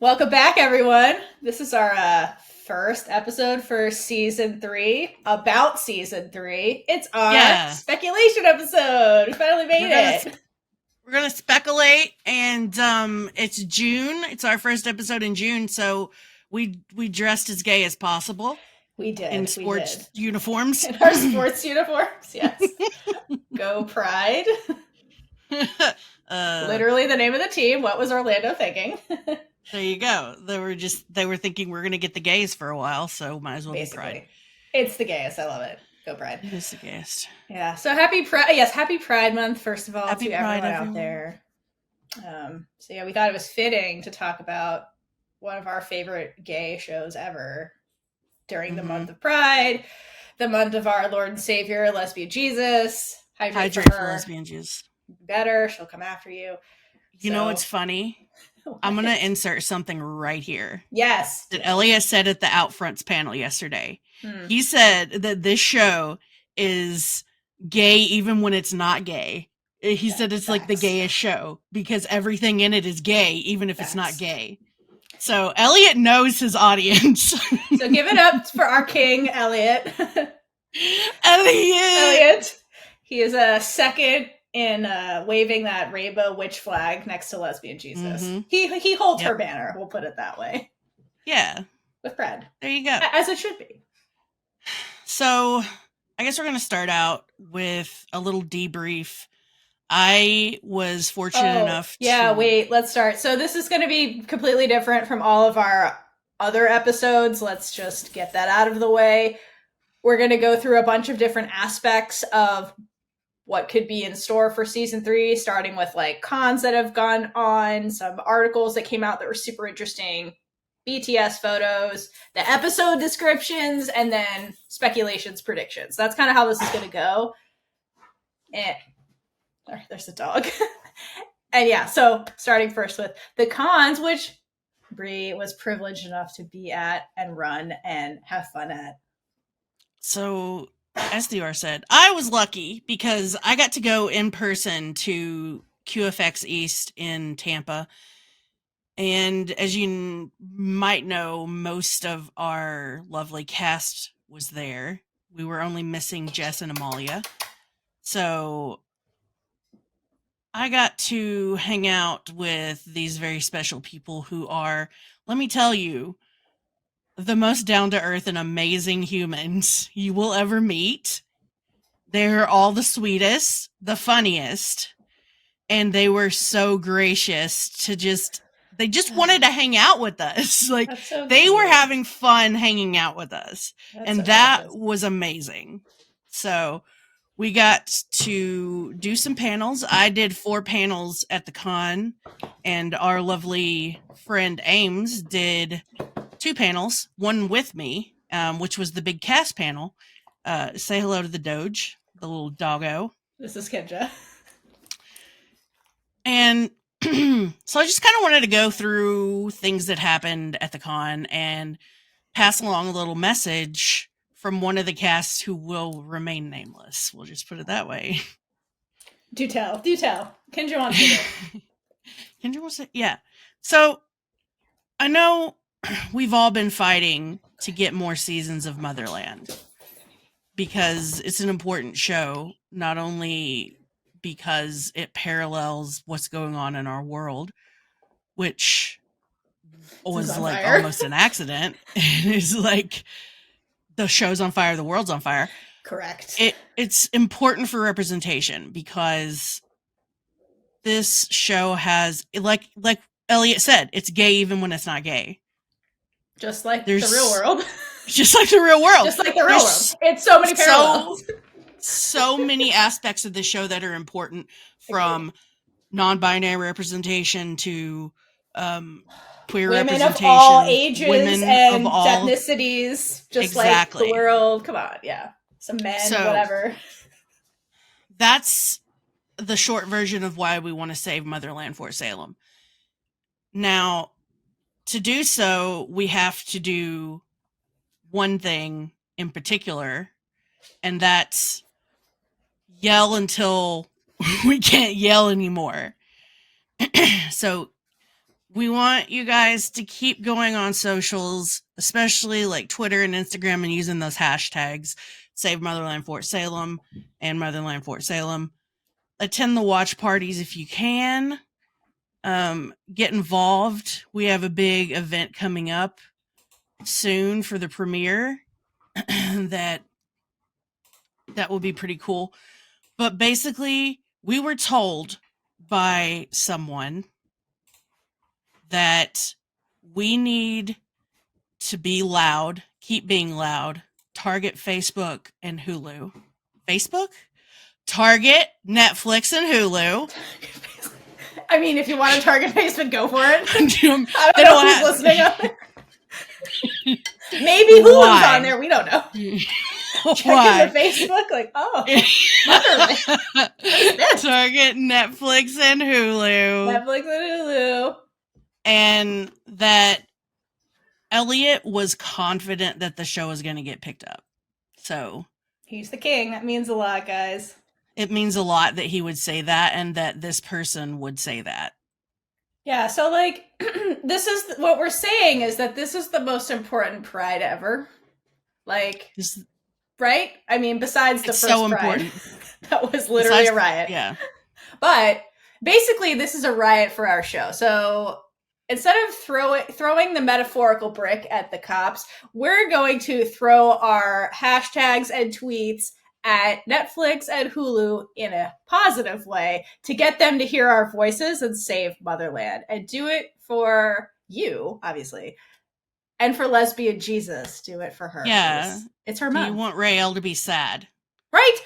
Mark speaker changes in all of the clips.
Speaker 1: Welcome back, everyone. This is our first episode for season 3, about season 3. It's our
Speaker 2: Yeah,
Speaker 1: speculation episode. We finally
Speaker 2: we're
Speaker 1: made
Speaker 2: gonna
Speaker 1: it.
Speaker 2: we're gonna speculate, and it's June. It's our first episode in June, so we dressed as gay as possible
Speaker 1: We
Speaker 2: in
Speaker 1: did. We did.
Speaker 2: sports uniforms.
Speaker 1: In our sports uniforms, yes. Go Pride.
Speaker 2: uh,
Speaker 1: Literally the name of the team. What was Orlando thinking?
Speaker 2: there you go. They were thinking we're gonna get the gays for a while, so might as well be Pride.
Speaker 1: Basically. It's the gayest. I love it. Go Pride.
Speaker 2: It is the gayest.
Speaker 1: Yeah. So happy Pride. Yes, happy Pride Month, first of all,
Speaker 2: Happy
Speaker 1: to
Speaker 2: Pride,
Speaker 1: everyone out
Speaker 2: everyone.
Speaker 1: there. So yeah, we thought it was fitting to talk about one of our favorite gay shows ever during the month of Pride, the month of our Lord and Savior, Lesbian Jesus. Hydrate for
Speaker 2: Hydrate for
Speaker 1: her.
Speaker 2: Lesbian Jesus.
Speaker 1: Better, she'll come after you.
Speaker 2: You know what's funny? I'm gonna insert something right here.
Speaker 1: Yes.
Speaker 2: That Elliot said at the Outfronts panel yesterday.
Speaker 1: Hmm.
Speaker 2: He said that this show is gay even when it's not gay. He said it's like the gayest show because everything in it is gay, even if it's not gay. So Elliot knows his audience.
Speaker 1: So give it up for our king, Elliot.
Speaker 2: Elliot!
Speaker 1: He is a second in waving that rainbow witch flag next to Lesbian Jesus.
Speaker 2: Mhm.
Speaker 1: He holds her banner, we'll put it that way.
Speaker 2: Yeah.
Speaker 1: With pride.
Speaker 2: There you go.
Speaker 1: As it should be.
Speaker 2: So I guess we're going to start out with a little debrief. I was fortunate enough to...
Speaker 1: Yeah, wait, let's start. So this is going to be completely different from all of our other episodes. Let's just get that out of the way. We're going to go through a bunch of different aspects of what could be in store for season 3, starting with like cons that have gone on, some articles that came out that were super interesting, BTS photos, the episode descriptions, and then speculations, predictions. That's kind of how this is going to go. And there's a dog. And yeah, so starting first with the cons, which Bree was privileged enough to be at and run and have fun at.
Speaker 2: So, as Theora said, I was lucky because I got to go in person to QFX East in Tampa. And as you might know, most of our lovely cast was there. We were only missing Jess and Amalia. So I got to hang out with these very special people who are, let me tell you, the most down-to-earth and amazing humans you will ever meet. They're all the sweetest, the funniest, and they were so gracious to they just wanted to hang out with us. Like,
Speaker 1: so
Speaker 2: they were having fun hanging out with us. And that was amazing. So we got to do some panels. I did 4 panels at the con, and our lovely friend Ames did 2 panels, one with me, which was the big cast panel. Say hello to the Doge, the little doggo.
Speaker 1: This is Kendra.
Speaker 2: And so I just kind of wanted to go through things that happened at the con and pass along a little message from one of the casts who will remain nameless. We'll just put it that way.
Speaker 1: Do tell. Kendra wants to do.
Speaker 2: Kendra wants to, yeah. So I know we've all been fighting to get more seasons of Motherland because it's an important show, not only because it parallels what's going on in our world, which was like almost an accident. It is like the show's on fire, the world's on fire.
Speaker 1: Correct.
Speaker 2: It's important for representation because this show has, like Elliot said, it's gay even when it's not gay.
Speaker 1: Just like the real world.
Speaker 2: Just like the real world.
Speaker 1: Just like the real world. It's so many parallels.
Speaker 2: So many aspects of the show that are important, from non-binary representation to queer
Speaker 1: women
Speaker 2: representation.
Speaker 1: Of all ages and of all ethnicities. Just like the world. Come on, yeah. Some men, whatever.
Speaker 2: That's the short version of why we want to save Motherland for Salem. Now, to do so, we have to do one thing in particular, and that's yell until we can't yell anymore. So We want you guys to keep going on socials, especially like Twitter and Instagram, and using those hashtags Save Motherland Fort Salem and Motherland Fort Salem. Attend the watch parties if you can. Get involved. We have a big event coming up soon for the premiere that will be pretty cool. But basically, we were told by someone that we need to be loud, keep being loud, target Facebook and Hulu. Facebook? Target Netflix and Hulu.
Speaker 1: I mean, if you want to target Facebook, go for it.
Speaker 2: I
Speaker 1: don't know who's listening on there. Maybe Hulu's on there. We don't know. Checking the Facebook, like, oh, Motherland.
Speaker 2: Target Netflix and Hulu.
Speaker 1: Netflix and Hulu.
Speaker 2: And that Elliot was confident that the show was going to get picked up. So
Speaker 1: he's the king. That means a lot, guys.
Speaker 2: It means a lot that he would say that and that this person would say that.
Speaker 1: Yeah, so like this is what we're saying is that this is the most important pride ever. Like right? I mean, besides the first
Speaker 2: so
Speaker 1: pride.
Speaker 2: Important.
Speaker 1: That was literally a riot.
Speaker 2: Yeah.
Speaker 1: But basically this is a riot for our show. So instead of throwing the metaphorical brick at the cops, we're going to throw our hashtags and tweets at Netflix and Hulu in a positive way to get them to hear our voices and save Motherland. And do it for you, obviously. And for Lesbian Jesus, do it for her.
Speaker 2: Yeah.
Speaker 1: Please. It's her mom.
Speaker 2: You want Raylla to be sad.
Speaker 1: Right?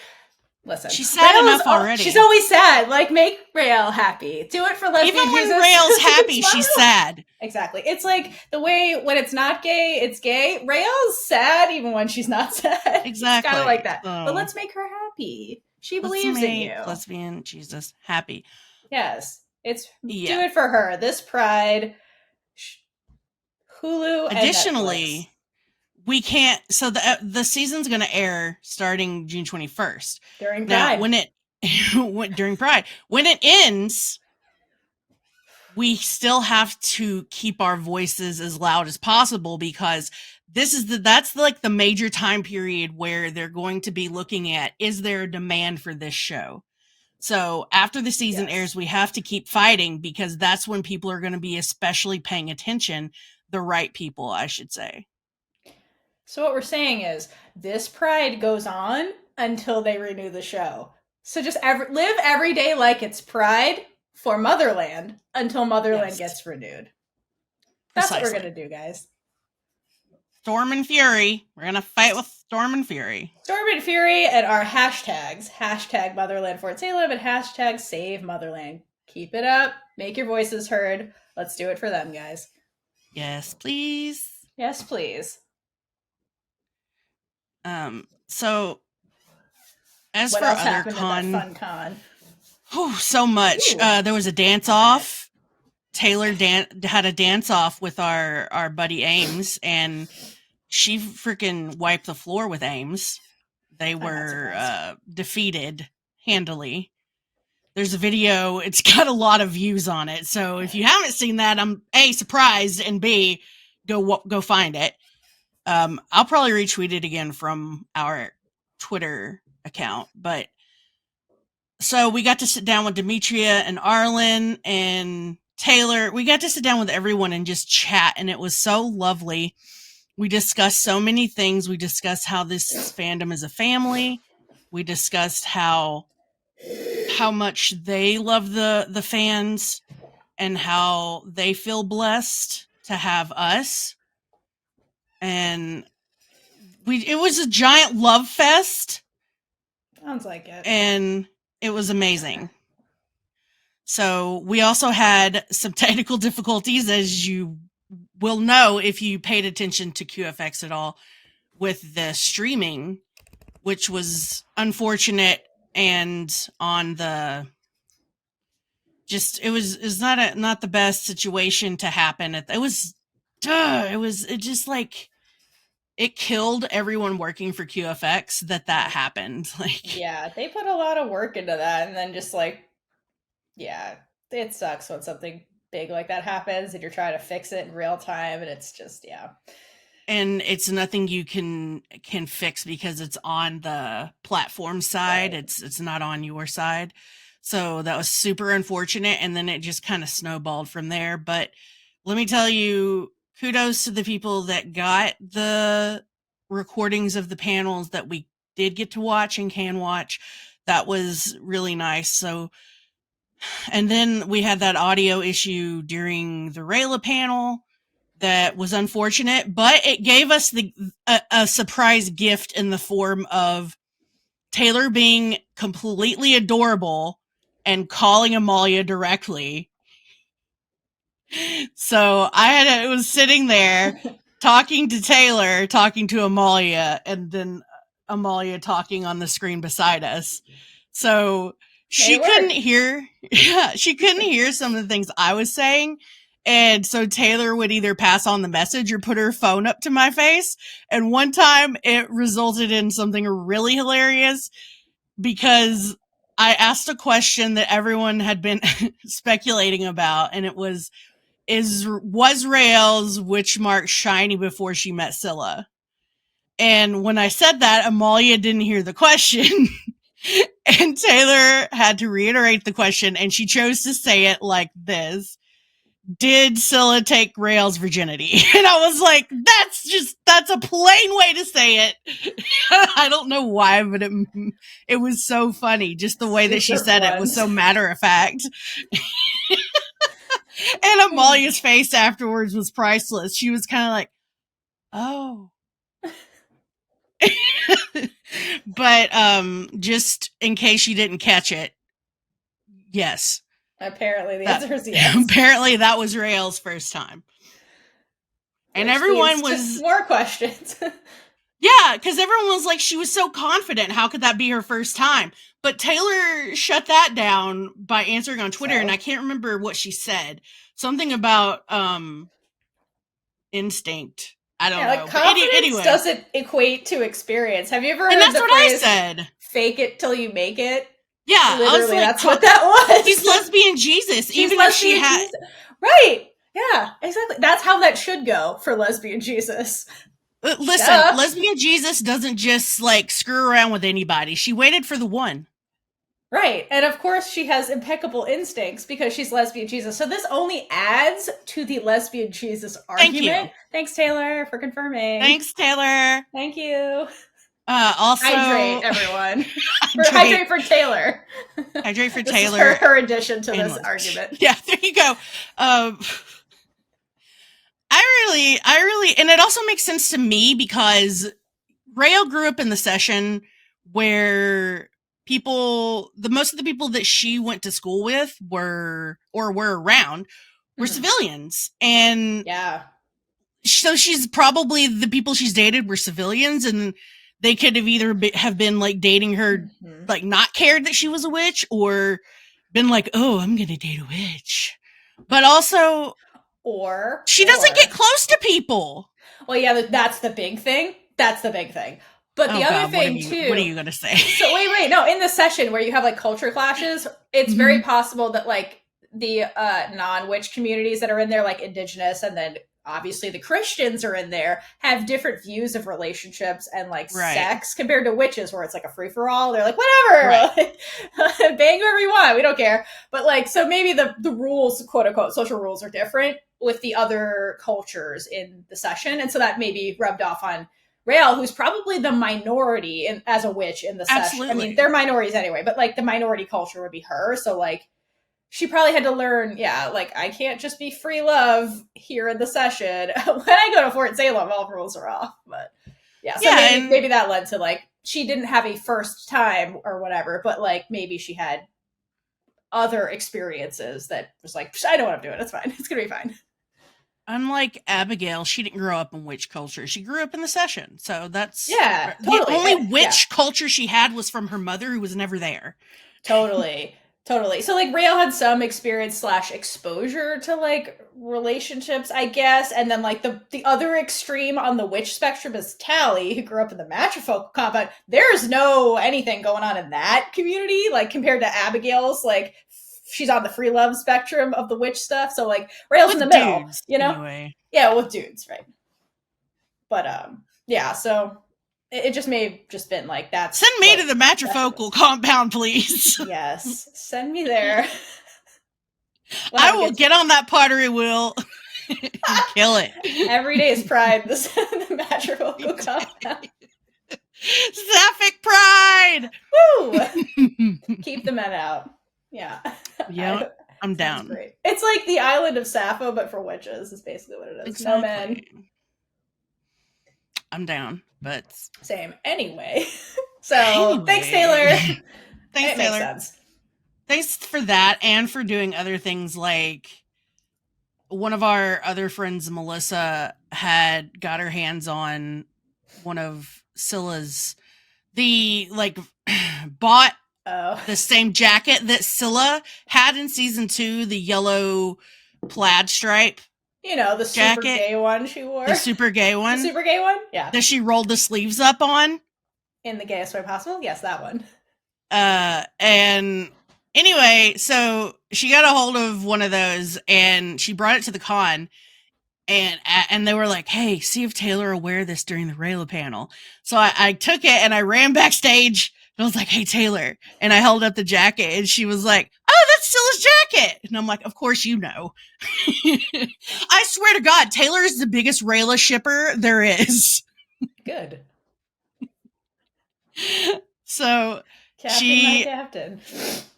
Speaker 1: Listen,
Speaker 2: she's sad enough already.
Speaker 1: She's always sad. Like, make Raylla happy. Do it for Lesbian
Speaker 2: Jesus. Even when
Speaker 1: Jesus.
Speaker 2: Raylla's happy, she's sad.
Speaker 1: Exactly. It's like the way when it's not gay, it's gay. Raylla's sad even when she's not sad.
Speaker 2: Exactly.
Speaker 1: Kind of like that. But let's make her happy. She believes in you.
Speaker 2: Lesbian Jesus happy.
Speaker 1: Yes. Do it for her. This pride. Hulu.
Speaker 2: Additionally, we can't. So the season's going to air starting June 21st.
Speaker 1: During Pride.
Speaker 2: Now, during Pride, when it ends, we still have to keep our voices as loud as possible because that's like the major time period where they're going to be looking at, is there a demand for this show? So after the season airs, we have to keep fighting because that's when people are going to be especially paying attention. The right people, I should say.
Speaker 1: So what we're saying is this pride goes on until they renew the show. So just live every day like it's pride for Motherland until Motherland gets renewed. That's what we're going to do, guys.
Speaker 2: Storm and Fury. We're going to fight with Storm and Fury.
Speaker 1: Storm and Fury and our hashtags. Hashtag Motherland Fort Salem and hashtag Save Motherland. Keep it up. Make your voices heard. Let's do it for them, guys.
Speaker 2: Yes, please.
Speaker 1: Yes, please.
Speaker 2: So as
Speaker 1: what
Speaker 2: for
Speaker 1: else
Speaker 2: other
Speaker 1: fun con?
Speaker 2: So much. There was a dance off. Taylor had a dance off with our buddy Ames, and she freaking wiped the floor with Ames. They were defeated handily. There's a video. It's got a lot of views on it. So if you haven't seen that, I'm A, surprised, and B, go find it. I'll probably retweet it again from our Twitter account. But so we got to sit down with Demetria and Arlen and Taylor. We got to sit down with everyone and just chat, and it was so lovely. We discussed so many things. We discussed how this fandom is a family. We discussed how much they love the fans and how they feel blessed to have us. And it was a giant love fest.
Speaker 1: Sounds like it.
Speaker 2: And it was amazing. So we also had some technical difficulties, as you will know if you paid attention to QFX at all, with the streaming, which was unfortunate. And on the it was not the best situation to happen. It killed everyone working for QFX that happened. Like,
Speaker 1: yeah, they put a lot of work into that, and then just like, yeah, it sucks when something big like that happens and you're trying to fix it in real time, and it's just
Speaker 2: And it's nothing you can fix because it's on the platform side.
Speaker 1: right.
Speaker 2: It's not on your side. So that was super unfortunate, and then it just kind of snowballed from there. But let me tell you, kudos to the people that got the recordings of the panels that we did get to watch and can watch. That was really nice. So, and then we had that audio issue during the Raylla panel that was unfortunate, but it gave us a surprise gift in the form of Taylor being completely adorable and calling Amalia directly. So I was sitting there talking to Taylor, talking to Amalia, and then Amalia talking on the screen beside us. So she couldn't hear, she couldn't hear some of the things I was saying. And so Taylor would either pass on the message or put her phone up to my face. And one time it resulted in something really hilarious because I asked a question that everyone had been speculating about, and it was Raelle's witch mark shiny before she met Scylla? And when I said that, Amalia didn't hear the question. And Taylor had to reiterate the question, and she chose to say it like this: did Scylla take Raelle's virginity? And I was like, that's a plain way to say it. I don't know why, but it was so funny. Just the way that she said it was so matter of fact. And Amalia's face afterwards was priceless. She was kind of like, oh. But just in case you didn't catch it, yes.
Speaker 1: Apparently the answer is yes.
Speaker 2: Apparently that was Raelle's first time. And
Speaker 1: which
Speaker 2: everyone was...
Speaker 1: more questions.
Speaker 2: Yeah, because everyone was like, she was so confident. How could that be her first time? But Taylor shut that down by answering on Twitter, and I can't remember what she said. Something about instinct. I don't know.
Speaker 1: Like, confidence
Speaker 2: anyway.
Speaker 1: doesn't equate to experience. Have you ever heard
Speaker 2: that's
Speaker 1: the
Speaker 2: what
Speaker 1: phrase,
Speaker 2: I said.
Speaker 1: Fake it till you make it?
Speaker 2: Yeah.
Speaker 1: Literally,
Speaker 2: I was like,
Speaker 1: that's what that was.
Speaker 2: She's lesbian Jesus.
Speaker 1: She's
Speaker 2: even
Speaker 1: lesbian
Speaker 2: if she had...
Speaker 1: Jesus. Right. Yeah, exactly. That's how that should go for lesbian Jesus.
Speaker 2: Listen, lesbian Jesus doesn't just, like, screw around with anybody. She waited for the one.
Speaker 1: Right. And of course she has impeccable instincts because she's lesbian Jesus. So this only adds to the lesbian Jesus argument.
Speaker 2: Thank you.
Speaker 1: Thanks, Taylor, for confirming.
Speaker 2: Thanks, Taylor.
Speaker 1: Thank you.
Speaker 2: Also...
Speaker 1: Hydrate, everyone. Hydrate for Taylor.
Speaker 2: Hydrate for
Speaker 1: this
Speaker 2: Taylor.
Speaker 1: Is her addition to this argument.
Speaker 2: Yeah, there you go. I really, and it also makes sense to me because Raelle grew up in the session where most of the people that she went to school with were around were civilians. And
Speaker 1: yeah,
Speaker 2: so she's probably, the people she's dated were civilians, and they could have either have been like dating her, like not cared that she was a witch, or been like, oh, I'm going to date a witch. But also, she doesn't get close to people.
Speaker 1: Well, yeah, that's the big thing. But the other thing, too...
Speaker 2: What are you going to say?
Speaker 1: So, wait. No, in the session where you have, like, culture clashes, it's very possible that, like, the non-witch communities that are in there, like Indigenous, and then obviously the Christians are in there, have different views of relationships and, like, sex compared to witches, where it's, like, a free-for-all. They're like, whatever! Like, bang whoever you want, we don't care. But, like, so maybe the rules, quote-unquote, social rules are different with the other cultures in the session, and so that maybe rubbed off on Raelle, who's probably the minority as a witch in the session. I mean, they're minorities anyway, but, like, the minority culture would be her, so, like, she probably had to learn, like, I can't just be free love here in the session. When I go to Fort Salem, all rules are off, but, so maybe that led to, like, she didn't have a first time or whatever, but, like, maybe she had other experiences that was like, I know what I'm doing, it's fine, it's gonna be fine.
Speaker 2: Unlike Abigail, she didn't grow up in witch culture. She grew up in the session. So that's...
Speaker 1: Yeah,
Speaker 2: totally. The only witch culture she had was from her mother, who was never there.
Speaker 1: Totally. So, like, Raelle had some experience / exposure to, like, relationships, I guess. And then, like, the other extreme on the witch spectrum is Tally, who grew up in the matrifocal compound. There's no anything going on in that community, like, compared to Abigail's, like, she's on the free love spectrum of the witch stuff. So like Raylla's
Speaker 2: with
Speaker 1: in the middle,
Speaker 2: dudes,
Speaker 1: you know?
Speaker 2: anyway.
Speaker 1: Yeah, with dudes, right? But yeah, so it just may have just been like that's
Speaker 2: Send me to the matrifocal compound, please.
Speaker 1: Yes, send me there.
Speaker 2: I will get on that pottery wheel and kill it.
Speaker 1: Every day is Pride. The matrifocal compound.
Speaker 2: Sapphic pride.
Speaker 1: Woo! Keep the men out. Yeah.
Speaker 2: Yeah, I'm down.
Speaker 1: Great. It's like the island of Sappho, but for witches. Is basically what it is. Exactly. No men.
Speaker 2: I'm down, but
Speaker 1: same. Anyway, so thanks, Taylor.
Speaker 2: Thanks, Taylor. Makes sense. Thanks for that, and for doing other things like one of our other friends, Melissa, had got her hands on one of Scylla's. The bought the same jacket that Scylla had in season 2, the yellow plaid stripe.
Speaker 1: You know, the super gay one she wore.
Speaker 2: The super gay one?
Speaker 1: The super gay one? Yeah.
Speaker 2: That she rolled the sleeves up on.
Speaker 1: In the gayest way possible? Yes, that one.
Speaker 2: And anyway, so she got a hold of one of those and she brought it to the con. And they were like, hey, see if Taylor will wear this during the Raylla panel. So I took it and I ran backstage. And I was like, hey, Taylor. And I held up the jacket and she was like, oh, that's Scylla's jacket. And I'm like, of course you know. I swear to God, Taylor is the biggest Raylla shipper there is.
Speaker 1: Good.
Speaker 2: So
Speaker 1: my captain.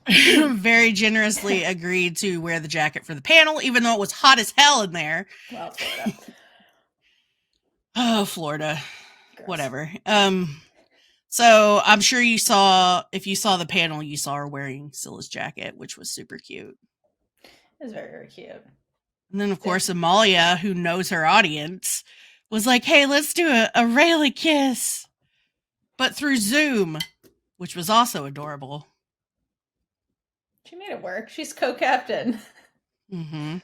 Speaker 2: very generously agreed to wear the jacket for the panel, even though it was hot as hell in there.
Speaker 1: Well, it's Florida.
Speaker 2: Oh, Florida. Gross. Whatever. So I'm sure if you saw the panel, you saw her wearing Scylla's jacket, which was super cute.
Speaker 1: It was very, very cute.
Speaker 2: And then, of course, Amalia, who knows her audience, was like, hey, let's do a Raylla kiss, but through Zoom, which was also adorable.
Speaker 1: She made it work. She's co-captain.
Speaker 2: Mm-hmm.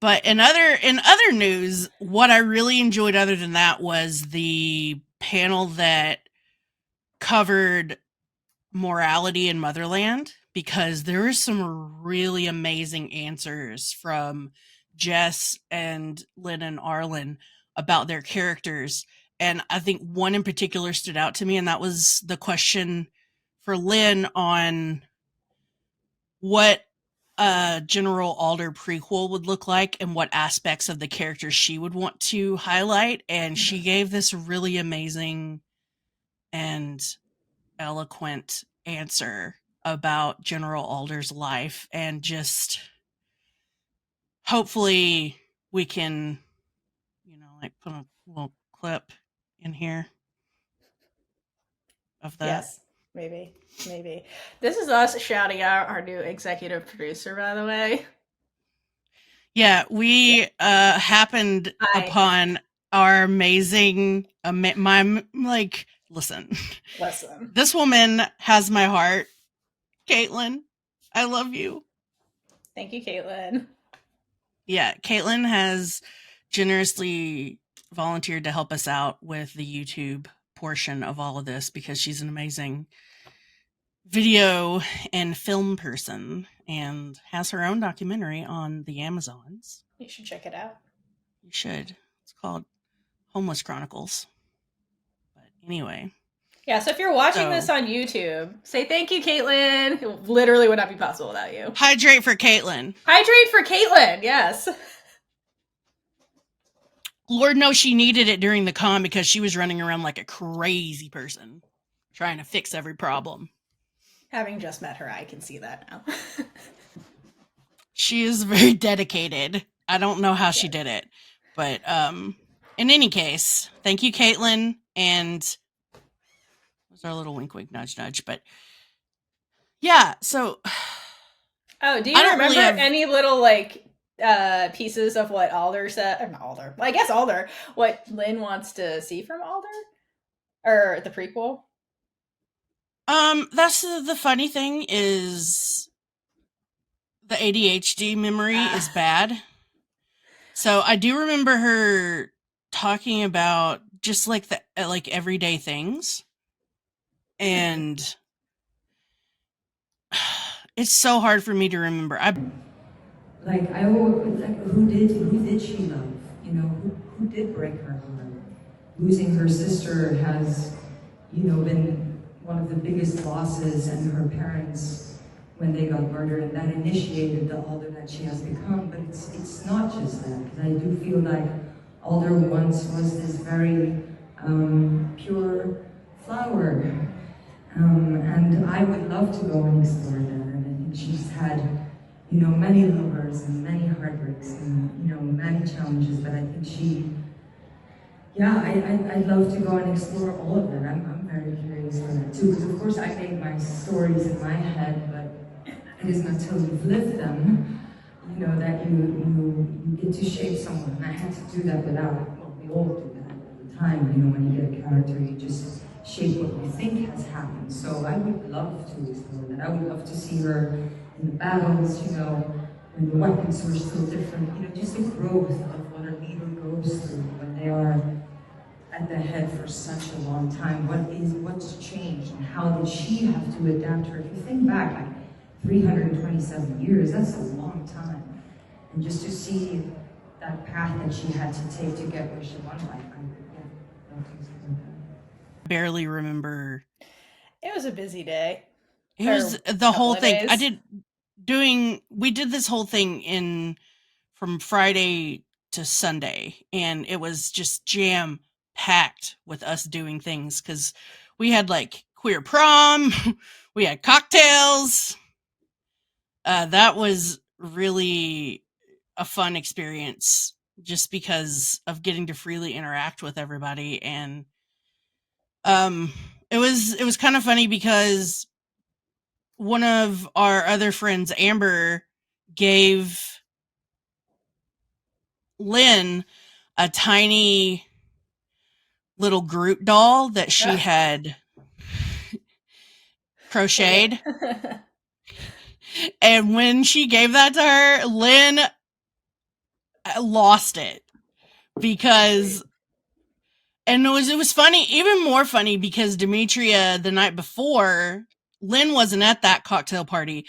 Speaker 2: But in other news, what I really enjoyed other than that was the panel that covered morality in Motherland, because there were some really amazing answers from Jess and Lynn and Arlen about their characters. And I think one in particular stood out to me, and that was the question for Lynn on what a General Alder prequel would look like and what aspects of the character she would want to highlight. And she gave this really amazing and eloquent answer about General Alder's life, and just hopefully we can, put a little clip in here of that.
Speaker 1: Yes, maybe. This is us shouting out our new executive producer, by the way.
Speaker 2: Yeah, we happened upon our amazing, listen. This woman has my heart. Caitlin, I love you.
Speaker 1: Thank you, Caitlin.
Speaker 2: Yeah, Caitlin has generously volunteered to help us out with the YouTube portion of all of this, because she's an amazing video and film person and has her own documentary on the Amazons.
Speaker 1: You should check it out.
Speaker 2: You should. It's called Homeless Chronicles. But anyway.
Speaker 1: Yeah, so if you're watching this on YouTube, say thank you, Caitlin. It literally would not be possible without you.
Speaker 2: Hydrate for Caitlin.
Speaker 1: Hydrate for Caitlin, yes.
Speaker 2: Lord knows she needed it during the con, because she was running around like a crazy person trying to fix every problem.
Speaker 1: Having just met her, I can see that now.
Speaker 2: She is very dedicated. I don't know how she did it. But in any case, thank you, Caitlin. And was our little wink, wink, nudge, nudge. But yeah, so.
Speaker 1: Oh, do you remember any little pieces of what Alder said? Or not Alder. Well, I guess Alder. What Lynn wants to see from Alder? Or the prequel?
Speaker 2: That's the funny thing is the ADHD memory is bad. So I do remember her talking about just the everyday things. And It's so hard for me to remember.
Speaker 3: Like I always like who did she love? You know, who did break her heart? Losing her sister has, you know, been one of the biggest losses, and her parents when they got murdered, and that initiated the Alder that she has become. But it's not just that, because I do feel like Alder once was this very pure flower, and I would love to go and explore that. And I think she's had, you know, many lovers and many heartbreaks and, you know, many challenges, but I think she, yeah, I'd love to go and explore all of that. I'm very curious for that too, because of course I made my stories in my head, but it isn't until you've lived them, you know, that you get to shape someone. And I had to do that without, well, we all do that all the time, you know, when you get a character, you just shape what you think has happened. So I would love to explore that. I would love to see her in the battles, you know, when the weapons were still different, you know, just the growth of what a leader goes through when they are at the head for such a long time. What's changed, and how did she have to adapt her? If you think back, like 327 years, that's a long time. And just to see that path that she had to take to get where she wanted,
Speaker 2: barely remember.
Speaker 1: It was a busy day.
Speaker 2: It was the whole thing. We did this whole thing from Friday to Sunday, and it was just jam packed with us doing things, because we had like queer prom, we had cocktails. That was really a fun experience, just because of getting to freely interact with everybody. And it was kind of funny because one of our other friends, Amber, gave Lynn a tiny little Groot doll that she had crocheted. And when she gave that to her, Lynn lost it, because, and it was funny, even more funny, because Demetria, the night before, Lynn wasn't at that cocktail party,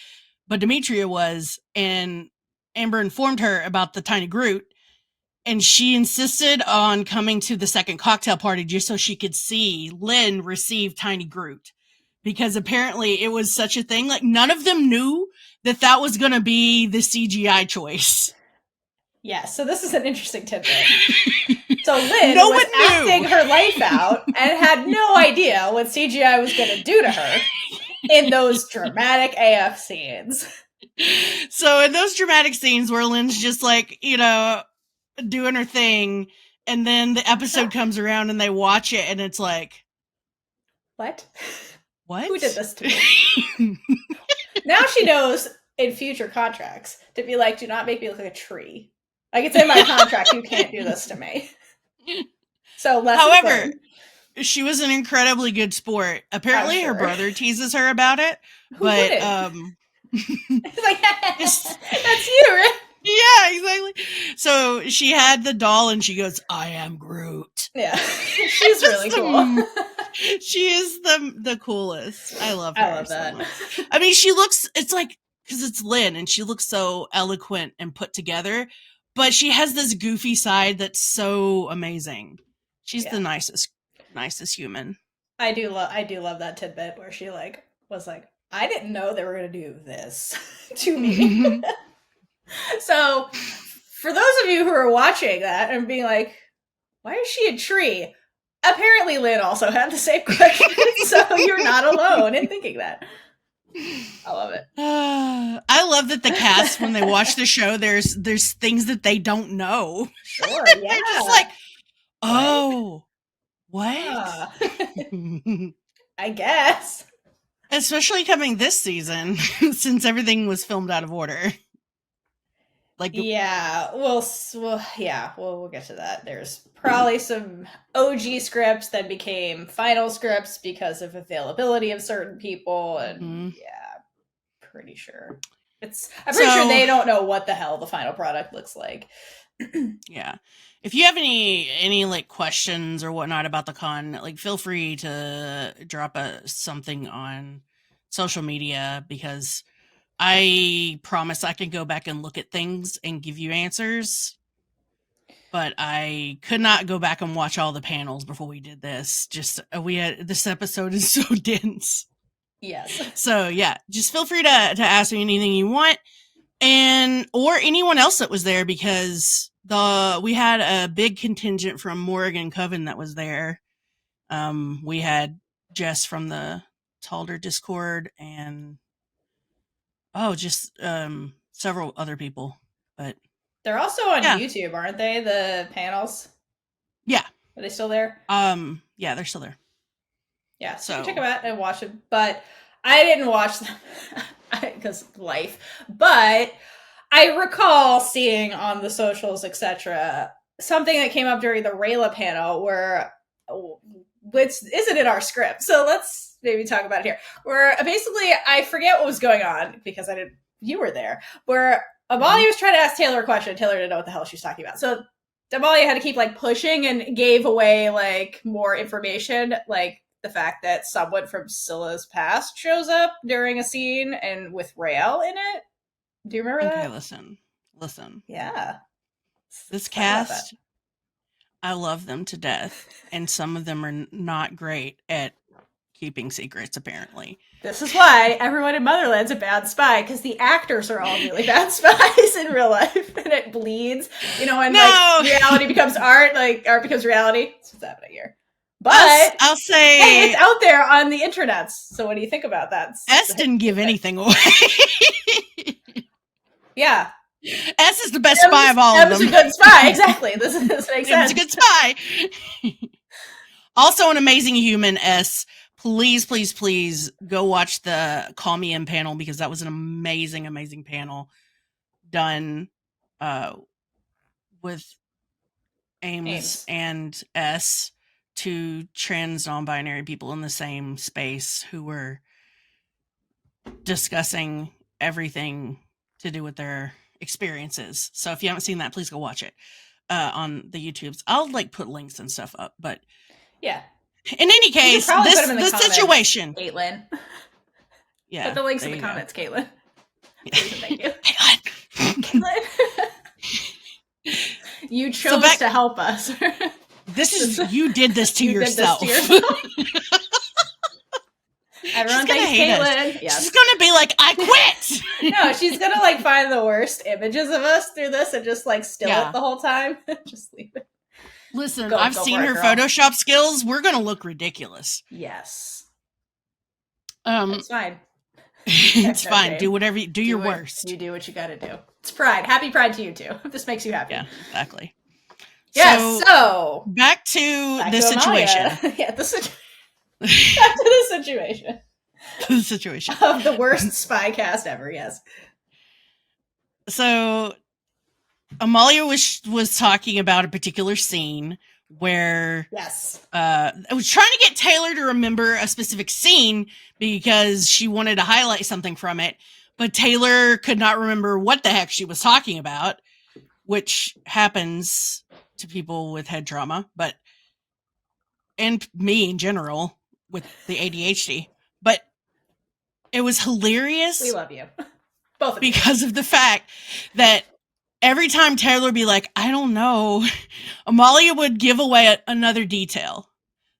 Speaker 2: but Demetria was, and Amber informed her about the tiny Groot, and she insisted on coming to the second cocktail party just so she could see Lynn receive tiny Groot, because apparently it was such a thing. Like, none of them knew that was going to be the CGI choice.
Speaker 1: Yeah, so this is an interesting tidbit. So Lynn was acting her life out and had no idea what CGI was going to do to her in those dramatic AF scenes.
Speaker 2: So in those dramatic scenes where Lynn's just like, you know, doing her thing, and then the episode comes around and they watch it, and it's like,
Speaker 1: what?
Speaker 2: Who
Speaker 1: did this to me? Now she knows in future contracts to be like, do not make me look like a tree. Like, it's in my contract, you can't do this to me. So, however,
Speaker 2: she was an incredibly good sport. Apparently, her brother teases her about it. But
Speaker 1: it's like, that's you, right?
Speaker 2: Yeah, exactly. So she had the doll, and she goes, "I am Groot."
Speaker 1: Yeah, she's really cool.
Speaker 2: She is the coolest. I love her.
Speaker 1: I love that.
Speaker 2: So much. I mean, she looks. It's like, because it's Lynn, and she looks so eloquent and put together, but she has this goofy side that's so amazing. She's the nicest human.
Speaker 1: I do love that tidbit where she was like, I didn't know they were going to do this to me. So, for those of you who are watching that and being like, why is she a tree? Apparently Lynn also had the same question, so you're not alone in thinking that. I love it.
Speaker 2: I love that the cast, when they watch the show, there's things that they don't know.
Speaker 1: Sure, yeah.
Speaker 2: They're just like, oh, what?
Speaker 1: I guess.
Speaker 2: Especially coming this season, since everything was filmed out of order. Like,
Speaker 1: yeah, we'll get to that. There's probably some OG scripts that became final scripts because of availability of certain people, and yeah, pretty sure I'm pretty sure they don't know what the hell the final product looks like.
Speaker 2: Yeah, if you have any like questions or whatnot about the con, like, feel free to drop something on social media, because I promise I can go back and look at things and give you answers. But I could not go back and watch all the panels before we did this. Just this episode is so dense.
Speaker 1: Yes.
Speaker 2: So yeah, just feel free to ask me anything you want, or anyone else that was there, because we had a big contingent from Morrigan Coven that was there. We had Jess from the Talder Discord and several other people, but.
Speaker 1: They're also on YouTube, aren't they? The panels?
Speaker 2: Yeah.
Speaker 1: Are they still there?
Speaker 2: Yeah, they're still there.
Speaker 1: Yeah, so you can check them out and watch them. But I didn't watch them because life. But I recall seeing on the socials, etc., something that came up during the Raylla panel which isn't in our script. So let's maybe talk about it here. Where basically, I forget what was going on because you were there. Where Amalia was trying to ask Taylor a question. Taylor didn't know what the hell she was talking about. So Amalia had to keep pushing and gave away more information, like the fact that someone from Scylla's past shows up during a scene and with Raylla in it. Do you remember that?
Speaker 2: Okay, listen.
Speaker 1: Yeah.
Speaker 2: This cast, I love them to death, and some of them are not great at keeping secrets, apparently.
Speaker 1: This is why everyone in Motherland's a bad spy, because the actors are all really bad spies in real life, and it bleeds. When reality becomes art, art becomes reality. That's what's happening here. But
Speaker 2: I'll say,
Speaker 1: hey, it's out there on the internets. So what do you think about that?
Speaker 2: S didn't give anything away.
Speaker 1: Yeah.
Speaker 2: S is the best spy of all of them.
Speaker 1: M's a good spy, exactly. This makes sense.
Speaker 2: M's a good spy. Also an amazing human, S. Please, please, please go watch the Call Me In panel, because that was an amazing, amazing panel done with Ames and S, two trans non-binary people in the same space who were discussing everything to do with their experiences. So if you haven't seen that, please go watch it on the YouTubes. I'll put links and stuff up, but
Speaker 1: yeah.
Speaker 2: In any case, this situation,
Speaker 1: Caitlin.
Speaker 2: Yeah,
Speaker 1: put the links in the comments, Caitlin.
Speaker 2: Yeah.
Speaker 1: Thank you,
Speaker 2: Caitlin.
Speaker 1: You chose to help us.
Speaker 2: You did this to yourself.
Speaker 1: Everyone thinks Caitlin.
Speaker 2: Yes. She's gonna be like, I quit.
Speaker 1: No, she's gonna find the worst images of us through this and just still it the whole time. Just leave it.
Speaker 2: Listen, I've seen her Photoshop skills. We're gonna look ridiculous.
Speaker 1: Yes.
Speaker 2: It's
Speaker 1: fine.
Speaker 2: It's fine. Do whatever you do. Your worst.
Speaker 1: You do what you gotta do. It's Pride. Happy Pride to you too. If this makes you happy.
Speaker 2: Yeah, exactly.
Speaker 1: Yes. So
Speaker 2: back to the situation.
Speaker 1: Yeah, back to the situation.
Speaker 2: The situation
Speaker 1: of the worst spy cast ever. Yes.
Speaker 2: So Amalia was talking about a particular scene where I was trying to get Taylor to remember a specific scene because she wanted to highlight something from it, but Taylor could not remember what the heck she was talking about, which happens to people with head trauma, and me in general with the ADHD. But it was hilarious.
Speaker 1: We love you. Both of
Speaker 2: because of the fact that every time Taylor would be like, I don't know, Amalia would give away another detail.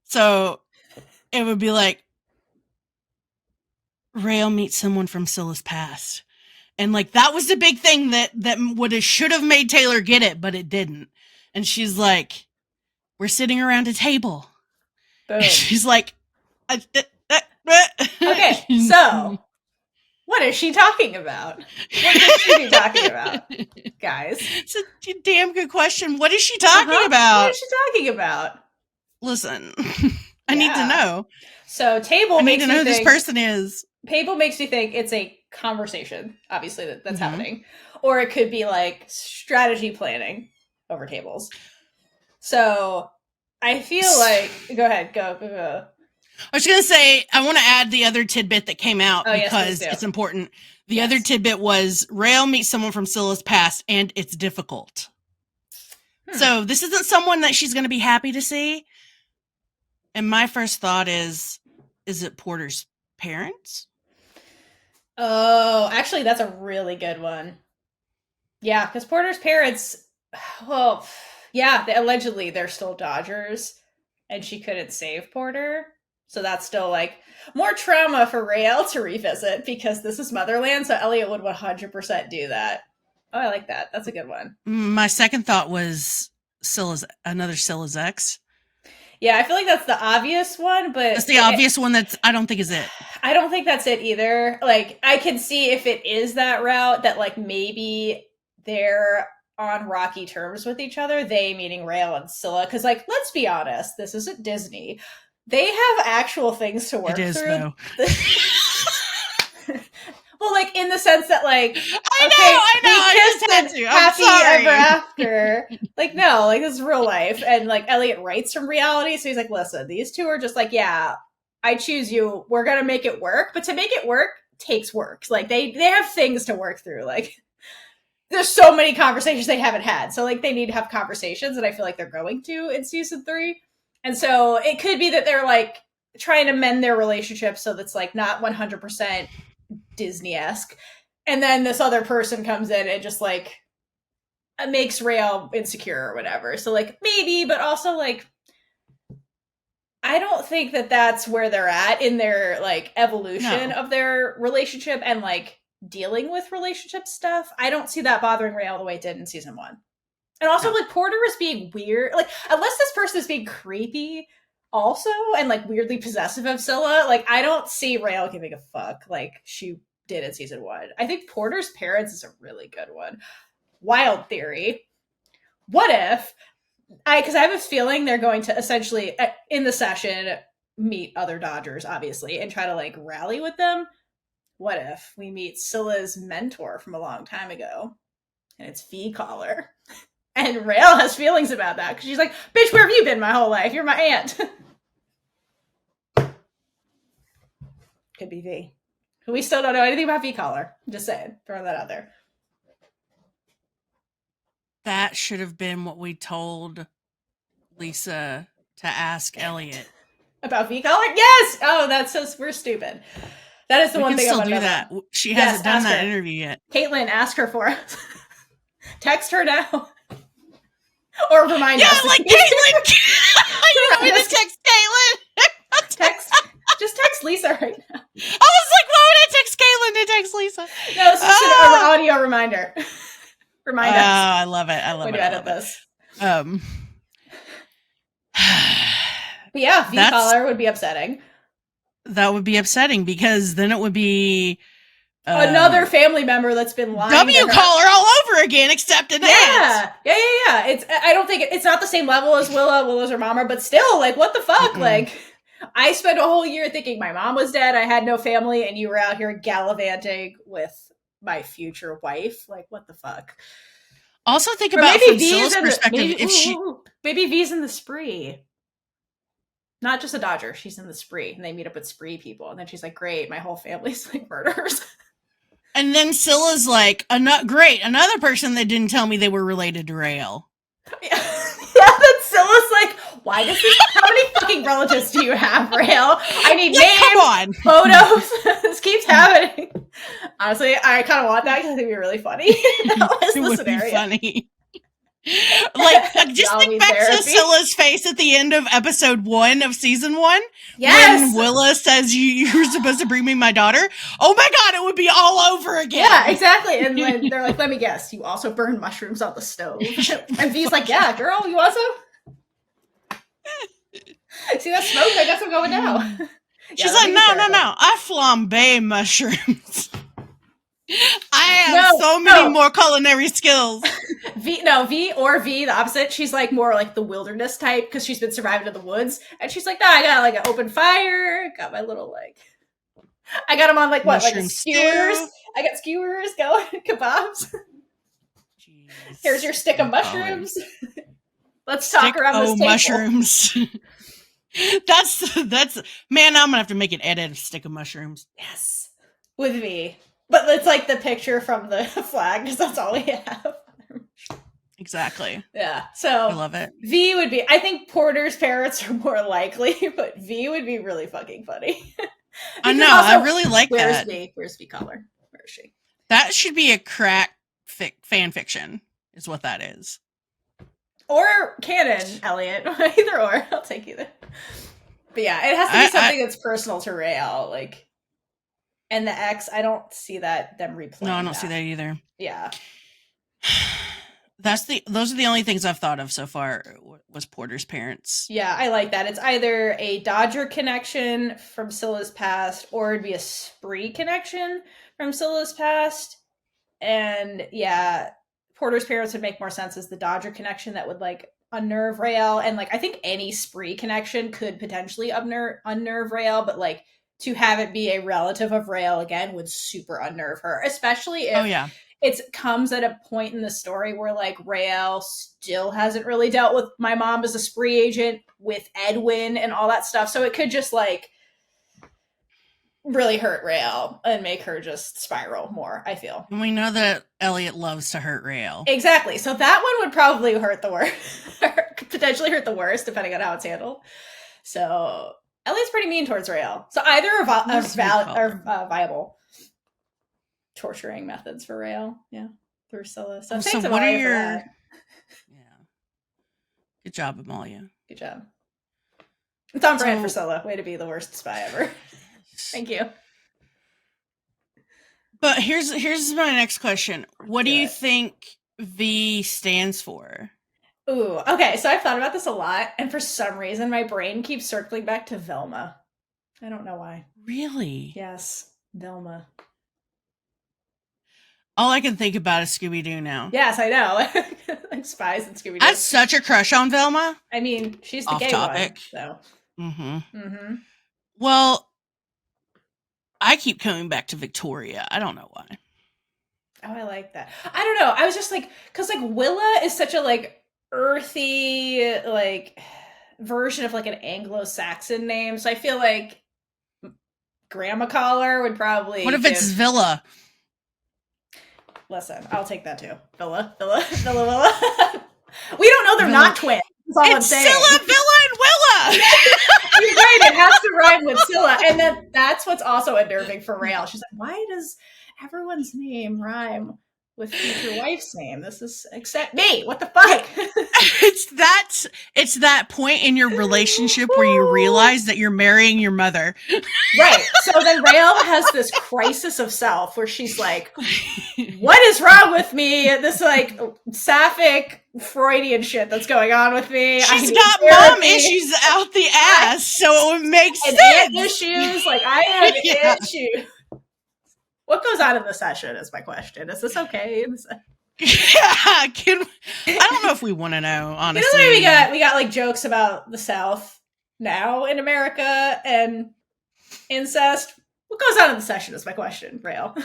Speaker 2: So it would be like, Raylla meets someone from Scylla's past. And that was the big thing that should have made Taylor get it, but it didn't. And she's like, we're sitting around a table.
Speaker 1: Boom.
Speaker 2: And she's like,
Speaker 1: okay, so what is she talking about? What is she talking about, guys?
Speaker 2: It's a damn good question. What is she talking about?
Speaker 1: What is she talking about?
Speaker 2: Listen, I need to know.
Speaker 1: So Table
Speaker 2: I need
Speaker 1: makes
Speaker 2: to know
Speaker 1: me
Speaker 2: who this
Speaker 1: think,
Speaker 2: person is.
Speaker 1: Table makes me think it's a conversation, obviously, that's happening. Or it could be strategy planning over tables. So I feel go ahead, go.
Speaker 2: I was going to say, I want to add the other tidbit that came out because it's important. The other tidbit was Raylla meets someone from Scylla's past and it's difficult. So this isn't someone that she's going to be happy to see. And my first thought is it Porter's parents?
Speaker 1: Oh, actually, that's a really good one. Yeah, because Porter's parents, well, yeah, allegedly they're still Dodgers, and she couldn't save Porter. So that's still like more trauma for Raylla to revisit because this is Motherland, so Elliot would 100% do that. Oh, I like that. That's a good one.
Speaker 2: My second thought was Scylla's ex.
Speaker 1: Yeah, I feel like that's the obvious one, but
Speaker 2: That's the obvious one that I don't think is it.
Speaker 1: I don't think that's it either. Like, I can see if it is that route that, like, maybe they're on rocky terms with each other. They meaning Raylla and Scylla. Because, like, let's be honest, this isn't Disney. They have actual things to work
Speaker 2: It is,
Speaker 1: through.
Speaker 2: though.
Speaker 1: Well, like, in the sense that, like,
Speaker 2: I know.
Speaker 1: we kissed happy ever after. Like, no, like, this is real life. And, like, Elliot writes from reality, so he's like, listen, these two are just like, yeah, I choose you. We're gonna make it work. But to make it work takes work. Like, they have things to work through. Like, there's so many conversations they haven't had. So, like, they need to have conversations, and I feel like they're going to in season 3. And so it could be that they're, like, trying to mend their relationship so that's, like, not 100% Disney-esque. And then this other person comes in and just, like, makes Raylla insecure or whatever. So, like, maybe, but also, like, I don't think that that's where they're at in their, like, evolution of their relationship and, like, dealing with relationship stuff. I don't see that bothering Raylla the way it did in season 1. And also, like, Porter is being weird. Like, unless this person is being creepy also and, like, weirdly possessive of Scylla, like, I don't see Raylla giving a fuck like she did in season 1. I think Porter's parents is a really good one. Wild theory. What if, because I have a feeling they're going to essentially, in the session, meet other Dodgers, obviously, and try to, like, rally with them. What if we meet Scylla's mentor from a long time ago, and it's V-Collar? And Raylla has feelings about that because she's like, bitch, where have you been my whole life? You're my aunt. Could be V. We still don't know anything about V-Collar. Just saying. Throwing that out there.
Speaker 2: That should have been what we told Lisa to ask Elliot.
Speaker 1: About V-Collar? Yes! Oh, that's so... We're stupid. That is the one thing I want to know.
Speaker 2: That. She hasn't done that interview yet.
Speaker 1: Caitlin, ask her for us. Text her now. Or remind us.
Speaker 2: Yeah, like Caitlin. You want me to text Caitlin?
Speaker 1: Just text Lisa right now.
Speaker 2: I was like, why would I text Caitlin to text Lisa?
Speaker 1: No, it's just an audio reminder. Remind us.
Speaker 2: Oh, I love it. I love it.
Speaker 1: When you edit this.
Speaker 2: But
Speaker 1: yeah, V-Collar would be upsetting.
Speaker 2: That would be upsetting because then it would be
Speaker 1: another family member that's been lying.
Speaker 2: W-Collar all over again, except in
Speaker 1: Yeah. It's I don't think it's not the same level as Willa. Willa's her mama, but still, like, what the fuck? Mm-hmm. Like, I spent a whole year thinking my mom was dead, I had no family, and you were out here gallivanting with my future wife. Like, what the fuck?
Speaker 2: Also, think about from Scylla's perspective.
Speaker 1: Maybe V's in the spree. Not just a Dodger, she's in the spree, and they meet up with spree people, and then she's like, great, my whole family's like murderers.
Speaker 2: And then Scylla's like, great, another person that didn't tell me they were related to Raylla.
Speaker 1: Yeah, then Scylla's like, why does this, how many fucking relatives do you have, Raylla? I need names, photos, this keeps happening. Honestly, I kind of want that because I think it'd be really funny. That was the scenario.
Speaker 2: Be funny. Like just think back to Scylla's face at the end of episode 1 of season 1.
Speaker 1: Yes.
Speaker 2: When Willa says you're supposed to bring me my daughter. Oh my god, it would be all over again.
Speaker 1: Yeah, exactly. And when they're like, let me guess, you also burn mushrooms on the stove. And V's like, yeah, girl, you also? See that smoke? I guess I'm going now.
Speaker 2: She's like, no, I flambe mushrooms. I have so many more culinary skills.
Speaker 1: V, the opposite. She's like more like the wilderness type because she's been surviving in the woods. And she's like, no, I got like an open fire. Got my little I got them on like what? Mushroom like skewers. I got skewers going, kebabs. Jeez. Here's your stick of mushrooms. Let's talk around this table.
Speaker 2: Mushrooms. That's man, I'm gonna have to make an edit of stick of mushrooms.
Speaker 1: Yes. With me. But it's like the picture from the flag because that's all we have.
Speaker 2: Exactly.
Speaker 1: Yeah. So
Speaker 2: I love it.
Speaker 1: V would be, I think Porter's parents are more likely, but V would be really fucking funny.
Speaker 2: I
Speaker 1: Because
Speaker 2: know.
Speaker 1: also,
Speaker 2: I really like
Speaker 1: where's
Speaker 2: that.
Speaker 1: V? Where's V color? Where is she?
Speaker 2: That should be a crack fan fiction, is what that is.
Speaker 1: Or canon, Elliot. Either or. I'll take either. But yeah, it has to be something that's personal to Raylla. Like, and the X, I don't see them replaying.
Speaker 2: No, I don't see that either.
Speaker 1: Yeah.
Speaker 2: Those are the only things I've thought of so far was Porter's parents.
Speaker 1: Yeah, I like that. It's either a Dodger connection from Scylla's past, or it'd be a Spree connection from Scylla's past. And yeah, Porter's parents would make more sense as the Dodger connection that would like unnerve Raylla. And like I think any Spree connection could potentially unnerve Raylla, but like to have it be a relative of Raylla again would super unnerve her, especially if it comes at a point in the story where like Raylla still hasn't really dealt with my mom as a Spree agent with Edwin and all that stuff. So it could just like really hurt Raylla and make her just spiral more, I feel.
Speaker 2: And we know that Elliot loves to hurt Raylla.
Speaker 1: Exactly. So that one would probably hurt the worst. Potentially hurt the worst, depending on how it's handled. So Elliot's pretty mean towards Raylla. So either are viable torturing methods for Raylla. Yeah. Through Scylla. So thanks,
Speaker 2: what are your...
Speaker 1: Yeah.
Speaker 2: Good job, Amalia.
Speaker 1: Good job. It's on brand for Scylla. Way to be the worst spy ever. Thank you.
Speaker 2: But here's my next question. What do you think V stands for?
Speaker 1: Ooh, okay. So I've thought about this a lot, and for some reason my brain keeps circling back to Velma. I don't know why.
Speaker 2: Really?
Speaker 1: Yes, Velma.
Speaker 2: All I can think about is Scooby-Doo now.
Speaker 1: Yes, I know. Like Spies and Scooby-Doo.
Speaker 2: I have such a crush on Velma.
Speaker 1: I mean, she's the
Speaker 2: Off
Speaker 1: gay
Speaker 2: topic.
Speaker 1: one. So.
Speaker 2: Mm-hmm. Well, I keep coming back to Victoria. I don't know why.
Speaker 1: Oh, I like that. I don't know. I was just like, because like Willa is such a like earthy like version of like an Anglo-Saxon name. So I feel like Grandma Collar would probably.
Speaker 2: What if it's Villa?
Speaker 1: Listen, I'll take that too. Villa. We don't know they're not twins. That's all I'm saying.
Speaker 2: Scylla, Villa, and Willa.
Speaker 1: You're right. It has to rhyme with Scylla, and then that's what's also unnerving for Raylla. She's like, why does everyone's name rhyme with future wife's name? This is except me. What the fuck?
Speaker 2: It's that point in your relationship where you realize that you're marrying your mother.
Speaker 1: Right. So then Raylla has this crisis of self where she's like, what is wrong with me? This like sapphic Freudian shit that's going on with me.
Speaker 2: She's got mom issues out the ass, so it makes sense.
Speaker 1: Aunt issues. Like I have issues. What goes on in the session is my question. Is this okay?
Speaker 2: I don't know if we want to know, honestly.
Speaker 1: You know, we got like jokes about the South now in America and incest. What goes on in the session is my question, Raylla.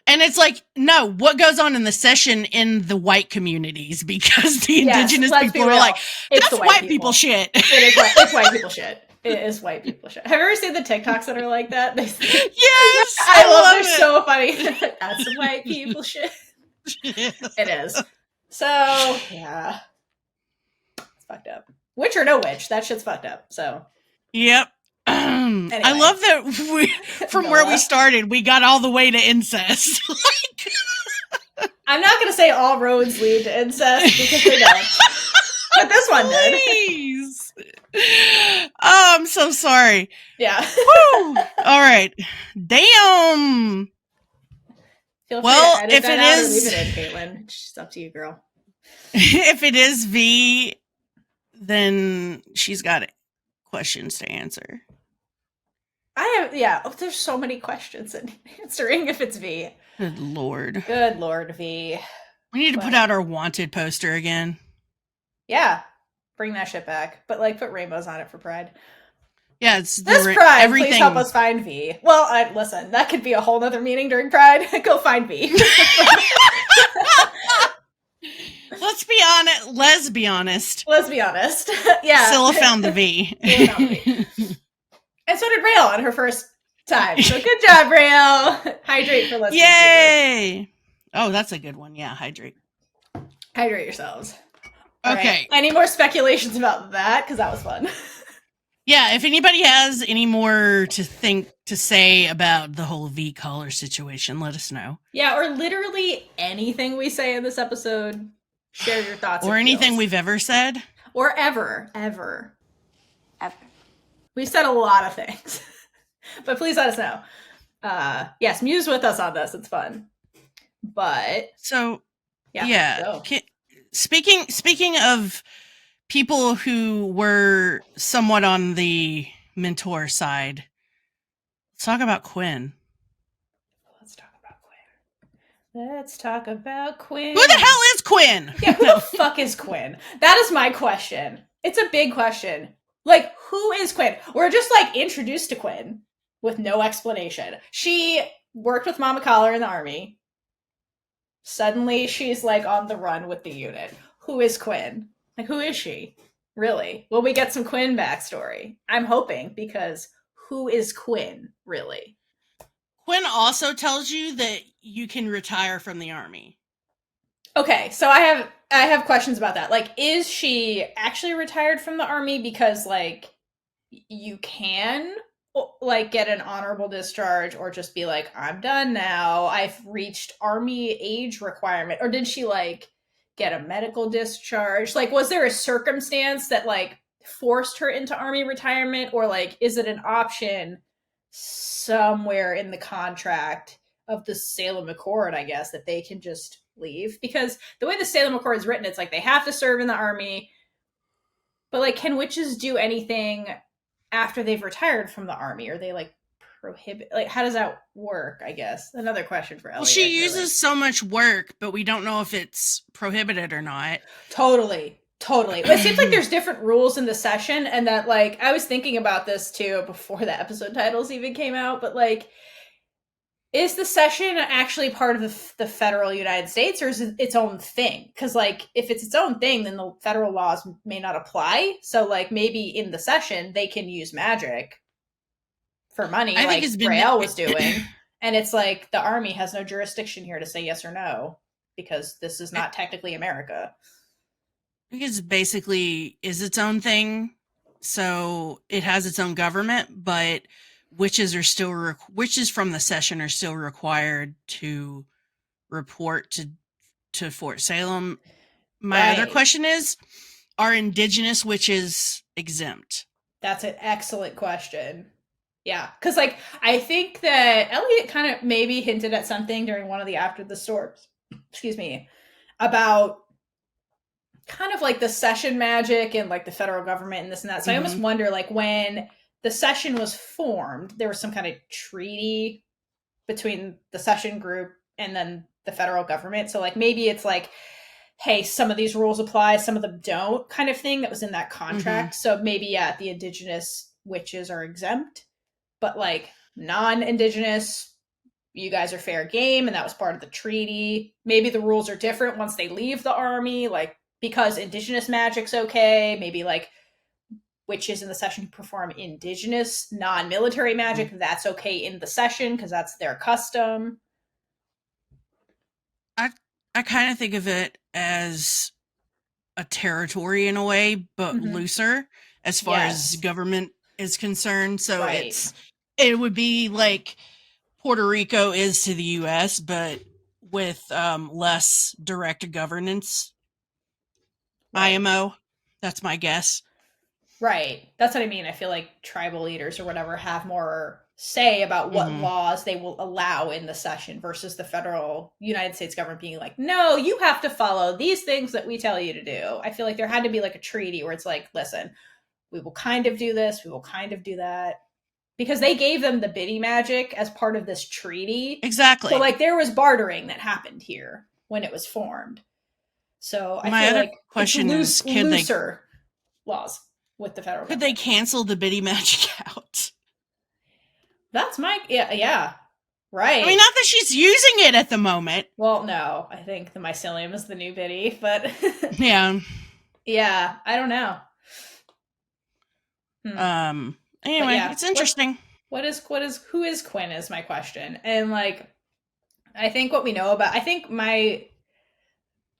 Speaker 2: And it's like, no, what goes on in the session in the white communities? Because the indigenous people are like, that's white people shit.
Speaker 1: It's white people shit. It is white people shit. Have you ever seen the TikToks that are like that?
Speaker 2: Yes!
Speaker 1: I love it. They're so funny. That's some white people shit. It is. So, yeah. It's fucked up. Witch or no witch, that shit's fucked up. So.
Speaker 2: Yep. Anyway. I love that from where we started, we got all the way to incest.
Speaker 1: I'm not going to say all roads lead to incest because they don't. But this one did.
Speaker 2: Please. Oh, I'm so sorry.
Speaker 1: Yeah.
Speaker 2: Woo! All right. Damn.
Speaker 1: Well, if it is, leave it in, Caitlin. It's up to you, girl.
Speaker 2: If it is V, then she's got questions to answer.
Speaker 1: There's so many questions in answering if it's V.
Speaker 2: Good Lord.
Speaker 1: Good Lord, V.
Speaker 2: We need to put out our wanted poster again.
Speaker 1: Yeah. Bring that shit back. But like put rainbows on it for Pride.
Speaker 2: Yeah, it's
Speaker 1: this Pride, everything. Please help us find V. Well, listen, that could be a whole nother meeting during Pride. Go find V.
Speaker 2: Let's be honest.
Speaker 1: Yeah.
Speaker 2: Scylla found the V.
Speaker 1: And so did Raylla on her first time. So good job, Raylla. Hydrate for Lesbian Jesus.
Speaker 2: Yay! Oh, that's a good one. Yeah, hydrate.
Speaker 1: Hydrate yourselves.
Speaker 2: Okay.
Speaker 1: Right. Any more speculations about that? Because that was fun.
Speaker 2: Yeah, if anybody has any more to say about the whole V collar situation, let us know.
Speaker 1: Yeah, or literally anything we say in this episode. Share your thoughts
Speaker 2: Or
Speaker 1: and
Speaker 2: anything
Speaker 1: feels.
Speaker 2: we've ever said.
Speaker 1: Or ever. We've said a lot of things. But please let us know. Yes, muse with us on this. It's fun. But
Speaker 2: So
Speaker 1: yeah. Go.
Speaker 2: Speaking of people who were somewhat on the mentor side, let's talk about Quinn.
Speaker 1: Let's talk about Quinn.
Speaker 2: Who the hell is Quinn?
Speaker 1: Yeah, who the fuck is Quinn? That is my question. It's a big question. Like, who is Quinn? We're just like introduced to Quinn with no explanation. She worked with Mama Collar in the army. Suddenly she's like on the run with the unit. Who is Quinn? Like, who is she? Really? Will we get some Quinn backstory? I'm hoping, because who is Quinn, really?
Speaker 2: Quinn also tells you that you can retire from the army.
Speaker 1: Okay, so I have questions about that. Like, is she actually retired from the army because like you can like get an honorable discharge, or just be like, I'm done now, I've reached army age requirement? Or did she like get a medical discharge? Like, was there a circumstance that like forced her into army retirement, or like is it an option somewhere in the contract of the Salem Accord, I guess, that they can just leave? Because the way the Salem Accord is written, it's like they have to serve in the army, but like, can witches do anything after they've retired from the army? Are they like prohibit? Like, how does that work? I guess another question for Elliot.
Speaker 2: Well, she uses so much work, but we don't know if it's prohibited or not.
Speaker 1: Totally. But it seems like there's different rules in the session, and that like I was thinking about this too before the episode titles even came out, but like, is the session actually part of the federal United States, or is it its own thing? Because like, if it's its own thing, then the federal laws may not apply. So like, maybe in the session they can use magic for money,
Speaker 2: I
Speaker 1: like
Speaker 2: think
Speaker 1: Raylla was doing, and it's like the army has no jurisdiction here to say yes or no, because this is not technically America.
Speaker 2: Because basically is its own thing, so it has its own government, but witches from the session are still required to report to Fort Salem. My other question is, are indigenous witches exempt?
Speaker 1: That's an excellent question. Yeah, because like, I think that Elliot kind of maybe hinted at something during one of the After the Storms, excuse me, about kind of like the session magic and like the federal government and this and that. So I almost wonder, like, when the session was formed, there was some kind of treaty between the session group and then the federal government. So like, maybe it's like, hey, some of these rules apply, some of them don't, kind of thing that was in that contract. So maybe, yeah, the indigenous witches are exempt, but like non-indigenous, you guys are fair game, and that was part of the treaty. Maybe the rules are different once they leave the army, like, because indigenous magic's okay, maybe like witches in the session perform indigenous non-military magic, that's okay in the session because that's their custom.
Speaker 2: I kind of think of it as a territory in a way, but looser as far as government is concerned. So it would be like Puerto Rico is to the US, but with less direct governance. IMO, that's my guess.
Speaker 1: Right. That's what I mean. I feel like tribal leaders or whatever have more say about what laws they will allow in the session versus the federal United States government being like, no, you have to follow these things that we tell you to do. I feel like there had to be like a treaty where it's like, listen, we will kind of do this, we will kind of do that. Because they gave them the biddy magic as part of this treaty.
Speaker 2: Exactly.
Speaker 1: So like, there was bartering that happened here when it was formed. So I feel like
Speaker 2: question
Speaker 1: it's looser laws with the federal
Speaker 2: government. Could they cancel the biddy magic out?
Speaker 1: That's my yeah. Right.
Speaker 2: I mean, not that she's using it at the moment.
Speaker 1: Well, no. I think the mycelium is the new biddy, but
Speaker 2: yeah.
Speaker 1: Yeah, I don't know.
Speaker 2: Anyway, yeah, it's interesting.
Speaker 1: Who is Quinn is my question. And like, I think what we know about, I think my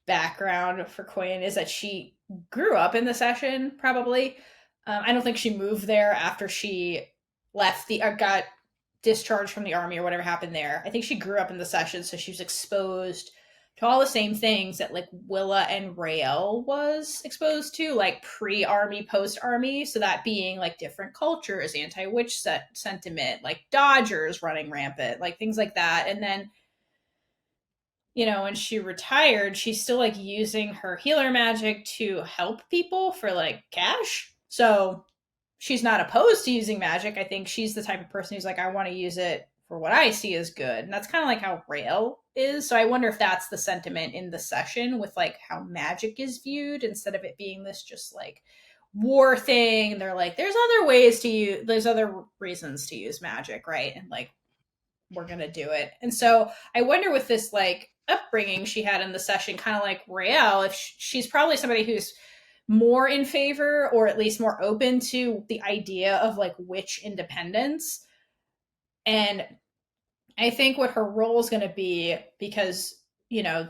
Speaker 1: background for Quinn is that she grew up in the session, probably. I don't think she moved there after she left got discharged from the army or whatever happened there. I think she grew up in the Session, so she was exposed to all the same things that like Willa and Raylla was exposed to, like pre-army, post-army. So that being like different cultures, anti-witch sentiment, like Dodgers running rampant, like things like that. And then, you know, when she retired, she's still like using her healer magic to help people for like cash. So she's not opposed to using magic. I think she's the type of person who's like, I want to use it for what I see as good. And that's kind of like how Raylla is. So I wonder if that's the sentiment in the Session with like how magic is viewed instead of it being this just like war thing. They're like, there's other ways to use, there's other reasons to use magic, right? And like, we're going to do it. And so I wonder with this like upbringing she had in the Session, kind of like Raylla, if she's probably somebody who's more in favor or at least more open to the idea of like witch independence. And I think what her role is going to be, because, you know,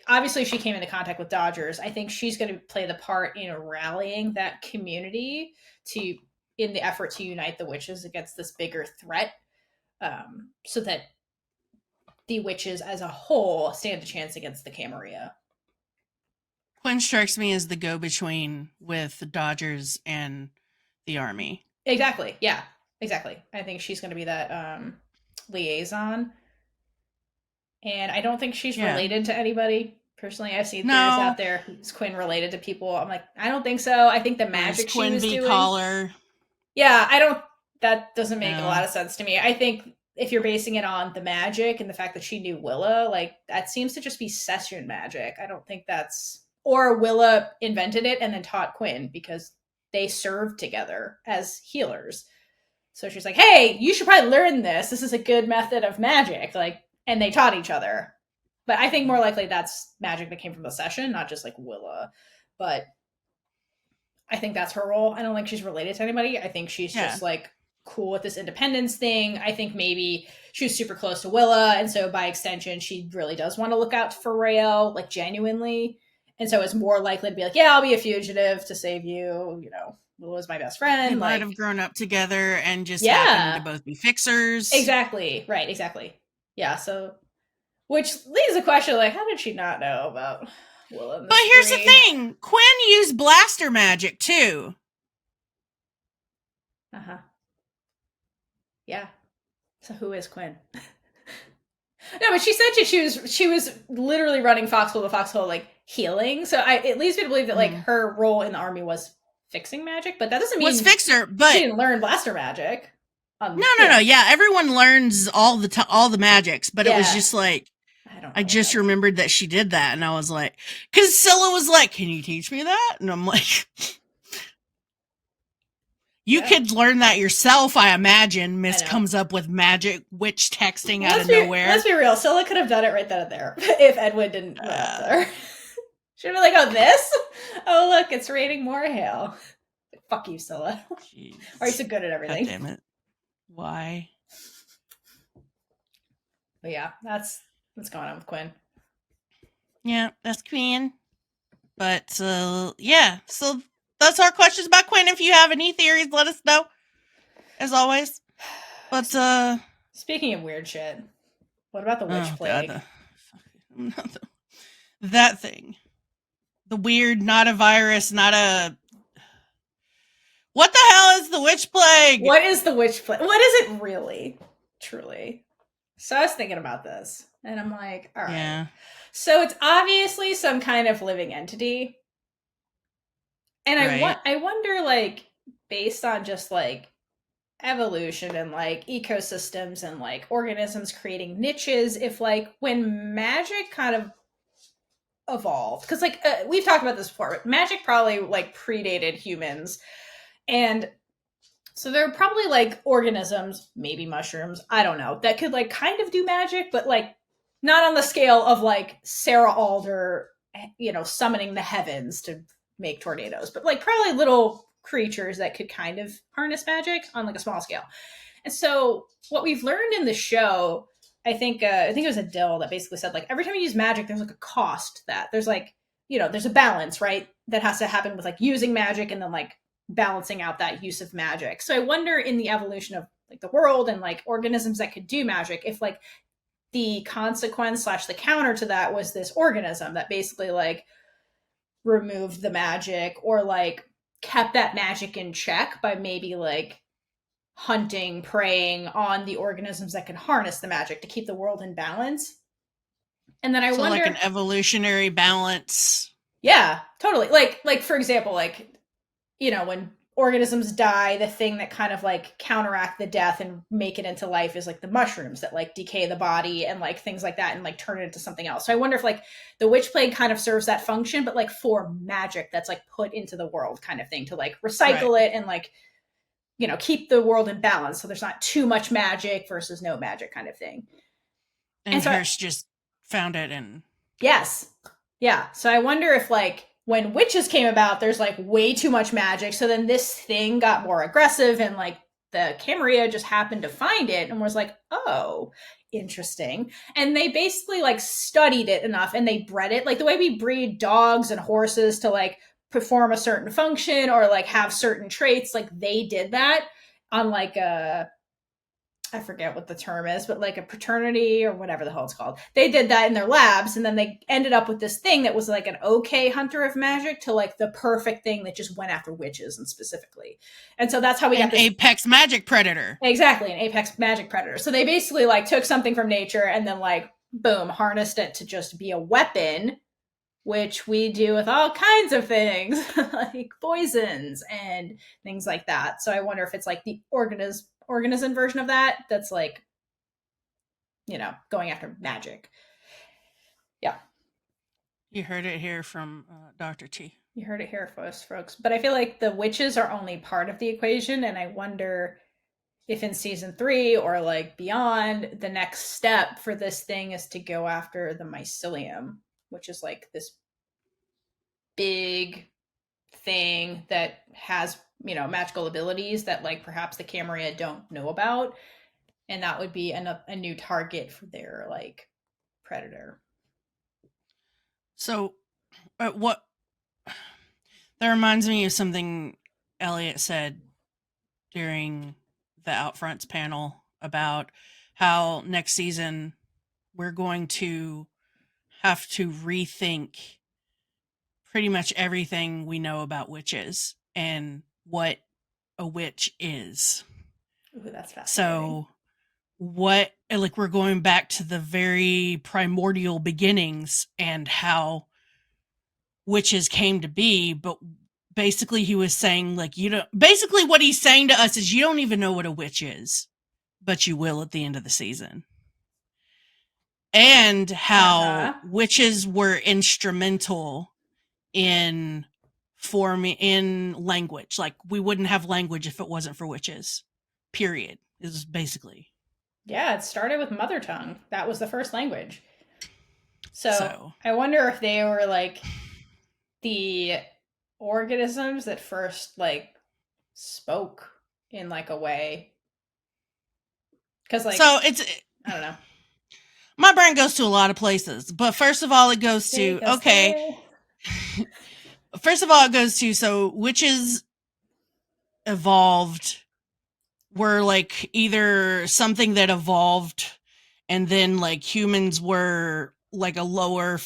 Speaker 1: obviously she came into contact with Dodgers. I think she's going to play the part in rallying that community in the effort to unite the witches against this bigger threat, so that the witches as a whole stand a chance against the Camarilla.
Speaker 2: Quinn strikes me as the go-between with the Dodgers and the Army.
Speaker 1: Exactly. Yeah, exactly. I think she's going to be that liaison. And I don't think she's related to anybody. Personally, I've seen theories out there who's Quinn related to people. I'm like, I don't think so. I think the magic she was doing. Collar. Yeah, that doesn't make a lot of sense to me. I think if you're basing it on the magic and the fact that she knew Willa, like that seems to just be Session magic. I don't think that's... Or Willa invented it and then taught Quinn because they served together as healers. So she's like, hey, you should probably learn this. This is a good method of magic. Like, and they taught each other. But I think more likely that's magic that came from the Session, not just like Willa. But I think that's her role. I don't think she's related to anybody. I think she's just like cool with this independence thing. I think maybe she was super close to Willa. And so by extension, she really does want to look out for Raylla, like genuinely. And so it's more likely to be like, yeah, I'll be a fugitive to save you. You know, Willa's my best friend.
Speaker 2: They might have grown up together and just happened to both be fixers.
Speaker 1: Exactly. Right. Exactly. Yeah. So, which leaves the question, like, how did she not know about Willa?
Speaker 2: But here's the thing. Quinn used blaster magic too.
Speaker 1: Uh-huh. Yeah. So who is Quinn? No, but she said she was literally running Foxhole to Foxhole, like healing. So it leads me to believe that like her role in the army was fixing magic, but that doesn't mean
Speaker 2: fixer. But
Speaker 1: she didn't learn blaster magic.
Speaker 2: No. Yeah, everyone learns all the magics, but it was just like I just remembered that she did that, and I was like, because Scylla was like, "Can you teach me that?" And I'm like. You could learn that yourself, I imagine. Miss comes up with magic witch texting out of nowhere.
Speaker 1: Let's be real. Scylla could have done it right then and there if Edwin didn't run up there. She'd be like, oh, this? Oh, look, it's raining more hail. Fuck you, Scylla. Jeez. Are you so good at everything?
Speaker 2: God damn it. Why?
Speaker 1: But yeah, that's what's going on with Quinn.
Speaker 2: Yeah, that's Quinn. But, yeah, so... That's our questions about Quinn. If you have any theories, let us know. As always. But,
Speaker 1: speaking of weird shit, what about the witch plague?
Speaker 2: God, that thing. The weird, not a virus, not a... What the hell is the witch plague?
Speaker 1: What is the witch plague? What is it really? Truly. So I was thinking about this, and I'm like, all right. Yeah. So it's obviously some kind of living entity. And I wonder, like, based on just, like, evolution and, like, ecosystems and, like, organisms creating niches, if, like, when magic kind of evolved, because, like, we've talked about this before, but magic probably, like, predated humans. And so there are probably, like, organisms, maybe mushrooms, I don't know, that could, like, kind of do magic, but, like, not on the scale of, like, Sarah Alder, you know, summoning the heavens to make tornadoes, but like probably little creatures that could kind of harness magic on like a small scale. And so what we've learned in the show, I think it was Adele that basically said like every time you use magic, there's like a cost that there's like, you know, there's a balance, right? That has to happen with like using magic and then like balancing out that use of magic. So I wonder in the evolution of like the world and like organisms that could do magic, if like the consequence / the counter to that was this organism that basically like removed the magic or like kept that magic in check by maybe like hunting, preying on the organisms that can harness the magic to keep the world in balance. And then I wonder,
Speaker 2: like an evolutionary balance.
Speaker 1: Yeah, totally. Like for example, like, you know, when organisms die, the thing that kind of like counteract the death and make it into life is like the mushrooms that like decay the body and like things like that and like turn it into something else. So I wonder if like the witch plague kind of serves that function, but like for magic that's like put into the world kind of thing to like recycle it and like, you know, keep the world in balance. So there's not too much magic versus no magic kind of thing.
Speaker 2: And so Hearst just found it and
Speaker 1: yes. Yeah. So I wonder if like when witches came about, there's like way too much magic. So then this thing got more aggressive and like the Camarilla just happened to find it and was like, oh, interesting. And they basically like studied it enough and they bred it like the way we breed dogs and horses to like perform a certain function or like have certain traits. Like they did that on like I forget what the term is, but like a paternity or whatever the hell it's called. They did that in their labs and then they ended up with this thing that was like an okay hunter of magic to like the perfect thing that just went after witches and specifically. And so that's how we got this
Speaker 2: apex magic predator.
Speaker 1: Exactly, an apex magic predator. So they basically like took something from nature and then like boom, harnessed it to just be a weapon, which we do with all kinds of things like poisons and things like that. So I wonder if it's like the organism version of that's like, you know, going after magic. Yeah.
Speaker 2: You heard it here from Dr. T.
Speaker 1: You heard it here first, folks. But I feel like the witches are only part of the equation, and I wonder if in season 3 or like beyond, the next step for this thing is to go after the mycelium, which is like this big thing that has, you know, magical abilities that like perhaps the Camarilla don't know about, and that would be a new target for their like predator.
Speaker 2: So what that reminds me of something Elliot said during the Outfronts panel about how next season we're going to have to rethink pretty much everything we know about witches and what a witch is.
Speaker 1: Ooh, that's fascinating.
Speaker 2: So what, like, we're going back to the very primordial beginnings and how witches came to be, but basically he was saying like, basically what he's saying to us is you don't even know what a witch is, but you will at the end of the season. And how witches were instrumental in forming in language. Like we wouldn't have language if it wasn't for witches. Period. Is basically.
Speaker 1: Yeah, it started with mother tongue. That was the first language. So I wonder if they were like the organisms that first like spoke in like a way. Because like,
Speaker 2: so it's,
Speaker 1: I don't know.
Speaker 2: My brain goes to a lot of places, but first of all, it goes to, first of all, it goes to, so witches evolved, were like either something that evolved and then like humans were like a lower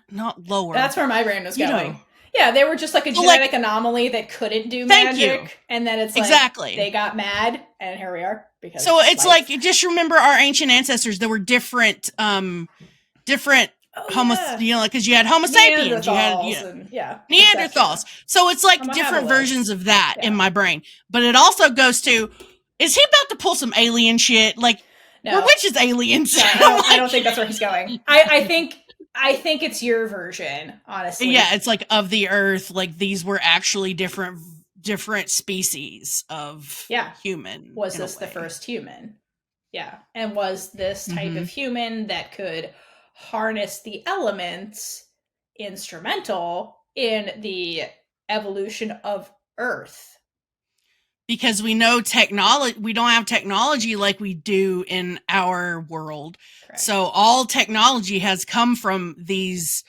Speaker 2: not lower.
Speaker 1: That's where my brain was going. Know. Yeah, they were just like a genetic anomaly that couldn't do magic. And then it's like they got mad and here we are. Because
Speaker 2: so it's like, just remember our ancient ancestors, there were different you know, like, because you had Homo sapiens, you had Neanderthals. So it's like different versions of that in my brain. But it also goes to, is he about to pull some alien shit? Like, we're witches aliens.
Speaker 1: No, I don't think that's where he's going. I think it's your version, honestly.
Speaker 2: Yeah, it's like of the earth, like these were actually different species of human.
Speaker 1: Was this the first human? Yeah. And was this type of human that could harness the elements instrumental in the evolution of Earth?
Speaker 2: Because we know we don't have technology like we do in our world. Correct. So all technology has come from this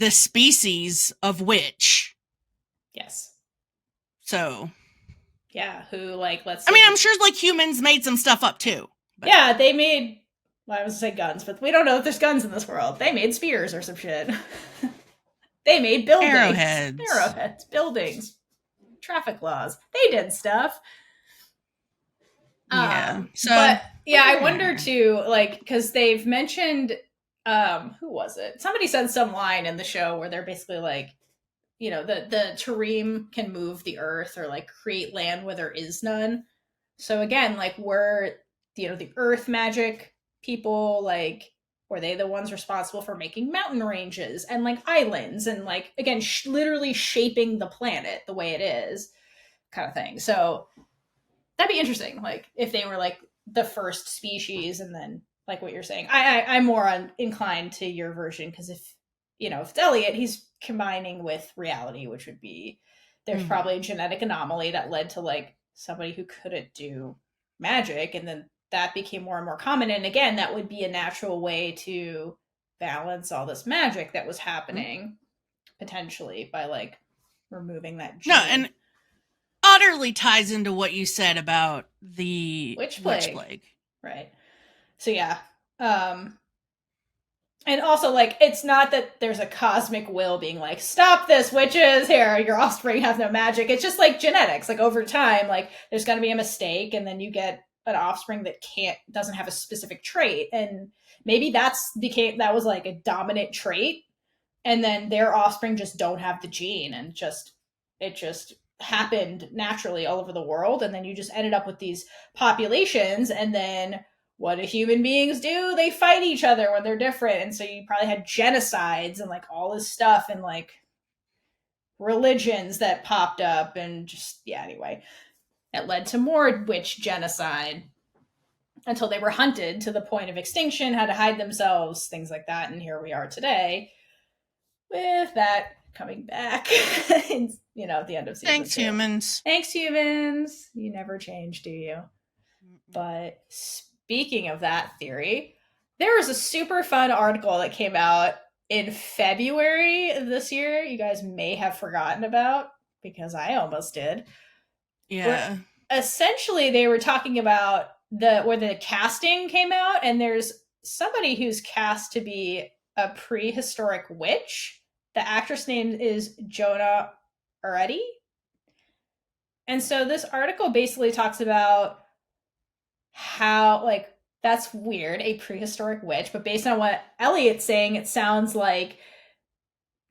Speaker 2: species of witch.
Speaker 1: Yes.
Speaker 2: So,
Speaker 1: yeah, who like let's.
Speaker 2: I mean, I'm sure like humans made some stuff up too. But.
Speaker 1: Yeah, they made. Well, I was gonna say guns, but we don't know if there's guns in this world. They made spears or some shit. They made buildings, arrowheads, buildings, traffic laws. They did stuff.
Speaker 2: Yeah. So,
Speaker 1: but yeah, I wonder too, like, because they've mentioned, who was it? Somebody said some line in the show where they're basically like, you know, the Tarim can move the earth or like create land where there is none. So again, like, we're, you know, the earth magic people, like, were they the ones responsible for making mountain ranges and like islands and like, again, literally shaping the planet the way it is, kind of thing. So that'd be interesting, like if they were like the first species, and then like what you're saying, I'm more inclined to your version, because if, you know, if it's Elliot, he's combining with reality, which would be there's probably a genetic anomaly that led to like somebody who couldn't do magic, and then that became more and more common, and again that would be a natural way to balance all this magic that was happening potentially by like removing that gene.
Speaker 2: No, and utterly ties into what you said about the
Speaker 1: witch plague. Right. So yeah. And also, like, it's not that there's a cosmic will being like, stop this, witches, here, your offspring has no magic. It's just like genetics. Like, over time, like, there's going to be a mistake, and then you get an offspring that doesn't have a specific trait. And maybe that was like a dominant trait, and then their offspring just don't have the gene, and it just happened naturally all over the world, and then you just ended up with these populations, and then what do human beings do? They fight each other when they're different, and so you probably had genocides and like all this stuff, and like religions that popped up, and just, yeah, anyway, it led to more witch genocide until they were hunted to the point of extinction, had to hide themselves, things like that, and here we are today with that coming back. You know, at the end of season 2.
Speaker 2: Thanks, humans.
Speaker 1: Thanks, humans. You never change, do you? But speaking of that theory, there was a super fun article that came out in February this year. You guys may have forgotten about, because I almost did.
Speaker 2: Yeah.
Speaker 1: Where essentially, they were talking about where the casting came out, and there's somebody who's cast to be a prehistoric witch. The actress name is Jonah Areti. And so this article basically talks about how, like, that's weird, a prehistoric witch, but based on what Elliot's saying, it sounds like,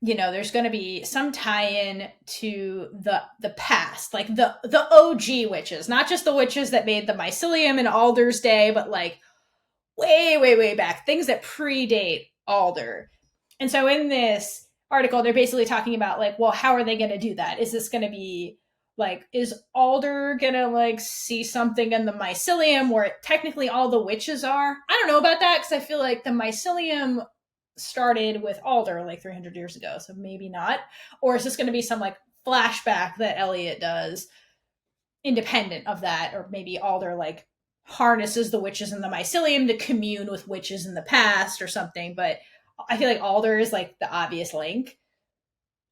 Speaker 1: you know, there's going to be some tie-in to the past, like the OG witches, not just the witches that made the mycelium in Alder's day, but like way back, things that predate Alder. And so in this article, they're basically talking about like, well, how are they going to do that? Is this going to be like, is Alder gonna like see something in the mycelium where technically all the witches are? I don't know about that, because I feel like the mycelium started with Alder like 300 years ago, so maybe not. Or is this going to be some like flashback that Elliot does independent of that? Or maybe Alder like harnesses the witches in the mycelium to commune with witches in the past or something. But I feel like Alder is like the obvious link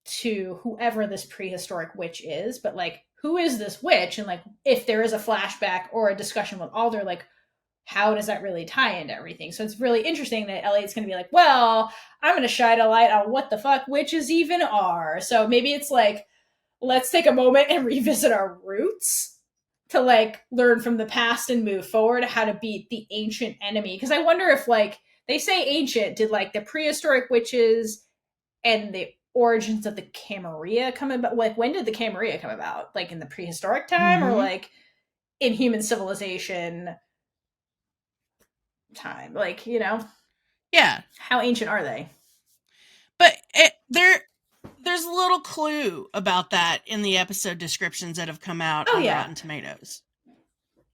Speaker 1: to whoever this prehistoric witch is. But like, who is this witch? And like, if there is a flashback or a discussion with Alder, like, how does that really tie into everything? So it's really interesting that Elliot's going to be like, well, I'm going to shine a light on what the fuck witches even are. So maybe it's like, let's take a moment and revisit our roots to like learn from the past and move forward how to beat the ancient enemy. Because I wonder if, like, they say ancient, did like the prehistoric witches and the origins of the Camarilla come about? Like, when did the Camarilla come about? Like in the prehistoric time, or like in human civilization time? Like, you know?
Speaker 2: Yeah.
Speaker 1: How ancient are they?
Speaker 2: But there's a little clue about that in the episode descriptions that have come out on Rotten Tomatoes.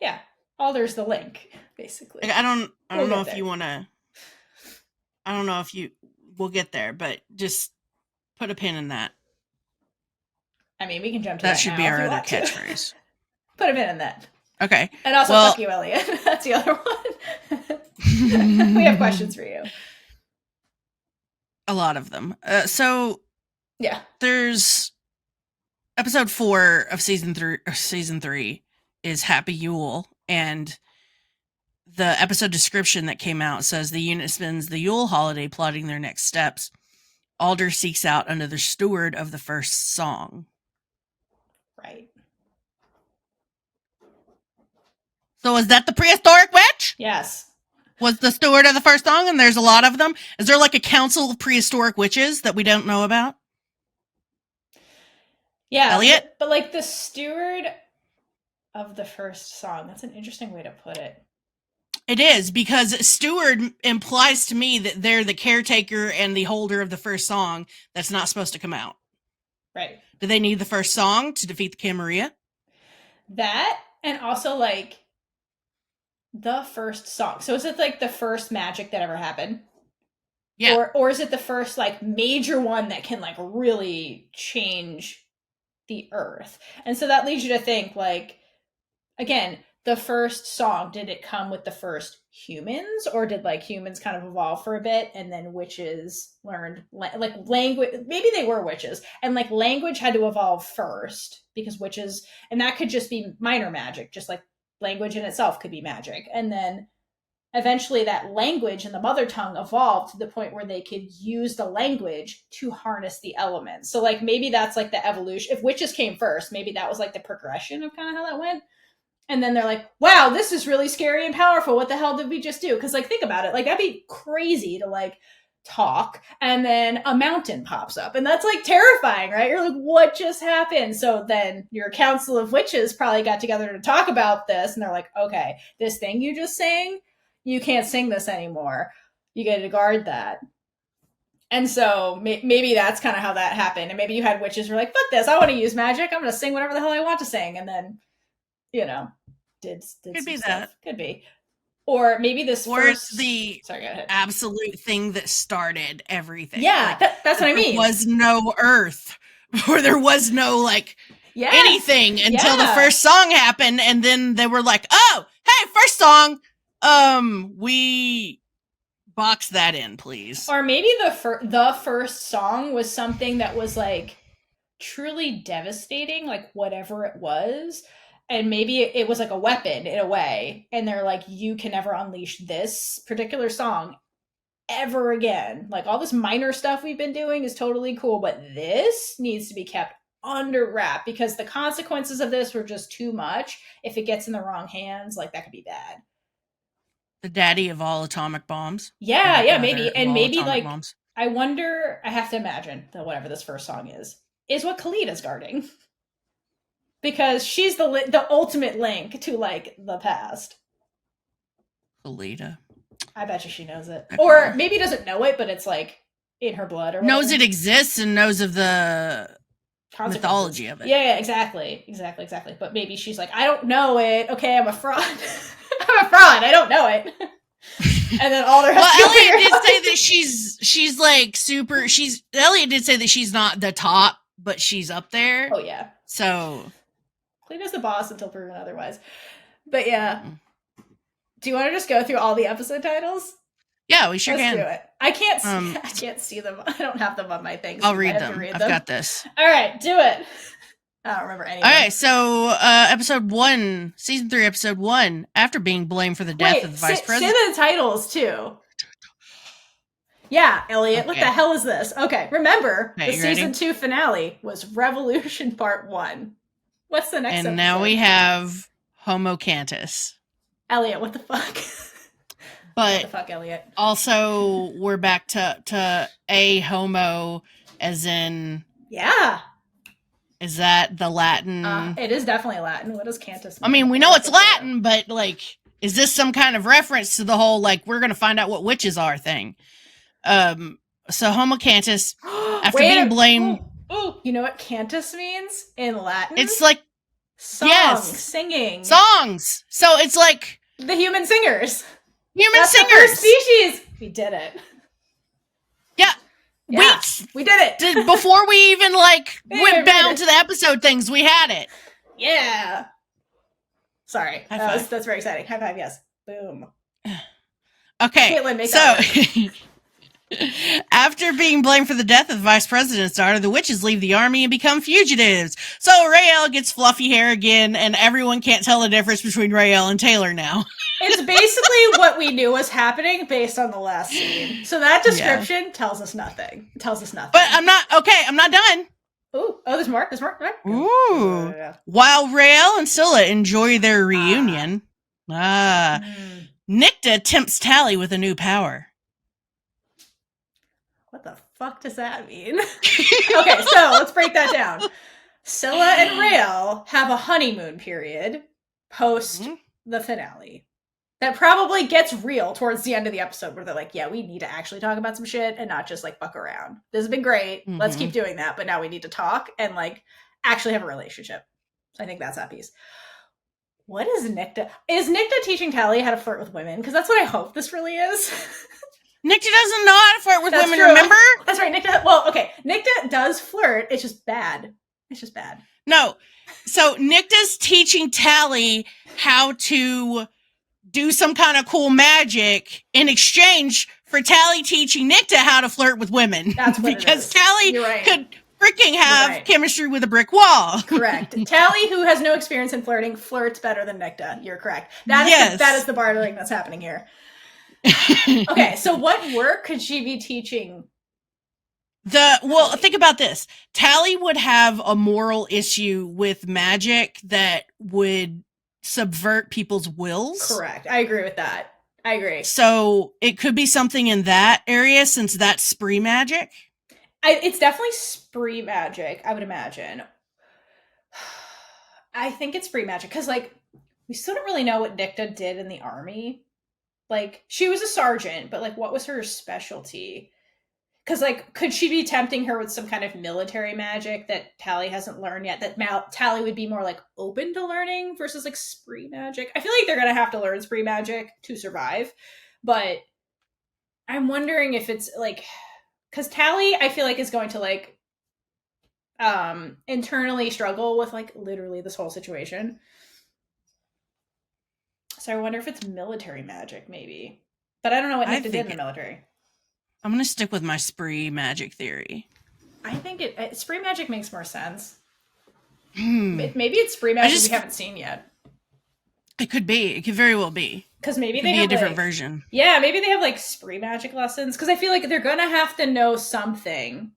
Speaker 1: Yeah. Oh, there's the link, basically.
Speaker 2: Like, I don't know if you want to. I don't know if we'll get there, but just put a pin in that.
Speaker 1: I mean, we can jump to that.
Speaker 2: That should be our other catchphrase.
Speaker 1: Put a pin in that.
Speaker 2: Okay.
Speaker 1: And also, fuck you, Elliot. That's the other one. We have questions for you.
Speaker 2: A lot of them. So
Speaker 1: yeah,
Speaker 2: there's episode 4 of season 3 is Happy Yule, and the episode description that came out says the unit spends the Yule holiday plotting their next steps. Alder seeks out another steward of the first song.
Speaker 1: Right.
Speaker 2: So is that the prehistoric witch?
Speaker 1: Yes.
Speaker 2: Was the steward of the first song, and there's a lot of them? Is there like a council of prehistoric witches that we don't know about?
Speaker 1: Yeah.
Speaker 2: Elliot?
Speaker 1: But like the steward of the first song, that's an interesting way to put it.
Speaker 2: It is, because steward implies to me that they're the caretaker and the holder of the first song that's not supposed to come out.
Speaker 1: Right.
Speaker 2: Do they need the first song to defeat the Camarilla?
Speaker 1: That, and also like the first song. So is it like the first magic that ever happened?
Speaker 2: Yeah.
Speaker 1: Or is it the first like major one that can like really change the earth? And so that leads you to think like, again, the first song, did it come with the first humans, or did like humans kind of evolve for a bit and then witches learned like language? Maybe they were witches and like language had to evolve first because witches, and that could just be minor magic, just like language in itself could be magic. And then eventually that language and the mother tongue evolved to the point where they could use the language to harness the elements. So like maybe that's like the evolution. If witches came first, maybe that was like the progression of kind of how that went. And then they're like, wow, this is really scary and powerful. What the hell did we just do? Because like, think about it. Like that'd be crazy to like talk and then a mountain pops up. And that's like terrifying, right? You're like, what just happened? So then your council of witches probably got together to talk about this. And they're like, okay, this thing you just sang, you can't sing this anymore. You get to guard that. And so maybe that's kind of how that happened. And maybe you had witches who were like, fuck this, I want to use magic. I'm going to sing whatever the hell I want to sing. And then, you know, did
Speaker 2: could be
Speaker 1: stuff.
Speaker 2: that.
Speaker 1: Could be. Or maybe this
Speaker 2: or
Speaker 1: first...
Speaker 2: it's the
Speaker 1: Sorry, go ahead.
Speaker 2: absolute thing that started everything.
Speaker 1: Yeah,
Speaker 2: like,
Speaker 1: that's what I mean.
Speaker 2: There was no earth, or there was no like anything until the first song happened, and then they were like, oh, hey, first song, we box that in, please.
Speaker 1: Or maybe the first song was something that was like truly devastating, like whatever it was. And maybe it was like a weapon in a way. And they're like, you can never unleash this particular song ever again. Like all this minor stuff we've been doing is totally cool, but this needs to be kept under wrap because the consequences of this were just too much. If it gets in the wrong hands, like that could be bad.
Speaker 2: The daddy of all atomic bombs.
Speaker 1: Yeah, maybe. And maybe like,
Speaker 2: bombs.
Speaker 1: I wonder, I have to imagine that whatever this first song is what Khalid's guarding. Because she's the ultimate link to like the past.
Speaker 2: Khalida.
Speaker 1: I bet you she knows it. Or maybe doesn't know it, but it's like in her blood or whatever.
Speaker 2: Knows it exists and knows of the mythology of it.
Speaker 1: Yeah, exactly. But maybe she's like, I don't know it. Okay, I'm a fraud. I'm a fraud. I don't know it. And then all their
Speaker 2: Elliot did say that she's like super. Elliot did say that she's not the top, but she's up there.
Speaker 1: Oh yeah.
Speaker 2: So
Speaker 1: Clena's the boss until proven otherwise. But yeah. Do you want to just go through all the episode titles?
Speaker 2: Yeah, we sure can.
Speaker 1: Let's do it. I can't see them. I don't have them on my thing. So
Speaker 2: I'll read them. I've got this.
Speaker 1: All right, do it. I don't remember anything.
Speaker 2: All right, so episode 1, season 3, episode 1. After being blamed for the death of the vice president.
Speaker 1: Say the titles too. Yeah, Elliot. Okay. What the hell is this? Okay, remember the season 2 finale was Revolution Part 1. What's the next episode?
Speaker 2: And now we have Homo Cantus.
Speaker 1: Elliot, what the fuck?
Speaker 2: But
Speaker 1: what the fuck, Elliot?
Speaker 2: Also, we're back to a homo, as in...
Speaker 1: Yeah.
Speaker 2: Is that the Latin?
Speaker 1: It is definitely Latin. What does Cantus mean?
Speaker 2: I mean, we know it's Latin, but, like, is this some kind of reference to the whole, like, we're going to find out what witches are thing? So Homo Cantus, after being blamed...
Speaker 1: Oh, you know what Cantus means in Latin?
Speaker 2: It's like
Speaker 1: singing.
Speaker 2: Songs. So it's like
Speaker 1: the human singers.
Speaker 2: That's singers.
Speaker 1: The first species. We did it.
Speaker 2: Yeah.
Speaker 1: We did it.
Speaker 2: Before we even went down to the episode things, we had it.
Speaker 1: Yeah. Sorry.
Speaker 2: That's
Speaker 1: very exciting. High five, yes. Boom.
Speaker 2: Okay.
Speaker 1: Caitlin, make
Speaker 2: so After being blamed for the death of the vice president's daughter, the witches leave the army and become fugitives. So Raylla gets fluffy hair again, and everyone can't tell the difference between Raylla and Taylor now.
Speaker 1: It's basically what we knew was happening based on the last scene. So that description tells us nothing. It tells us nothing.
Speaker 2: But I'm not done.
Speaker 1: Ooh, there's more. There's more.
Speaker 2: Ooh. While Raylla and Scylla enjoy their reunion, Nicta tempts Tally with a new power.
Speaker 1: What the fuck does that mean? Okay, so let's break that down. Scylla and Raylla have a honeymoon period post the finale. That probably gets real towards the end of the episode where they're like, yeah, we need to actually talk about some shit and not just like fuck around. This has been great. Let's keep doing that. But now we need to talk and like actually have a relationship. So I think that's that piece. What is Nicta? Is Nicta teaching Tally how to flirt with women? Because that's what I hope this really is.
Speaker 2: Nicta doesn't know how to flirt with women,
Speaker 1: true.
Speaker 2: remember?
Speaker 1: That's right. Nicta does flirt. It's just bad.
Speaker 2: No. So Nicta's teaching Tally how to do some kind of cool magic in exchange for Tally teaching Nicta how to flirt with women.
Speaker 1: That's what
Speaker 2: because
Speaker 1: it is.
Speaker 2: Tally could freaking have chemistry with a brick wall.
Speaker 1: Correct. Tally, who has no experience in flirting, flirts better than Nicta. You're correct. That is the bartering that's happening here. Okay, so what work could she be teaching?
Speaker 2: Think about this. Tally would have a moral issue with magic that would subvert people's wills.
Speaker 1: Correct. I agree with that. I agree.
Speaker 2: So it could be something in that area since that's spree magic.
Speaker 1: It's definitely spree magic, I would imagine. I think it's spree magic because, like, we still don't really know what Nicta did in the army. Like, she was a sergeant, but, like, what was her specialty? Because, like, could she be tempting her with some kind of military magic that Tally hasn't learned yet, that Tally would be more, like, open to learning versus, like, spree magic? I feel like they're going to have to learn spree magic to survive, but I'm wondering if it's, like, because Tally, I feel like, is going to, like, internally struggle with, like, literally this whole situation. So I wonder if it's military magic, maybe. But I don't know what Nicta did in the military.
Speaker 2: I'm going to stick with my spree magic theory.
Speaker 1: I think spree magic makes more sense. Maybe it's spree magic we haven't seen yet.
Speaker 2: It could be. It could very well be.
Speaker 1: Because maybe
Speaker 2: they
Speaker 1: have
Speaker 2: a different version.
Speaker 1: Yeah, maybe they have like spree magic lessons. Because I feel like they're going to have to know something.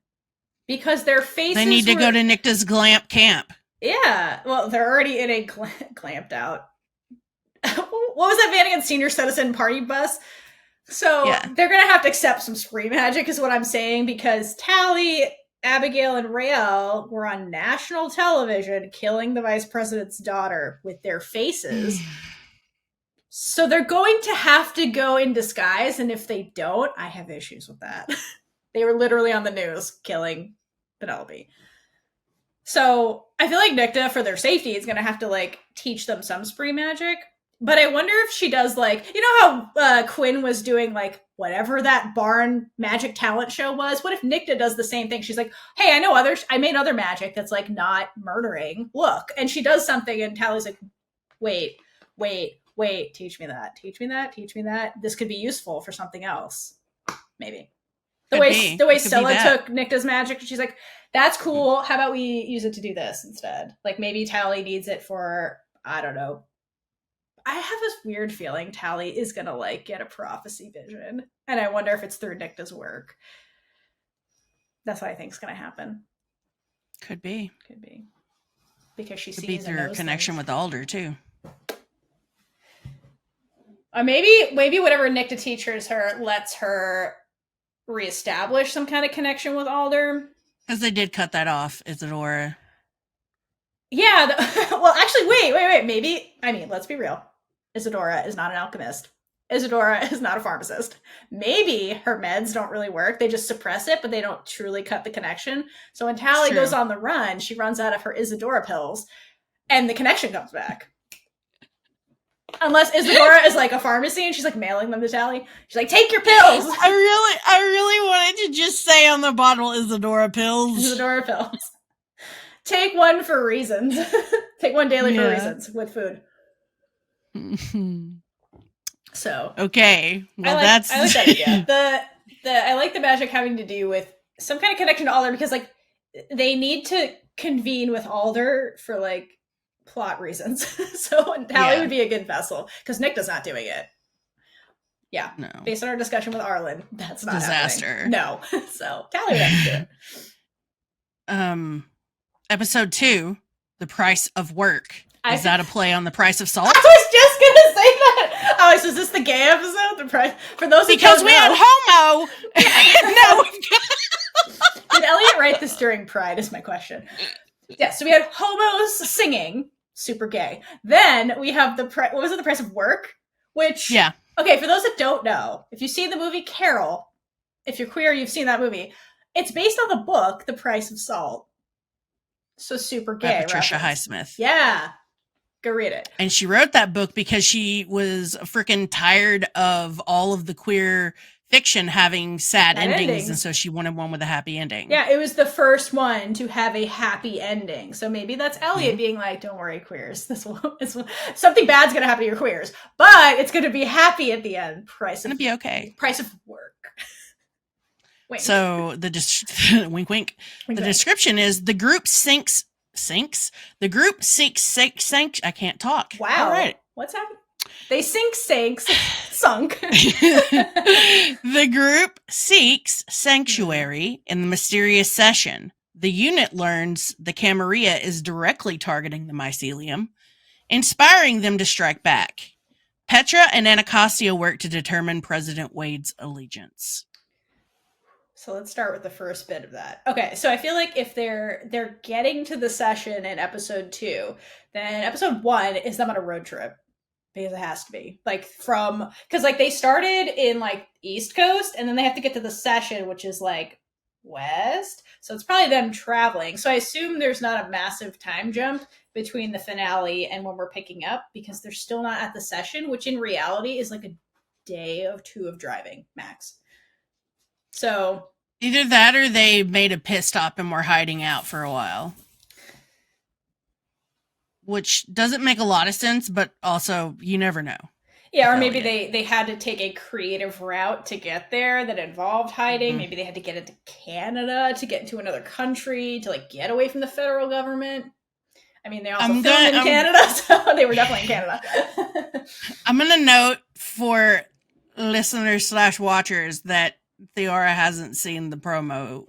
Speaker 1: Because their faces
Speaker 2: They need to go to Nicta's glamp camp.
Speaker 1: Yeah. Well, they're already in a glamped out. What was that Vanagon Senior Citizen party bus? So they're going to have to accept some spree magic is what I'm saying, because Tally, Abigail, and Raylla were on national television killing the vice president's daughter with their faces. So they're going to have to go in disguise, and if they don't, I have issues with that. They were literally on the news killing Penelope. So I feel like Nicta, for their safety, is going to have to like teach them some spree magic. But I wonder if she does, like, you know how Quinn was doing, like, whatever that barn magic talent show was? What if Nicta does the same thing? She's like, hey, I made other magic that's, like, not murdering. Look. And she does something, and Tally's like, wait, teach me that. This could be useful for something else. Maybe. The way Scylla took Nicta's magic, she's like, that's cool. How about we use it to do this instead? Like, maybe Tally needs it for, I don't know. I have this weird feeling Tally is going to, like, get a prophecy vision. And I wonder if it's through Nicta's work. That's what I think is going to happen.
Speaker 2: Could be.
Speaker 1: Because she
Speaker 2: Could
Speaker 1: sees
Speaker 2: be through her connection with Alder, too.
Speaker 1: Maybe whatever Nicta teaches her lets her reestablish some kind of connection with Alder.
Speaker 2: Because they did cut that off, Isadora.
Speaker 1: Yeah. Well, actually, wait. Maybe, I mean, let's be real. Isadora is not an alchemist. Isadora is not a pharmacist. Maybe her meds don't really work. They just suppress it, but they don't truly cut the connection. So when Tally goes on the run, she runs out of her Isadora pills, and the connection comes back. Unless Isadora is like a pharmacy and she's like mailing them to Tally. She's like, take your pills.
Speaker 2: I really wanted to just say on the bottle Isadora pills.
Speaker 1: Isadora pills. Take one for reasons. Take one daily for reasons with food. So
Speaker 2: okay, well
Speaker 1: I like that idea. I like the magic having to do with some kind of connection to Alder, because like they need to convene with Alder for like plot reasons. So Tally would be a good vessel because Nick is not doing it. Yeah,
Speaker 2: No.
Speaker 1: Based on our discussion with Arlen, that's not
Speaker 2: disaster.
Speaker 1: happening. No, so Tally would have to do it.
Speaker 2: Episode 2, The Price of Work. Is that a play on The Price of Salt?
Speaker 1: I was just gonna say that. Alex, is this the gay episode? The price for those who
Speaker 2: because
Speaker 1: don't
Speaker 2: we
Speaker 1: know.
Speaker 2: had homo. No,
Speaker 1: did Elliot write this during Pride? Is my question. Yeah, so we had homos singing, super gay. Then we have the what was it? The Price of Work, which Okay, for those that don't know, if you've seen the movie Carol, if you're queer, you've seen that movie. It's based on the book The Price of Salt. So super gay.
Speaker 2: By Patricia Highsmith.
Speaker 1: Yeah. Go read it.
Speaker 2: And she wrote that book because she was freaking tired of all of the queer fiction having sad endings, and so she wanted one with a happy ending.
Speaker 1: Yeah, it was the first one to have a happy ending. So maybe that's Elliot being like, "Don't worry, queers. Something bad's gonna happen to your queers, but it's gonna be happy at the end.
Speaker 2: It's gonna be okay.
Speaker 1: Price of Work."
Speaker 2: Wink. So the wink, wink. The description is the group sinks. The group sinks. I can't talk.
Speaker 1: Wow.
Speaker 2: All right.
Speaker 1: What's happening? They sunk.
Speaker 2: The group seeks sanctuary in the mysterious session. The unit learns the Camarilla is directly targeting the mycelium, inspiring them to strike back. Petra and Anacostia work to determine President Wade's allegiance.
Speaker 1: So let's start with the first bit of that. Okay, so I feel like if they're getting to the session in episode 2, then episode 1 is them on a road trip. Because it has to be. Because they started in East Coast, and then they have to get to the session, which is West. So it's probably them traveling. So I assume there's not a massive time jump between the finale and when we're picking up, because they're still not at the session, which in reality is a day of 2 of driving, max. So
Speaker 2: either that or they made a pit stop and were hiding out for a while. Which doesn't make a lot of sense, but also you never know.
Speaker 1: Yeah, or maybe they had to take a creative route to get there that involved hiding. Mm-hmm. Maybe they had to get into Canada to get into another country to get away from the federal government. I mean, they also filmed in Canada, so they were definitely in Canada.
Speaker 2: I'm going to note for listeners / watchers that Theora hasn't seen the promo.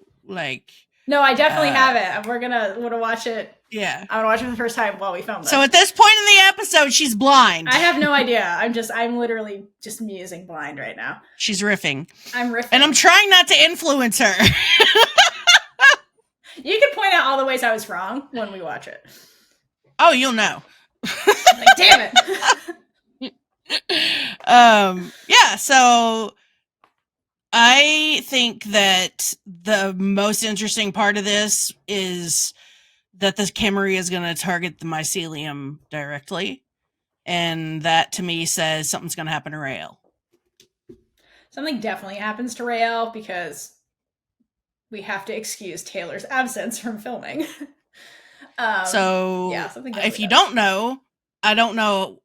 Speaker 1: No, I definitely haven't. We're gonna watch it.
Speaker 2: Yeah,
Speaker 1: I want to watch it for the first time while we film this.
Speaker 2: So at this point in the episode, she's blind.
Speaker 1: I have no idea. I'm literally just musing blind right now.
Speaker 2: She's riffing.
Speaker 1: I'm riffing, and
Speaker 2: I'm trying not to influence her.
Speaker 1: You can point out all the ways I was wrong when we watch it.
Speaker 2: Oh, you'll know.
Speaker 1: Damn
Speaker 2: it. Yeah. So I think that the most interesting part of this is that the Camarilla is going to target the mycelium directly. And that to me says something's going to happen to Raylla.
Speaker 1: Something definitely happens to Raylla because we have to excuse Taylor's absence from filming.
Speaker 2: If you don't know, I don't know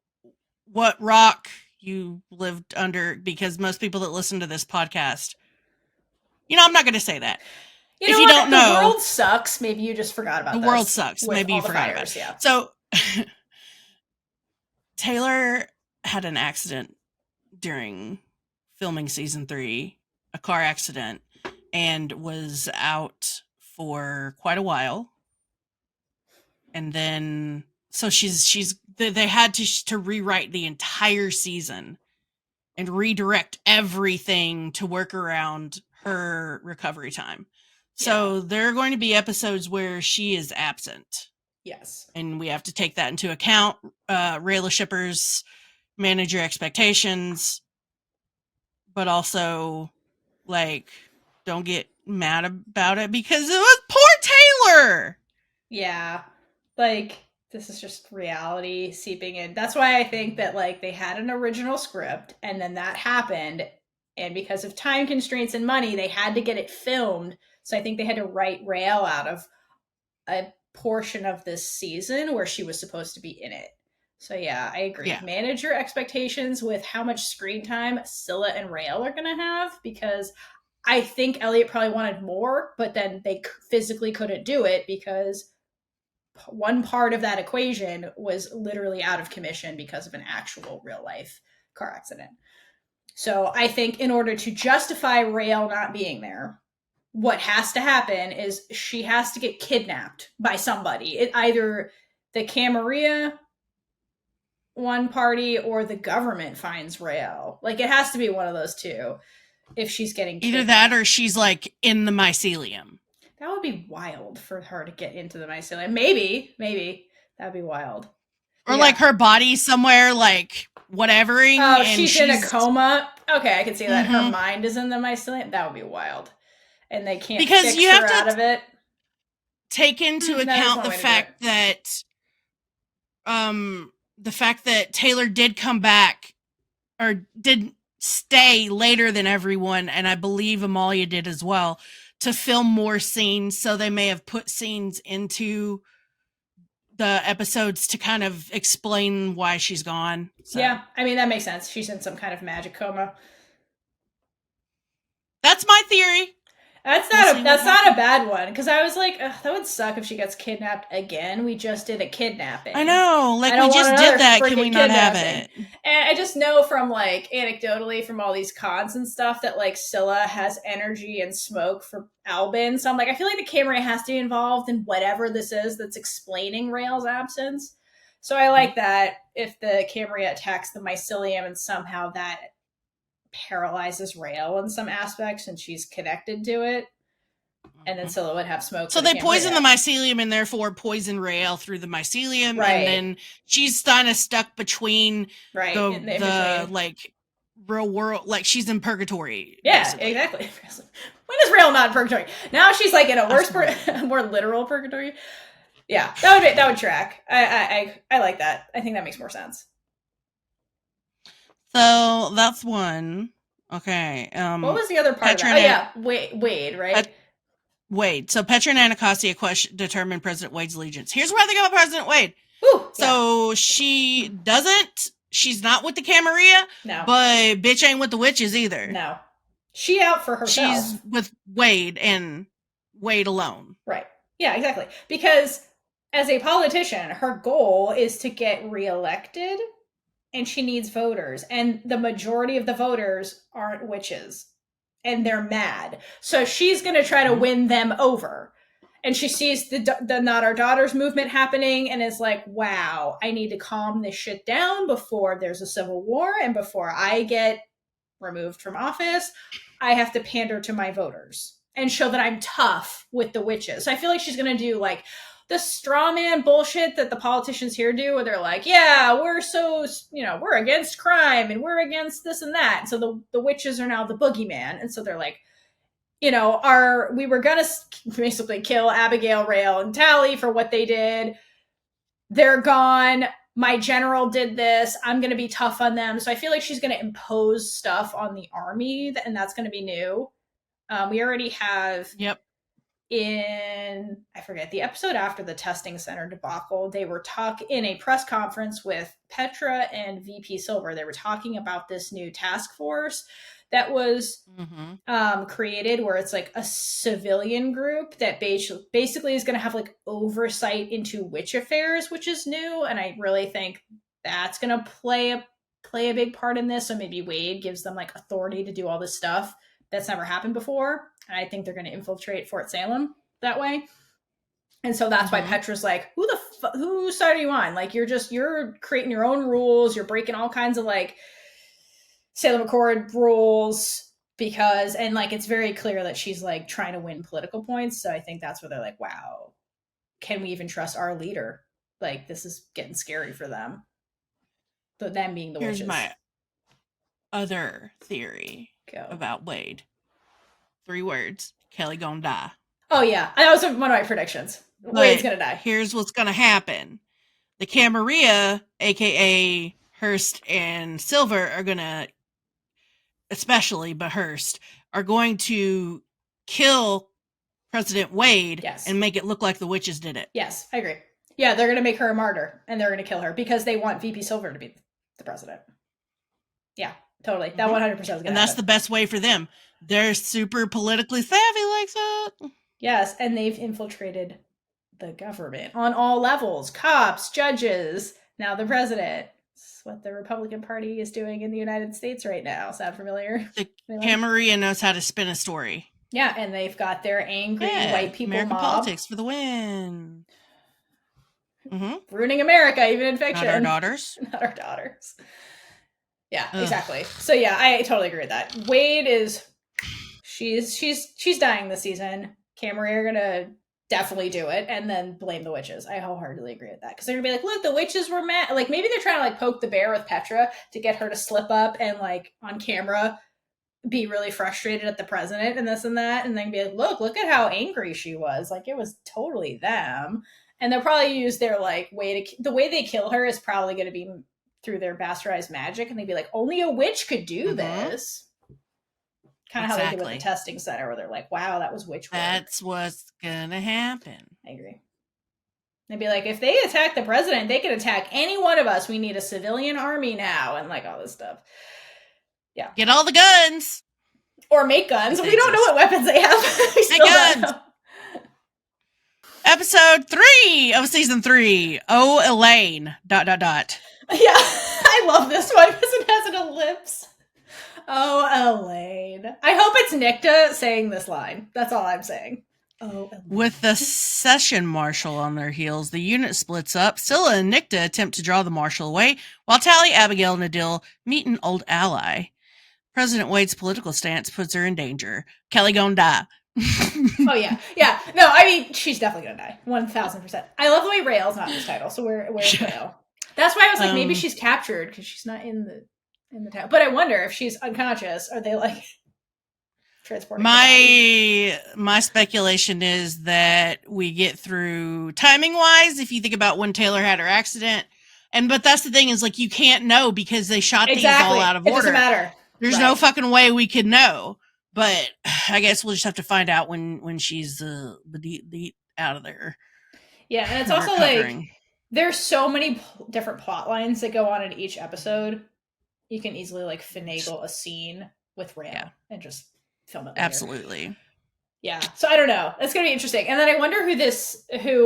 Speaker 2: what rock you lived under, because most people that listen to this podcast, I'm not going to say that.
Speaker 1: If you don't know, the world sucks. Maybe you just forgot about
Speaker 2: the world sucks. Maybe you forgot about it.
Speaker 1: Yeah.
Speaker 2: So Taylor had an accident during filming season 3, a car accident, and was out for quite a while. And then, so they had to rewrite the entire season and redirect everything to work around her recovery time. So there are going to be episodes where she is absent.
Speaker 1: Yes.
Speaker 2: And we have to take that into account. Raylla shippers manage your expectations, but also don't get mad about it because it was poor Taylor.
Speaker 1: Yeah. This is just reality seeping in. That's why I think that they had an original script and then that happened. And because of time constraints and money, they had to get it filmed. So I think they had to write Raylla out of a portion of this season where she was supposed to be in it. So yeah, I agree. Yeah. Manage your expectations with how much screen time Scylla and Raylla are going to have, because I think Elliot probably wanted more, but then they physically couldn't do it because one part of that equation was literally out of commission because of an actual real life car accident. So I think in order to justify Raylla not being there, what has to happen is she has to get kidnapped by somebody. Either the Camarilla one party or the government finds Raylla. Like, it has to be one of those two if she's getting kidnapped.
Speaker 2: Either that or she's like in the mycelium.
Speaker 1: That would be wild for her to get into the mycelium. Maybe. That'd be wild.
Speaker 2: Or like her body somewhere, like whatevering.
Speaker 1: Oh, she's in a coma. Okay, I can see that. Her mind is in the mycelium. That would be wild. And they can't fix her out of it.
Speaker 2: Take into account the fact that Taylor did come back or did stay later than everyone, and I believe Amalia did as well, to film more scenes. So they may have put scenes into the episodes to kind of explain why she's gone. So.
Speaker 1: Yeah, I mean, that makes sense. She's in some kind of magic coma.
Speaker 2: That's my theory.
Speaker 1: That's not a bad one, because I was like, that would suck if she gets kidnapped again. We just did a kidnapping.
Speaker 2: I know, like we just did that. Can we not have it?
Speaker 1: And I just know from like anecdotally from all these cons and stuff that like Scylla has energy and smoke for Albin. So I'm like, I feel like the Camarilla has to be involved in whatever this is that's explaining Raylla's absence. So I like that if the Camarilla attacks the mycelium and somehow that paralyzes Raylla in some aspects and she's connected to it, and then Scylla would have smoke.
Speaker 2: So they poison the mycelium and therefore poison Raylla through the mycelium, right? And then she's kind of stuck between the like real world, like she's in purgatory.
Speaker 1: Yeah, basically. Exactly. When is Raylla not in purgatory? Now she's like in a worse, more literal purgatory. Yeah, that would track. I like that. I think that makes more sense.
Speaker 2: So that's one. Okay.
Speaker 1: What was the other part?
Speaker 2: Petra
Speaker 1: of that? Wade, right?
Speaker 2: Wade. So Petra and Anacostia determined President Wade's allegiance. Here's where they go with President Wade.
Speaker 1: Ooh,
Speaker 2: so she's not with the Camarilla.
Speaker 1: No.
Speaker 2: But bitch ain't with the witches either.
Speaker 1: No. She out for herself.
Speaker 2: She's with Wade and Wade alone.
Speaker 1: Right. Yeah, exactly. Because as a politician, her goal is to get reelected. And she needs voters. And the majority of the voters aren't witches. And they're mad. So she's going to try to win them over. And she sees the Not Our Daughters movement happening and is like, wow, I need to calm this shit down before there's a civil war and before I get removed from office. I have to pander to my voters and show that I'm tough with the witches. So I feel like she's going to do like the straw man bullshit that the politicians here do, where they're like, yeah, we're so, we're against crime and we're against this and that. And so the witches are now the boogeyman. And so they're like, we were going to basically kill Abigail, Raylla, and Tally for what they did. They're gone. My general did this. I'm going to be tough on them. So I feel like she's going to impose stuff on the army, and that's going to be new. We already have...
Speaker 2: Yep.
Speaker 1: In, I forget, the episode after the testing center debacle, they were in a press conference with Petra and VP Silver. They were talking about this new task force that was created, where it's like a civilian group that basically is going to have like oversight into witch affairs, which is new. And I really think that's going to play a big part in this. So maybe Wade gives them like authority to do all this stuff that's never happened before. And I think they're going to infiltrate Fort Salem that way. And so that's why Petra's like, whose side are you on? Like, you're creating your own rules. You're breaking all kinds of like Salem Accord rules and like, it's very clear that she's like trying to win political points. So I think that's where they're like, wow, can we even trust our leader? Like, this is getting scary for them. But them being the witches.
Speaker 2: Here's my other theory about Wade. 3 words. Kelly gonna die.
Speaker 1: Oh, yeah. That was one of my predictions. Wade's gonna die.
Speaker 2: Here's what's gonna happen. The Camarilla, a.k.a. Hearst and Silver, are gonna, especially, but Hearst, are going to kill President Wade and make it look like the witches did it.
Speaker 1: Yes, I agree. Yeah, they're gonna make her a martyr, and they're gonna kill her because they want VP Silver to be the president. Yeah. Totally. That 100% is going to
Speaker 2: And that's the best way for them. They're super politically savvy like that.
Speaker 1: Yes, and they've infiltrated the government on all levels. Cops, judges, now the president. It's what the Republican Party is doing in the United States right now. Sound familiar?
Speaker 2: Camarilla knows how to spin a story.
Speaker 1: Yeah, and they've got their angry white people
Speaker 2: American
Speaker 1: mob.
Speaker 2: politics for the win.
Speaker 1: Ruining America, even in fiction.
Speaker 2: Not our daughters.
Speaker 1: Not our daughters. Yeah, exactly. So yeah, I totally agree with that. Wade is she's dying this season. Cameron are gonna definitely do it and then blame the witches. I wholeheartedly agree with that. Because they're gonna be like, look, the witches were mad. Like maybe they're trying to like poke the bear with Petra to get her to slip up and like on camera be really frustrated at the president and this and that, and then be like, look at how angry she was. Like it was totally them. And they'll probably use their like the way they kill her is probably going to be through their bastardized magic, and they'd be like, only a witch could do this. Kind of how they did with the testing center, where they're like, wow, that was witch work.
Speaker 2: That's what's gonna happen.
Speaker 1: I agree. They'd be like, if they attack the president, they can attack any one of us. We need a civilian army now, and like all this stuff. Yeah.
Speaker 2: Get all the guns.
Speaker 1: Or make guns. We don't know what weapons they have.
Speaker 2: Make guns. Episode 3 of season 3. Oh, Elaine. ...
Speaker 1: Yeah, I love this one because it has an ellipse. Oh, Elaine. I hope it's Nicta saying this line. That's all I'm saying. Oh, Elaine.
Speaker 2: With the session marshal on their heels, the unit splits up. Scylla and Nicta attempt to draw the marshal away, while Tally, Abigail, and Adil meet an old ally. President Wade's political stance puts her in danger. Kelly gonna die.
Speaker 1: Oh, yeah. Yeah. No, I mean, she's definitely gonna die. 1,000%. I love the way Rayle's not in this title, so where's Rayle? That's why I was like, maybe she's captured because she's not in the town. But I wonder if she's unconscious, are they like transporting
Speaker 2: my speculation is that we get through timing wise, if you think about when Taylor had her accident. But that's the thing is like you can't know because they shot these all out of order. It
Speaker 1: doesn't matter.
Speaker 2: There's no fucking way we could know. But I guess we'll just have to find out when she's out of there.
Speaker 1: Yeah, and it's also like there's so many different plot lines that go on in each episode. You can easily like finagle a scene with Rayle and just film it later.
Speaker 2: Absolutely.
Speaker 1: Yeah. So I don't know. That's gonna be interesting. And then I wonder who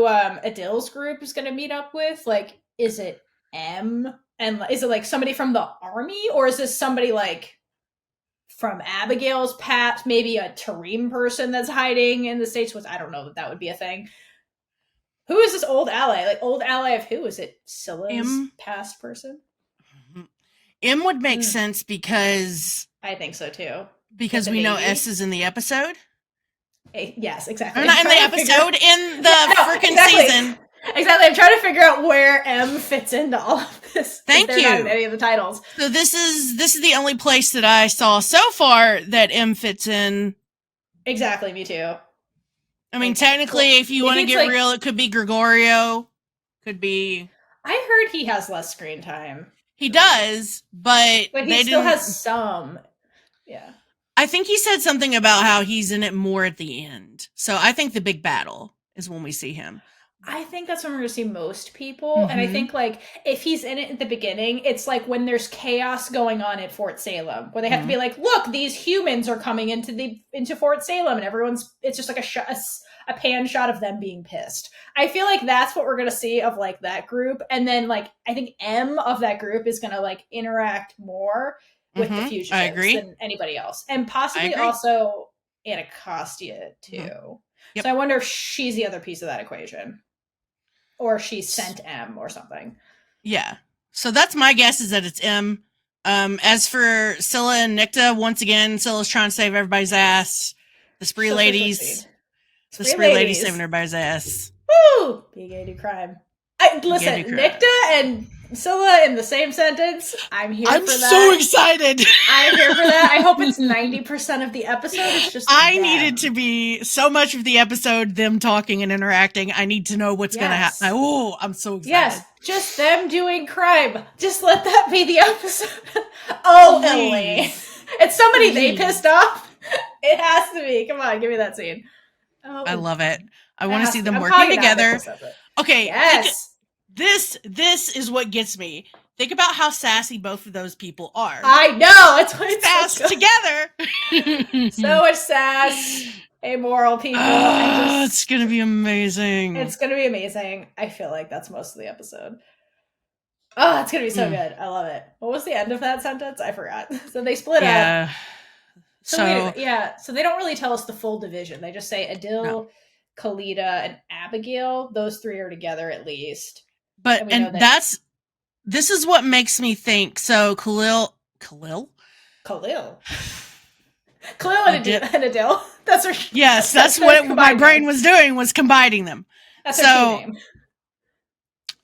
Speaker 1: Adil's group is gonna meet up with. Like, is it M? And is it like somebody from the army, or is this somebody like from Abigail's past, maybe a Tareem person that's hiding in the States? Which I don't know that would be a thing. Who is this old ally? Like, old ally of who? Is it Scylla's past person?
Speaker 2: M would make sense because...
Speaker 1: I think so, too.
Speaker 2: Because we know S is in the episode?
Speaker 1: Yes, exactly.
Speaker 2: Or not in the episode, in the freaking season.
Speaker 1: Exactly. I'm trying to figure out where M fits into all of this.
Speaker 2: Thank you.
Speaker 1: Not in any of the titles.
Speaker 2: So this is the only place that I saw so far that M fits in.
Speaker 1: Exactly, me too.
Speaker 2: I mean, technically, if you want to get real, it could be Gregorio. Could be...
Speaker 1: I heard he has less screen time.
Speaker 2: He does, but
Speaker 1: he still has some. Yeah.
Speaker 2: I think he said something about how he's in it more at the end. So I think the big battle is when we see him.
Speaker 1: I think that's when we're going to see most people. Mm-hmm. And I think, like, if he's in it at the beginning, it's like when there's chaos going on at Fort Salem, where they have to be like, look, these humans are coming into Fort Salem, and it's just like a pan shot of them being pissed. I feel like that's what we're going to see of, like, that group. And then, like, I think M of that group is going to, like, interact more with the fugitives than anybody else. And possibly also Anacostia, too. Mm-hmm. Yep. So I wonder if she's the other piece of that equation. Or she sent M or something. Yeah.
Speaker 2: So that's my guess, is that it's M. As for Scylla and Nicta, once again, Scylla's trying to save everybody's ass. The Spree ladies. The Spree ladies saving everybody's ass.
Speaker 1: Woo! Big A do crime. Listen, Nicta and Scylla in the same sentence. I'm here for that.
Speaker 2: I'm so excited.
Speaker 1: I'm here for that. I hope it's 90% of the episode. It's just
Speaker 2: I needed to be so much of the episode them talking and interacting. I need to know what's going to happen. Oh, I'm so excited. Yes,
Speaker 1: just them doing crime. Just let that be the episode. Oh, Elaine. It's somebody they pissed off. It has to be. Come on, give me that scene. Oh,
Speaker 2: I love it. I want to see them working together. Okay.
Speaker 1: Yes.
Speaker 2: This is what gets me. Think about how sassy both of those people are.
Speaker 1: I know. It's why it's
Speaker 2: Sass
Speaker 1: so good.
Speaker 2: together.
Speaker 1: So much sass, amoral people, and
Speaker 2: It's gonna be amazing.
Speaker 1: it's gonna be amazing. I feel like that's most of the episode. Oh, it's gonna be so good. I love it. What was the end of that sentence? I forgot. So they split up.
Speaker 2: Yeah.
Speaker 1: So wait a minute. Yeah. So they don't really tell us the full division. They just say Adil, Khalida, and Abigail. Those three are together at least.
Speaker 2: But this is what makes me think. So Khalil and
Speaker 1: Adil. That's her.
Speaker 2: Yes, that's what my brain was doing, was combining them.
Speaker 1: That's her name.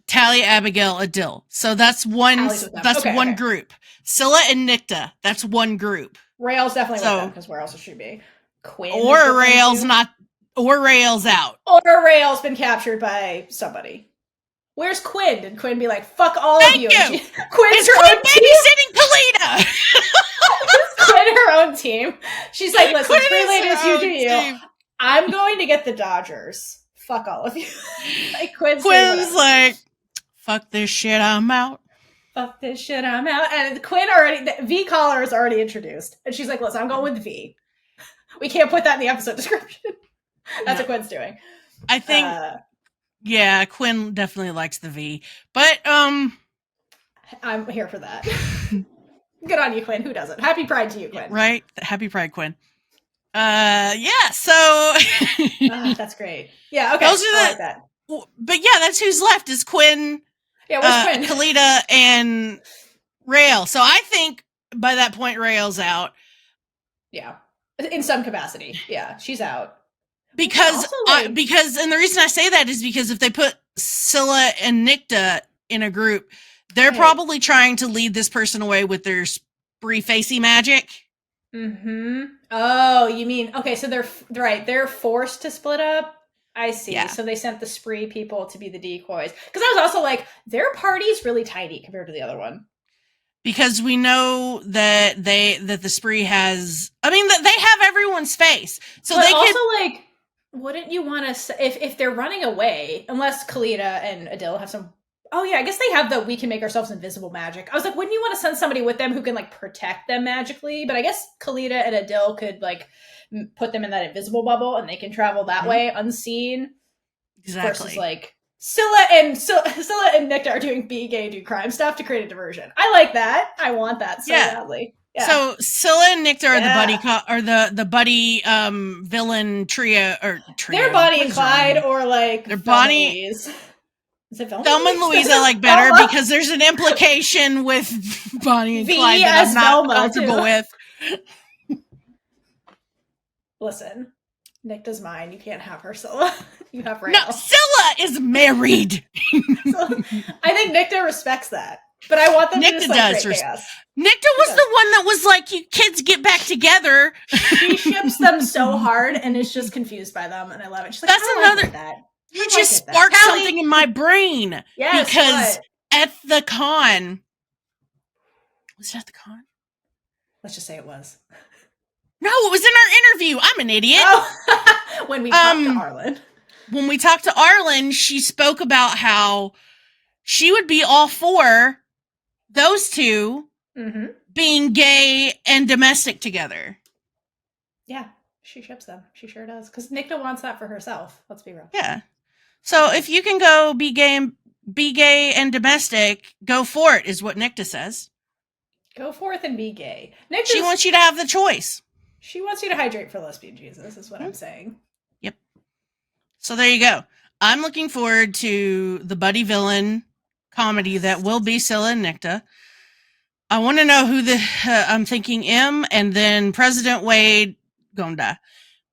Speaker 2: Talia, Abigail, Adil. So that's one. That's one group. Scylla and Nikta. That's one group.
Speaker 1: Rael's definitely with them, because where else would she be? Quinn.
Speaker 2: Or Rael's not. Or Rael's out.
Speaker 1: Or Rael's been captured by somebody. Where's Quinn? Did Quinn be like, "Fuck all of you"?
Speaker 2: Quinn's
Speaker 1: her own
Speaker 2: babysitting Khalida.
Speaker 1: Is Quinn her own team? She's like, "Listen, Free Ladies, you do you. I'm going to get the Dodgers. Fuck all of you." Like Quinn's
Speaker 2: like, "Fuck this shit, I'm out.
Speaker 1: Fuck this shit, I'm out." And Quinn already, V Collar is already introduced, and she's like, "Listen, I'm going with V. We can't put that in the episode description." That's what Quinn's doing.
Speaker 2: I think. Yeah, Quinn definitely likes the V. But, I'm
Speaker 1: here for that. Good on you, Quinn. Who doesn't? Happy Pride to you, Quinn.
Speaker 2: Right? Happy Pride, Quinn. Yeah, so...
Speaker 1: that's great. Yeah, okay.
Speaker 2: Those are
Speaker 1: I like that.
Speaker 2: But yeah, that's who's left, is Quinn,
Speaker 1: where's Quinn?
Speaker 2: Khalida, and Rael. So I think by that point, Rael's out.
Speaker 1: Yeah. In some capacity. Yeah, she's out.
Speaker 2: Because and the reason I say that is because if they put Scylla and Nikta in a group, they're probably trying to lead this person away with their spree facey magic.
Speaker 1: Mm-hmm. Oh, you mean, okay, so they're forced to split up? I see. Yeah. So they sent the spree people to be the decoys. Because I was also like, their party's really tiny compared to the other one.
Speaker 2: Because we know that the spree has, that they have everyone's face. So
Speaker 1: but
Speaker 2: they
Speaker 1: also like, wouldn't you want to, if they're running away, unless Khalida and Adil have some, oh yeah, I guess they have the we can make ourselves invisible magic. I was like, wouldn't you want to send somebody with them who can like protect them magically? But I guess Khalida and Adil could like put them in that invisible bubble and they can travel that way unseen.
Speaker 2: Exactly.
Speaker 1: Versus like Scylla and Nikta are doing be gay, do crime stuff to create a diversion. I like that. I want that so badly. Yeah.
Speaker 2: So Scylla and Nikta are the buddy villain trio.
Speaker 1: They're Bonnie and Clyde, or like
Speaker 2: they're Bonnie.
Speaker 1: Is it
Speaker 2: Thelma and Louise I like better because there's an implication with Bonnie and Clyde that I'm not comfortable with.
Speaker 1: Listen, Nikta's mine. You can't have her, Scylla. You have Raylla.
Speaker 2: No, Scylla is married.
Speaker 1: So, I think Nikta respects that. But I want them to just like create chaos.
Speaker 2: Nikta was the one that was like, "You kids get back together."
Speaker 1: She ships them so hard and is just confused by them, and I love it. She's like,
Speaker 2: "That's another
Speaker 1: that.
Speaker 2: You just sparked something in my brain."
Speaker 1: Yes,
Speaker 2: because at the con, was it at the con?
Speaker 1: Let's just say it was.
Speaker 2: No, it was in our interview. I'm an idiot.
Speaker 1: Oh. When we talked to Arlen.
Speaker 2: When we talked to Arlen, she spoke about how she would be all for those two being gay and domestic together.
Speaker 1: Yeah, she ships them. She sure does. Because Nikta wants that for herself. Let's be real.
Speaker 2: Yeah. So if you can go be gay and domestic, go for it, is what Nikta says.
Speaker 1: Go forth and be gay.
Speaker 2: She wants you to have the choice.
Speaker 1: She wants you to hydrate for Lesbian Jesus, is what I'm saying.
Speaker 2: Yep. So there you go. I'm looking forward to the buddy villain comedy that will be Scylla and Nikta. I want to know who I'm thinking M, and then President Wade gonna die.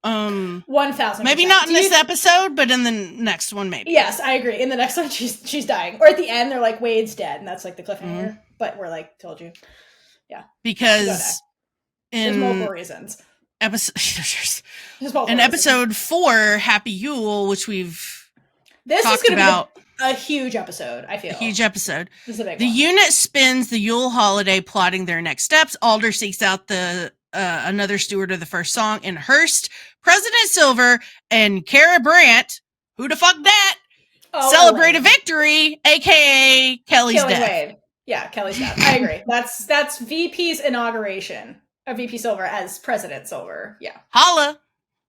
Speaker 1: 1,000%.
Speaker 2: Maybe not in this episode, but in the next one, maybe.
Speaker 1: Yes, I agree. In the next one, she's dying. Or at the end, they're like, Wade's dead, and that's like the cliffhanger. But we're like, told you. Yeah.
Speaker 2: Because
Speaker 1: there's multiple reasons.
Speaker 2: Episode 4, Happy Yule, which we've talked about.
Speaker 1: A huge episode, I feel.
Speaker 2: A huge episode.
Speaker 1: This is a big
Speaker 2: one.
Speaker 1: The
Speaker 2: unit spends the Yule holiday plotting their next steps. Alder seeks out another steward of the first song in Hearst. President Silver and Kara Brandt, who the fuck that, celebrate a victory, aka Kelly's death.
Speaker 1: Wade. Yeah, Kelly's dad. I agree. That's VP's inauguration of VP Silver as President Silver. Yeah.
Speaker 2: Holla.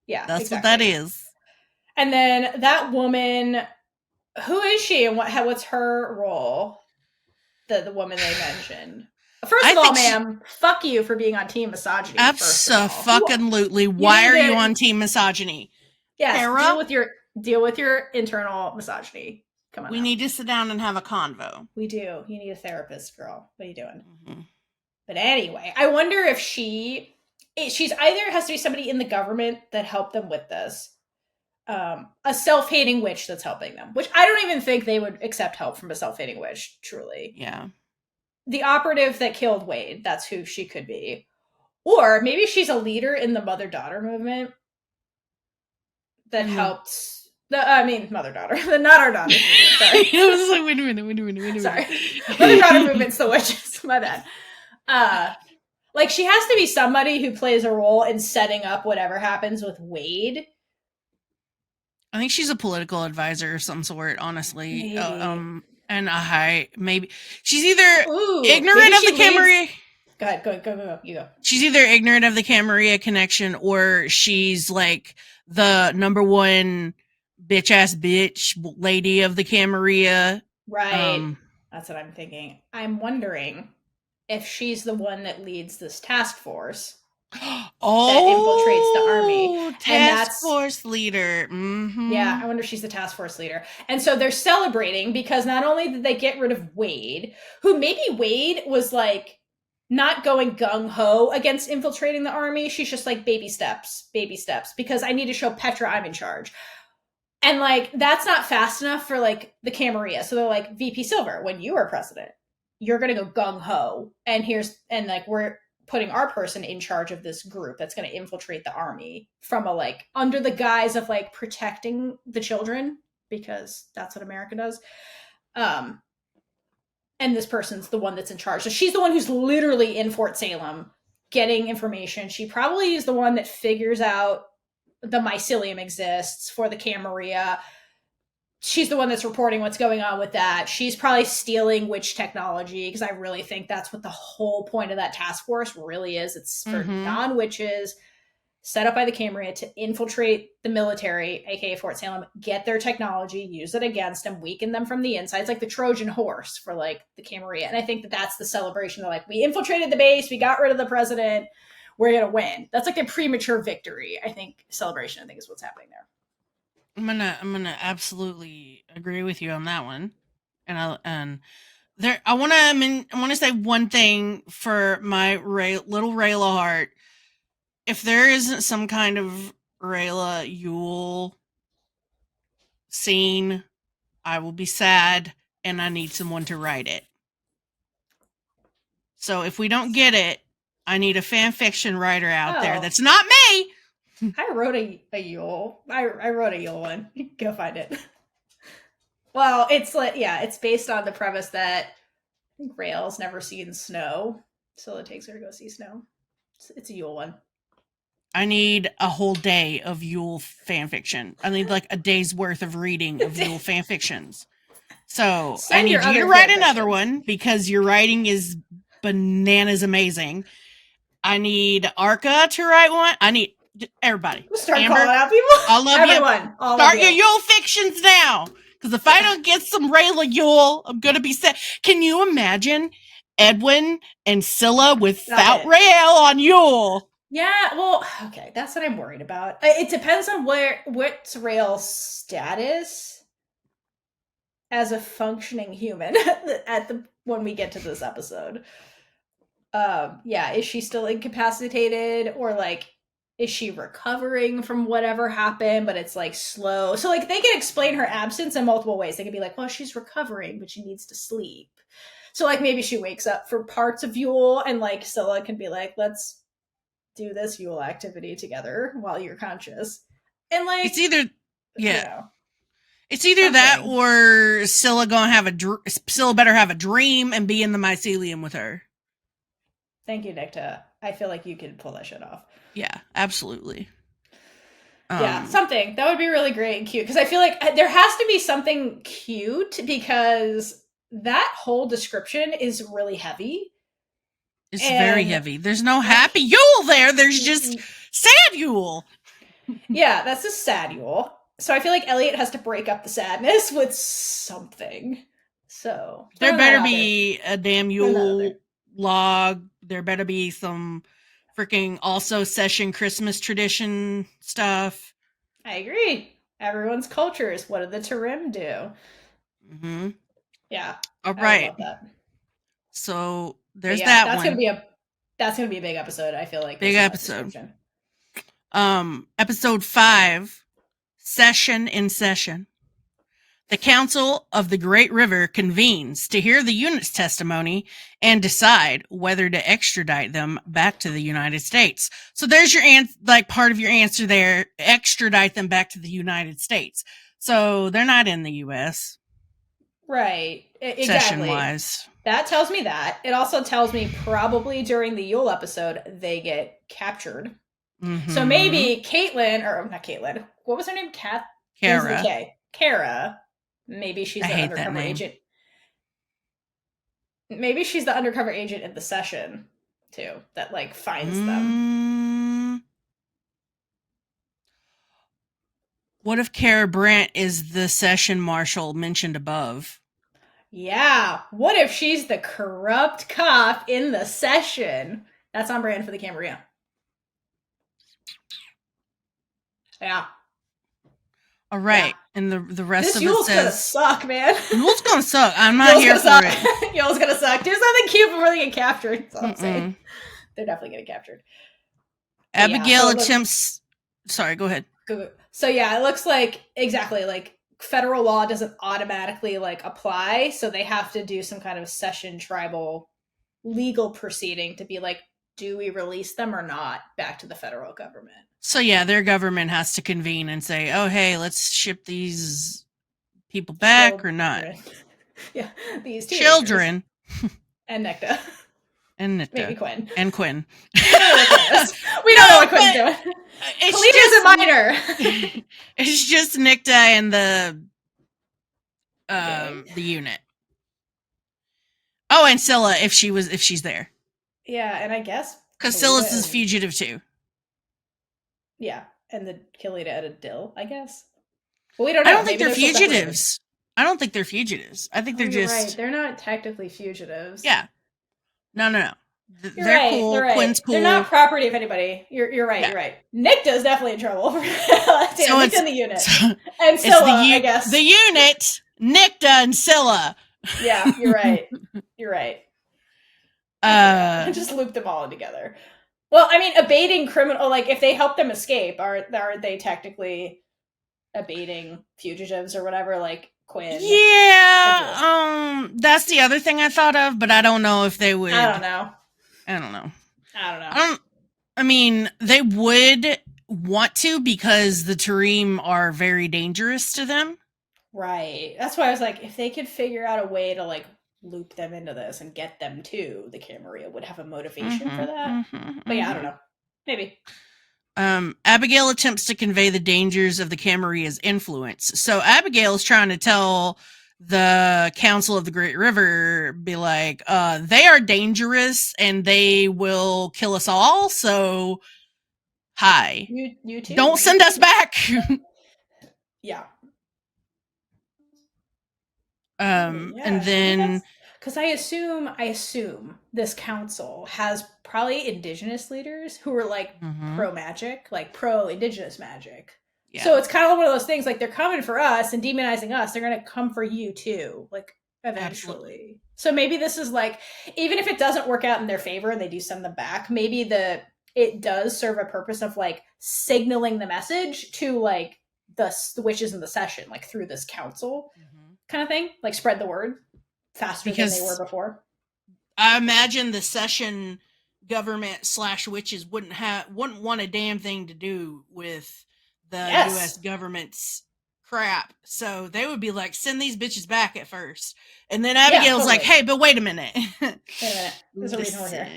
Speaker 1: Yeah.
Speaker 2: That's
Speaker 1: exactly.
Speaker 2: what that is.
Speaker 1: And then that woman, who is she and what's her role? The woman they mentioned. First of all, ma'am, fuck you for being on Team Misogyny.
Speaker 2: Absolutely. Why are you on Team Misogyny?
Speaker 1: Yes, Sarah? deal with your internal misogyny. Come on.
Speaker 2: We need to sit down and have a convo.
Speaker 1: We do. You need a therapist, girl. What are you doing? Mm-hmm. But anyway, I wonder if she's either has to be somebody in the government that helped them with this, a self-hating witch that's helping them, which I don't even think they would accept help from a self-hating witch, truly.
Speaker 2: Yeah.
Speaker 1: The operative that killed Wade, that's who she could be. Or maybe she's a leader in the mother-daughter movement that helped... mother-daughter. Not our daughter. Sorry.
Speaker 2: I was like, wait a minute.
Speaker 1: Sorry. Mother-daughter movement's the witches. My bad. Like, she has to be somebody who plays a role in setting up whatever happens with Wade.
Speaker 2: I think she's a political advisor of some sort, honestly.
Speaker 1: Maybe.
Speaker 2: And maybe she's either ignorant of the Camarilla.
Speaker 1: Go ahead, go. You go.
Speaker 2: She's either ignorant of the Camarilla connection, or she's like the number one bitch lady of the Camarilla.
Speaker 1: Right. That's what I'm thinking. I'm wondering if she's the one that leads this task force. That infiltrates the army.
Speaker 2: Task force leader. Mm-hmm.
Speaker 1: Yeah, I wonder if she's the task force leader. And so they're celebrating because not only did they get rid of Wade, who maybe Wade was like not going gung-ho against infiltrating the army. She's just like baby steps, because I need to show Petra I'm in charge. And like, that's not fast enough for like the Camarilla. So they're like, VP Silver, when you are president, you're going to go gung-ho. And like, we're putting our person in charge of this group that's going to infiltrate the army from under the guise of like protecting the children, because that's what America does. And this person's the one that's in charge. So she's the one who's literally in Fort Salem getting information. She probably is the one that figures out the mycelium exists for the Camarilla. She's the one that's reporting what's going on with that. She's probably stealing witch technology, because I really think that's what the whole point of that task force really is. It's for non-witches set up by the Camarilla to infiltrate the military, aka Fort Salem, get their technology, use it against them, weaken them from the inside. It's like the Trojan horse for like the Camarilla. And I think that's the celebration. They're like, we infiltrated the base, we got rid of the president, we're gonna win. That's like a premature victory. I think celebration, I think, is what's happening there.
Speaker 2: I'm gonna absolutely agree with you on that one, I want to say one thing for my little Raylla heart. If there isn't some kind of Raylla Yule scene, I will be sad, and I need someone to write it. So if we don't get it, I need a fan fiction writer out there that's not me.
Speaker 1: I wrote a Yule. I wrote a Yule one. Go find it. Well, it's like, yeah, it's based on the premise that I think Rael's never seen snow, so it takes her to go see snow. It's a Yule one.
Speaker 2: I need a whole day of Yule fan fiction. I need like a day's worth of reading of Yule fan fictions. So I need you to write another one, because your writing is bananas amazing. I need Arca to write one. I need everybody.
Speaker 1: We'll start calling out people.
Speaker 2: I love everyone. Start your Yule fictions now. Because if I don't get some Raylla Yule, I'm going to be sad. Can you imagine Edwin and Scylla without Raelle on Yule?
Speaker 1: Yeah, well, okay, that's what I'm worried about. It depends on what's Raelle's status as a functioning human when we get to this episode. Yeah, is she still incapacitated, or like, is she recovering from whatever happened, but it's like slow? So like, they can explain her absence in multiple ways. They can be like, well, she's recovering, but she needs to sleep. So like, maybe she wakes up for parts of Yule, and like Scylla can be like, let's do this Yule activity together while you're conscious. And like,
Speaker 2: it's either, yeah.
Speaker 1: You know,
Speaker 2: it's either that, or Scylla Scylla better have a dream and be in the mycelium with her.
Speaker 1: Thank you, Nikta. I feel like you could pull that shit off.
Speaker 2: Yeah, absolutely.
Speaker 1: Yeah, something. That would be really great and cute. Because I feel like there has to be something cute, because that whole description is really heavy.
Speaker 2: It's
Speaker 1: And
Speaker 2: very heavy. There's no happy Yule there. There's just sad Yule.
Speaker 1: Yeah, that's a sad Yule. So I feel like Elliot has to break up the sadness with something. So
Speaker 2: There
Speaker 1: throw that
Speaker 2: better
Speaker 1: out
Speaker 2: be a damn
Speaker 1: Throw that out
Speaker 2: Yule
Speaker 1: there.
Speaker 2: log. There better be some freaking also session Christmas tradition stuff.
Speaker 1: I agree. Everyone's cultures. What did the Tarim do?
Speaker 2: Mm-hmm.
Speaker 1: Yeah,
Speaker 2: All
Speaker 1: I
Speaker 2: right.
Speaker 1: love that.
Speaker 2: So
Speaker 1: But
Speaker 2: there's
Speaker 1: yeah,
Speaker 2: that
Speaker 1: that's
Speaker 2: one.
Speaker 1: gonna be a big episode. I feel like
Speaker 2: Big
Speaker 1: based on that
Speaker 2: episode.
Speaker 1: description.
Speaker 2: Episode 5, Session in Session. The Council of the Great River convenes to hear the unit's testimony and decide whether to extradite them back to the United States. So there's your part of your answer there. Extradite them back to the United States. So they're not in the U.S.
Speaker 1: Right. Exactly.
Speaker 2: Session-wise.
Speaker 1: That tells me that. It also tells me probably during the Yule episode they get captured.
Speaker 2: Mm-hmm.
Speaker 1: So maybe Caitlin, or not Caitlin, what was her name?
Speaker 2: Kara.
Speaker 1: Kara. Maybe she's the undercover agent. Maybe she's the undercover agent in the session, too, that, like, finds them.
Speaker 2: What if Kara Brandt is the session marshal mentioned above?
Speaker 1: Yeah. What if she's the corrupt cop in the session? That's on brand for the Camarilla. Yeah.
Speaker 2: All right. Yeah. And the rest
Speaker 1: this
Speaker 2: of
Speaker 1: Yule's
Speaker 2: it says...
Speaker 1: gonna suck, man.
Speaker 2: Yule's gonna suck. I'm not here for it.
Speaker 1: Yule's gonna suck. Do something cute before they get captured. That's all I'm saying. They're definitely getting captured.
Speaker 2: Abigail attempts... Sorry, go ahead.
Speaker 1: So yeah, it looks like exactly like federal law doesn't automatically like apply, so they have to do some kind of session tribal legal proceeding to be like, do we release them or not back to the federal government?
Speaker 2: So yeah, their government has to convene and say, oh hey, let's ship these people back or not.
Speaker 1: Yeah, these
Speaker 2: children.
Speaker 1: And Necta.
Speaker 2: And Necta.
Speaker 1: Maybe Quinn.
Speaker 2: And Quinn.
Speaker 1: We don't know what Quinn's doing. Kalina's a minor.
Speaker 2: It's just Necta and the unit. Oh, and Scylla if she's there.
Speaker 1: Yeah, and I guess
Speaker 2: because Scylla's is fugitive too.
Speaker 1: Yeah, and the Kalina and a Dill, I guess. Well, we don't know.
Speaker 2: I don't think they're fugitives. I don't think they're fugitives. I think they're just
Speaker 1: right. They're not technically fugitives.
Speaker 2: Yeah. No.
Speaker 1: They're right,
Speaker 2: cool.
Speaker 1: They're right.
Speaker 2: Quinn's cool.
Speaker 1: They're not property of anybody. You're right. Yeah. You're right. Necta's definitely in trouble. So it's in the unit. And Scylla, I guess.
Speaker 2: The unit, Necta and Scylla.
Speaker 1: Yeah, you're right. You're right. I just looped them all in together. Well, I mean, abating criminal, like if they help them escape, aren't they technically abating fugitives or whatever? Like Quinn.
Speaker 2: Yeah. That's the other thing I thought of, but I don't know if they would.
Speaker 1: I don't know.
Speaker 2: I mean, they would want to because the Tarim are very dangerous to them.
Speaker 1: Right. That's why I was like, if they could figure out a way to like loop them into this and get them to the Camarilla, would have a motivation for that. But yeah, I don't know. Maybe.
Speaker 2: Abigail attempts to convey the dangers of the Camarilla's influence. So Abigail is trying to tell the Council of the Great River, be like, they are dangerous and they will kill us all. So, hi.
Speaker 1: You too.
Speaker 2: Don't send us back.
Speaker 1: Yeah.
Speaker 2: And then
Speaker 1: because I assume this council has probably indigenous leaders who are like pro magic, like pro indigenous magic. Yeah. So it's kind of one of those things like they're coming for us and demonizing us. They're going to come for you too, like eventually. Absolutely. So maybe this is like, even if it doesn't work out in their favor and they do send them back, maybe it does serve a purpose of like signaling the message to like the witches in the session, like through this council kind of thing, like spread the word faster than they were before.
Speaker 2: I imagine the session government / witches wouldn't want a damn thing to do with the U.S. government's crap. So they would be like, send these bitches back at first. And then Abigail's like, hey, but wait a minute.
Speaker 1: There's a reason we're here.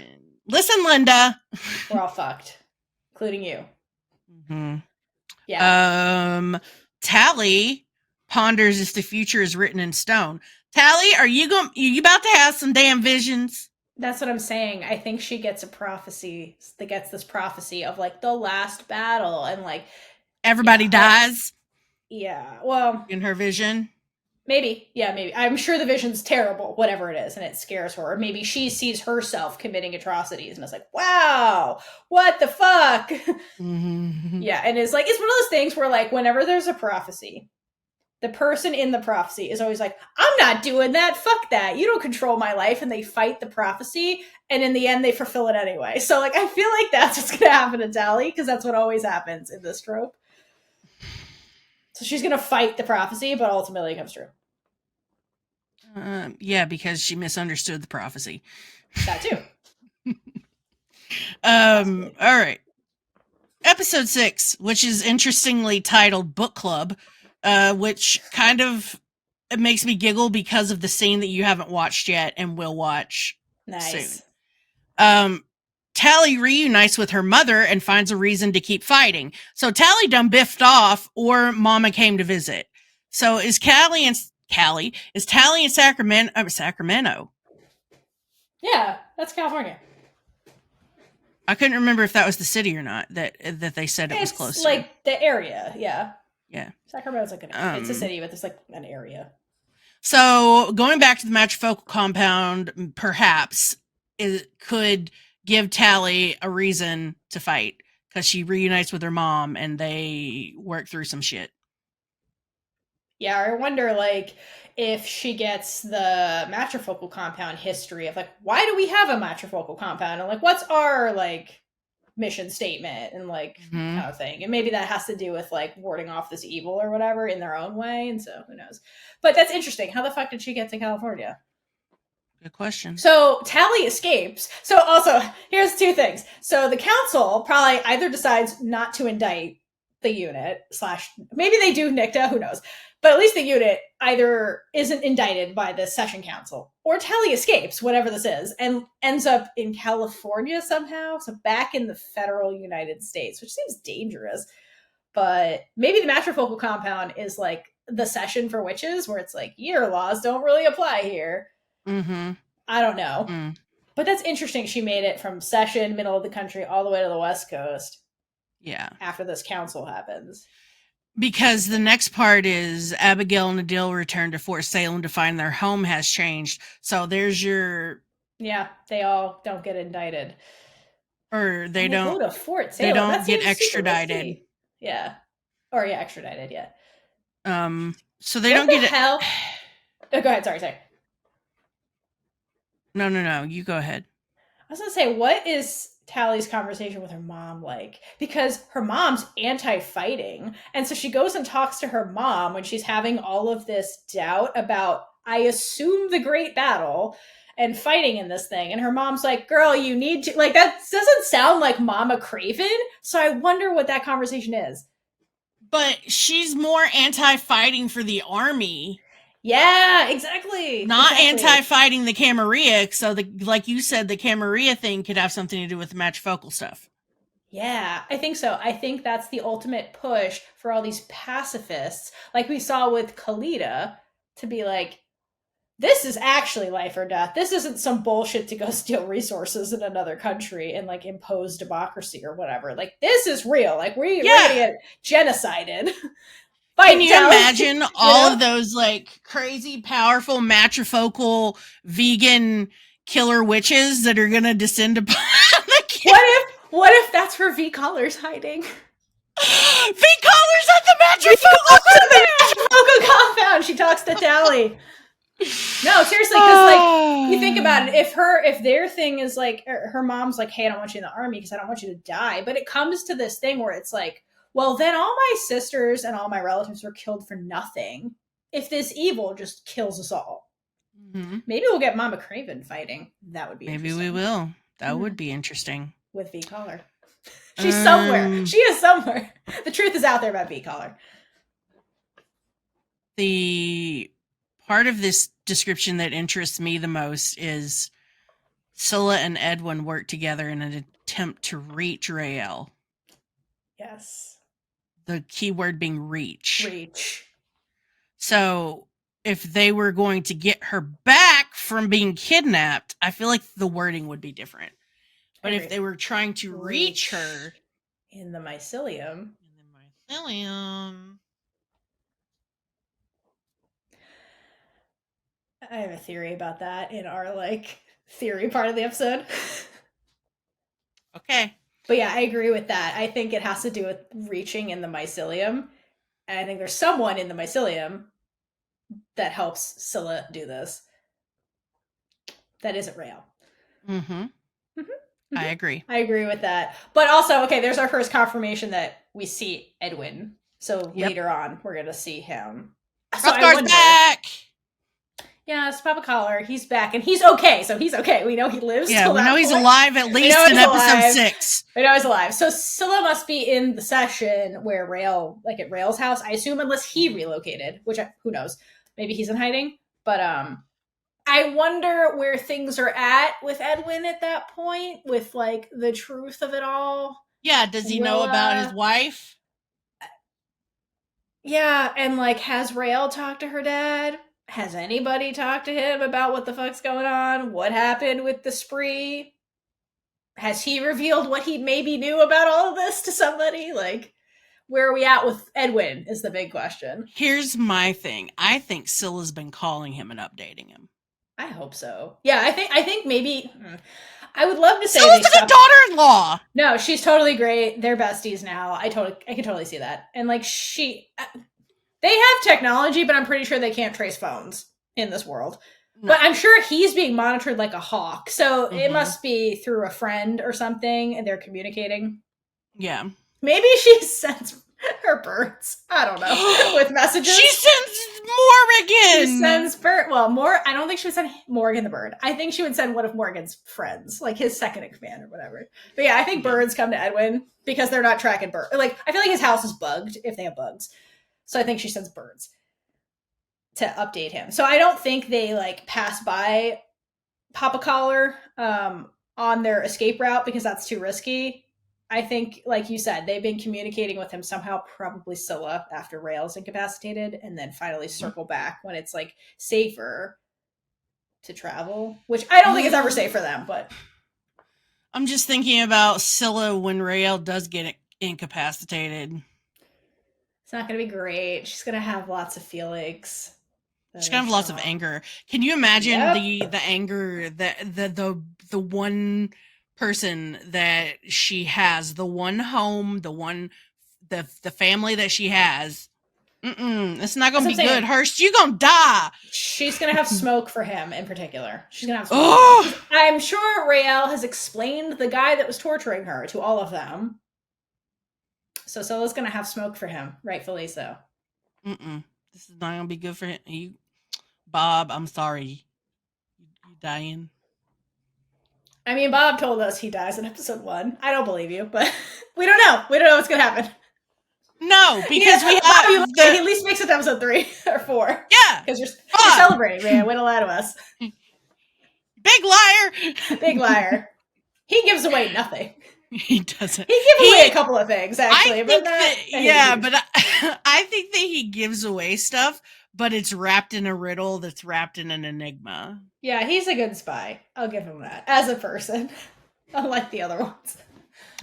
Speaker 2: Listen, Linda.
Speaker 1: We're all fucked, including you.
Speaker 2: Mm-hmm. Yeah. Tally ponders if the future is written in stone. Tally, are you about to have some damn visions?
Speaker 1: That's what I'm saying. I think she gets a prophecy that gets this prophecy of like the last battle and like
Speaker 2: Everybody dies
Speaker 1: yeah. Well,
Speaker 2: in her vision.
Speaker 1: maybe. Yeah, maybe. I'm sure the vision's terrible, whatever it is, and it scares her. Or maybe she sees herself committing atrocities and is like, wow, what the fuck?
Speaker 2: Mm-hmm.
Speaker 1: Yeah, and it's one of those things where like whenever there's a prophecy, the person in the prophecy is always like, I'm not doing that. Fuck that. You don't control my life. And they fight the prophecy. And in the end, they fulfill it anyway. So, like, I feel like that's what's going to happen to Tally because that's what always happens in this trope. So she's going to fight the prophecy, but ultimately it comes true.
Speaker 2: Yeah, because she misunderstood the prophecy.
Speaker 1: That too.
Speaker 2: All right. Episode 6, which is interestingly titled Book Club, which kind of it makes me giggle because of the scene that you haven't watched yet and will watch soon. Tally reunites with her mother and finds a reason to keep fighting. So Tally done biffed off, or Mama came to visit. So is Tally in Sacramento?
Speaker 1: Yeah, that's California.
Speaker 2: I couldn't remember if that was the city or not that they said it was close
Speaker 1: It's like the area, yeah.
Speaker 2: Yeah.
Speaker 1: Sacramento's like it's a city, but it's like an area.
Speaker 2: So going back to the matrifocal compound, perhaps it could give Tally a reason to fight because she reunites with her mom and they work through some shit.
Speaker 1: Yeah, I wonder, like, if she gets the matrifocal compound history of, like, why do we have a matrifocal compound? And, like, what's our, like, mission statement and, like, kind of thing. And maybe that has to do with, like, warding off this evil or whatever in their own way. And so, who knows? But that's interesting. How the fuck did she get to California?
Speaker 2: Good question.
Speaker 1: So Tally escapes. So also, here's two things. So the council probably either decides not to indict the unit / maybe they do NICTA, who knows? But at least the unit either isn't indicted by the session council or Tally escapes, whatever this is, and ends up in California somehow. So back in the federal United States, which seems dangerous. But maybe the matrifocal compound is like the session for witches where it's like, your laws don't really apply here.
Speaker 2: Mm-hmm.
Speaker 1: I don't know. But that's interesting. She made it from session, middle of the country, all the way to the West Coast.
Speaker 2: Yeah.
Speaker 1: After this council happens.
Speaker 2: Because the next part is Abigail and Adil return to Fort Salem to find their home has changed. So there's your...
Speaker 1: Yeah, they all don't get indicted.
Speaker 2: Or they don't...
Speaker 1: go to Fort Salem.
Speaker 2: They don't get extradited.
Speaker 1: Yeah. Or yeah, extradited, yeah.
Speaker 2: So they don't get...
Speaker 1: hell? Oh, go ahead, sorry.
Speaker 2: No, you go ahead.
Speaker 1: I was going to say, what is Tally's conversation with her mom like? Because her mom's anti-fighting, and so she goes and talks to her mom when she's having all of this doubt about, I assume, the great battle and fighting in this thing, and her mom's like, girl, you need to, like, that doesn't sound like Mama Craven, so I wonder what that conversation is.
Speaker 2: But she's more anti-fighting for the army.
Speaker 1: Yeah, exactly.
Speaker 2: Not anti-fighting the Camarilla, so like you said, the Camarilla thing could have something to do with the matrifocal stuff.
Speaker 1: Yeah, I think so. I think that's the ultimate push for all these pacifists, like we saw with Kalita, to be like, this is actually life or death. This isn't some bullshit to go steal resources in another country and like impose democracy or whatever. Like, this is real. Like, we're gonna get genocided.
Speaker 2: Can you imagine all of those like crazy, powerful, matrifocal, vegan killer witches that are gonna descend upon the kid?
Speaker 1: What if that's where V Collar's hiding?
Speaker 2: V Collar's at the
Speaker 1: matrifocal compound. She talks to Tally. No, seriously, because like you think about it, if their thing is like her mom's like, hey, I don't want you in the army because I don't want you to die, but it comes to this thing where it's like, well, then all my sisters and all my relatives were killed for nothing if this evil just kills us all. Mm-hmm. Maybe we'll get Mama Craven fighting. That would be
Speaker 2: Maybe we will. That would be interesting.
Speaker 1: With V Collar. She's somewhere. She is somewhere. The truth is out there about V Collar.
Speaker 2: The part of this description that interests me the most is Scylla and Edwin work together in an attempt to reach Raylla.
Speaker 1: Yes.
Speaker 2: The key word being reach.
Speaker 1: Reach.
Speaker 2: So if they were going to get her back from being kidnapped, I feel like the wording would be different. But if
Speaker 1: Agreed.
Speaker 2: they were trying to reach
Speaker 1: Reach
Speaker 2: her
Speaker 1: in the mycelium.
Speaker 2: in the mycelium,
Speaker 1: I have a theory about that in our theory part of the episode.
Speaker 2: okay.
Speaker 1: But yeah, I agree with that. I think it has to do with reaching in the mycelium. And I think there's someone in the mycelium that helps Scylla do this. That isn't Raylla.
Speaker 2: Mm-hmm. I agree.
Speaker 1: I agree with that. But also, okay, there's our first confirmation that we see Edwin. So later on, we're going to see him. So
Speaker 2: Hrothgar's back!
Speaker 1: Yes, Papa Collar, he's back, and he's okay. So he's okay. We know he lives.
Speaker 2: Yeah, we know he's
Speaker 1: point.
Speaker 2: alive at least in episode 6.
Speaker 1: We know he's alive. So Scylla must be in the session where Rayll, at Rayl's house, I assume, unless he relocated, which who knows? Maybe he's in hiding. But I wonder where things are at with Edwin at that point, with the truth of it all.
Speaker 2: Yeah, does he know about his wife?
Speaker 1: Yeah, and has Rayll talked to her dad? Has anybody talked to him about what the fuck's going on? What happened with the spree? Has he revealed what he maybe knew about all of this to somebody? Where are we at with Edwin is the big question.
Speaker 2: Here's my thing. I think Scylla's been calling him and updating him.
Speaker 1: I hope so. Yeah, I think maybe... I would love to say
Speaker 2: Scylla's a good daughter-in-law!
Speaker 1: No, she's totally great. They're besties now. I can totally see that. And they have technology, but I'm pretty sure they can't trace phones in this world. No. But I'm sure he's being monitored like a hawk. So it must be through a friend or something, and they're communicating.
Speaker 2: Yeah.
Speaker 1: Maybe she sends her birds. I don't know. With messages.
Speaker 2: She sends Morgan!
Speaker 1: She sends I don't think she would send Morgan the bird. I think she would send one of Morgan's friends, his second in command or whatever. But yeah, I think birds come to Edwin because they're not tracking birds. I feel like his house is bugged if they have bugs. So I think she sends birds to update him. So I don't think they pass by Papa Collar on their escape route because that's too risky. I think, like you said, they've been communicating with him somehow, probably Scylla after Rayl's incapacitated, and then finally circle back when it's safer to travel, which I don't think is ever safe for them, but
Speaker 2: I'm just thinking about Scylla when Rayl does get incapacitated.
Speaker 1: It's not going to be great. She's going to have lots of feelings.
Speaker 2: She's going to have lots of anger. Can you imagine the anger that the one person that she has, the one home, the family that she has? It's not going to be good. Hurst, you going to die.
Speaker 1: She's going to have smoke for him in particular. She's going to have smoke. I'm sure Rayl has explained the guy that was torturing her to all of them. So Scylla's going to have smoke for him, rightfully so.
Speaker 2: This is not going to be good for him. Bob, I'm sorry. You dying?
Speaker 1: I mean, Bob told us he dies in episode 1. I don't believe you, but we don't know. We don't know what's going to happen.
Speaker 2: No, because we have...
Speaker 1: He at least makes it to episode 3 or 4.
Speaker 2: Yeah.
Speaker 1: Because you're celebrating, man. Way to lie to us.
Speaker 2: Big liar.
Speaker 1: Big liar. He gives away nothing.
Speaker 2: He doesn't.
Speaker 1: He gives away a couple of things, actually.
Speaker 2: But I think that he gives away stuff, but it's wrapped in a riddle that's wrapped in an enigma.
Speaker 1: Yeah, he's a good spy. I'll give him that. As a person. Unlike the other ones.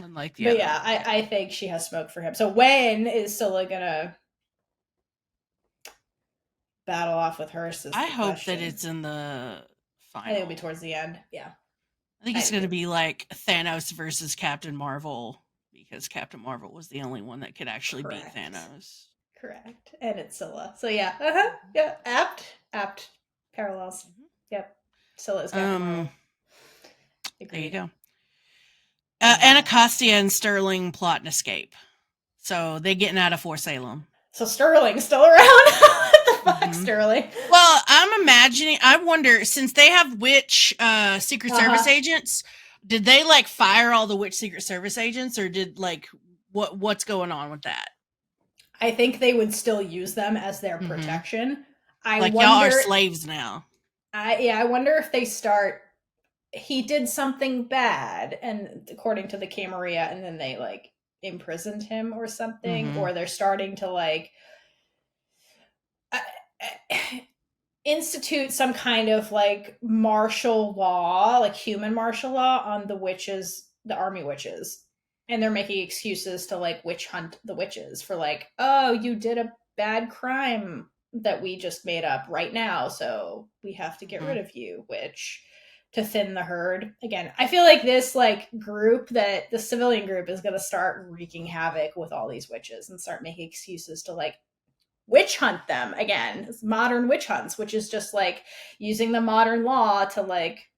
Speaker 1: I think she has smoke for him. So when is Scylla gonna battle off with Hurst?
Speaker 2: I hope that it's in the final.
Speaker 1: I think it'll be towards the end. Yeah.
Speaker 2: I think it's going to be like Thanos versus Captain Marvel, because Captain Marvel was the only one that could actually beat Thanos.
Speaker 1: Correct. And it's Scylla. So yeah. Yeah. Apt. Parallels. Yep. Scylla is Captain Marvel.
Speaker 2: There you go. Anacostia and Sterling plot and escape. So they're getting out of Fort Salem.
Speaker 1: So Sterling's still around? What the fuck, Sterling?
Speaker 2: Well, I wonder, since they have witch Secret Service agents, did they fire all the witch Secret Service agents, or did what's going on with that?
Speaker 1: I think they would still use them as their protection.
Speaker 2: Y'all are slaves now.
Speaker 1: I wonder if they start, he did something bad, and according to the Camarilla, and then they imprisoned him or something, or they're starting to institute some kind of like martial law, like human martial law on the witches, the army witches. And they're making excuses to like witch hunt the witches for like, oh, you did a bad crime that we just made up right now, so we have to get rid of you, witch, to thin the herd. Again, I feel like this like group, that the civilian group, is going to start wreaking havoc with all these witches and start making excuses to like witch hunt them again. It's modern witch hunts, which is just like using the modern law to like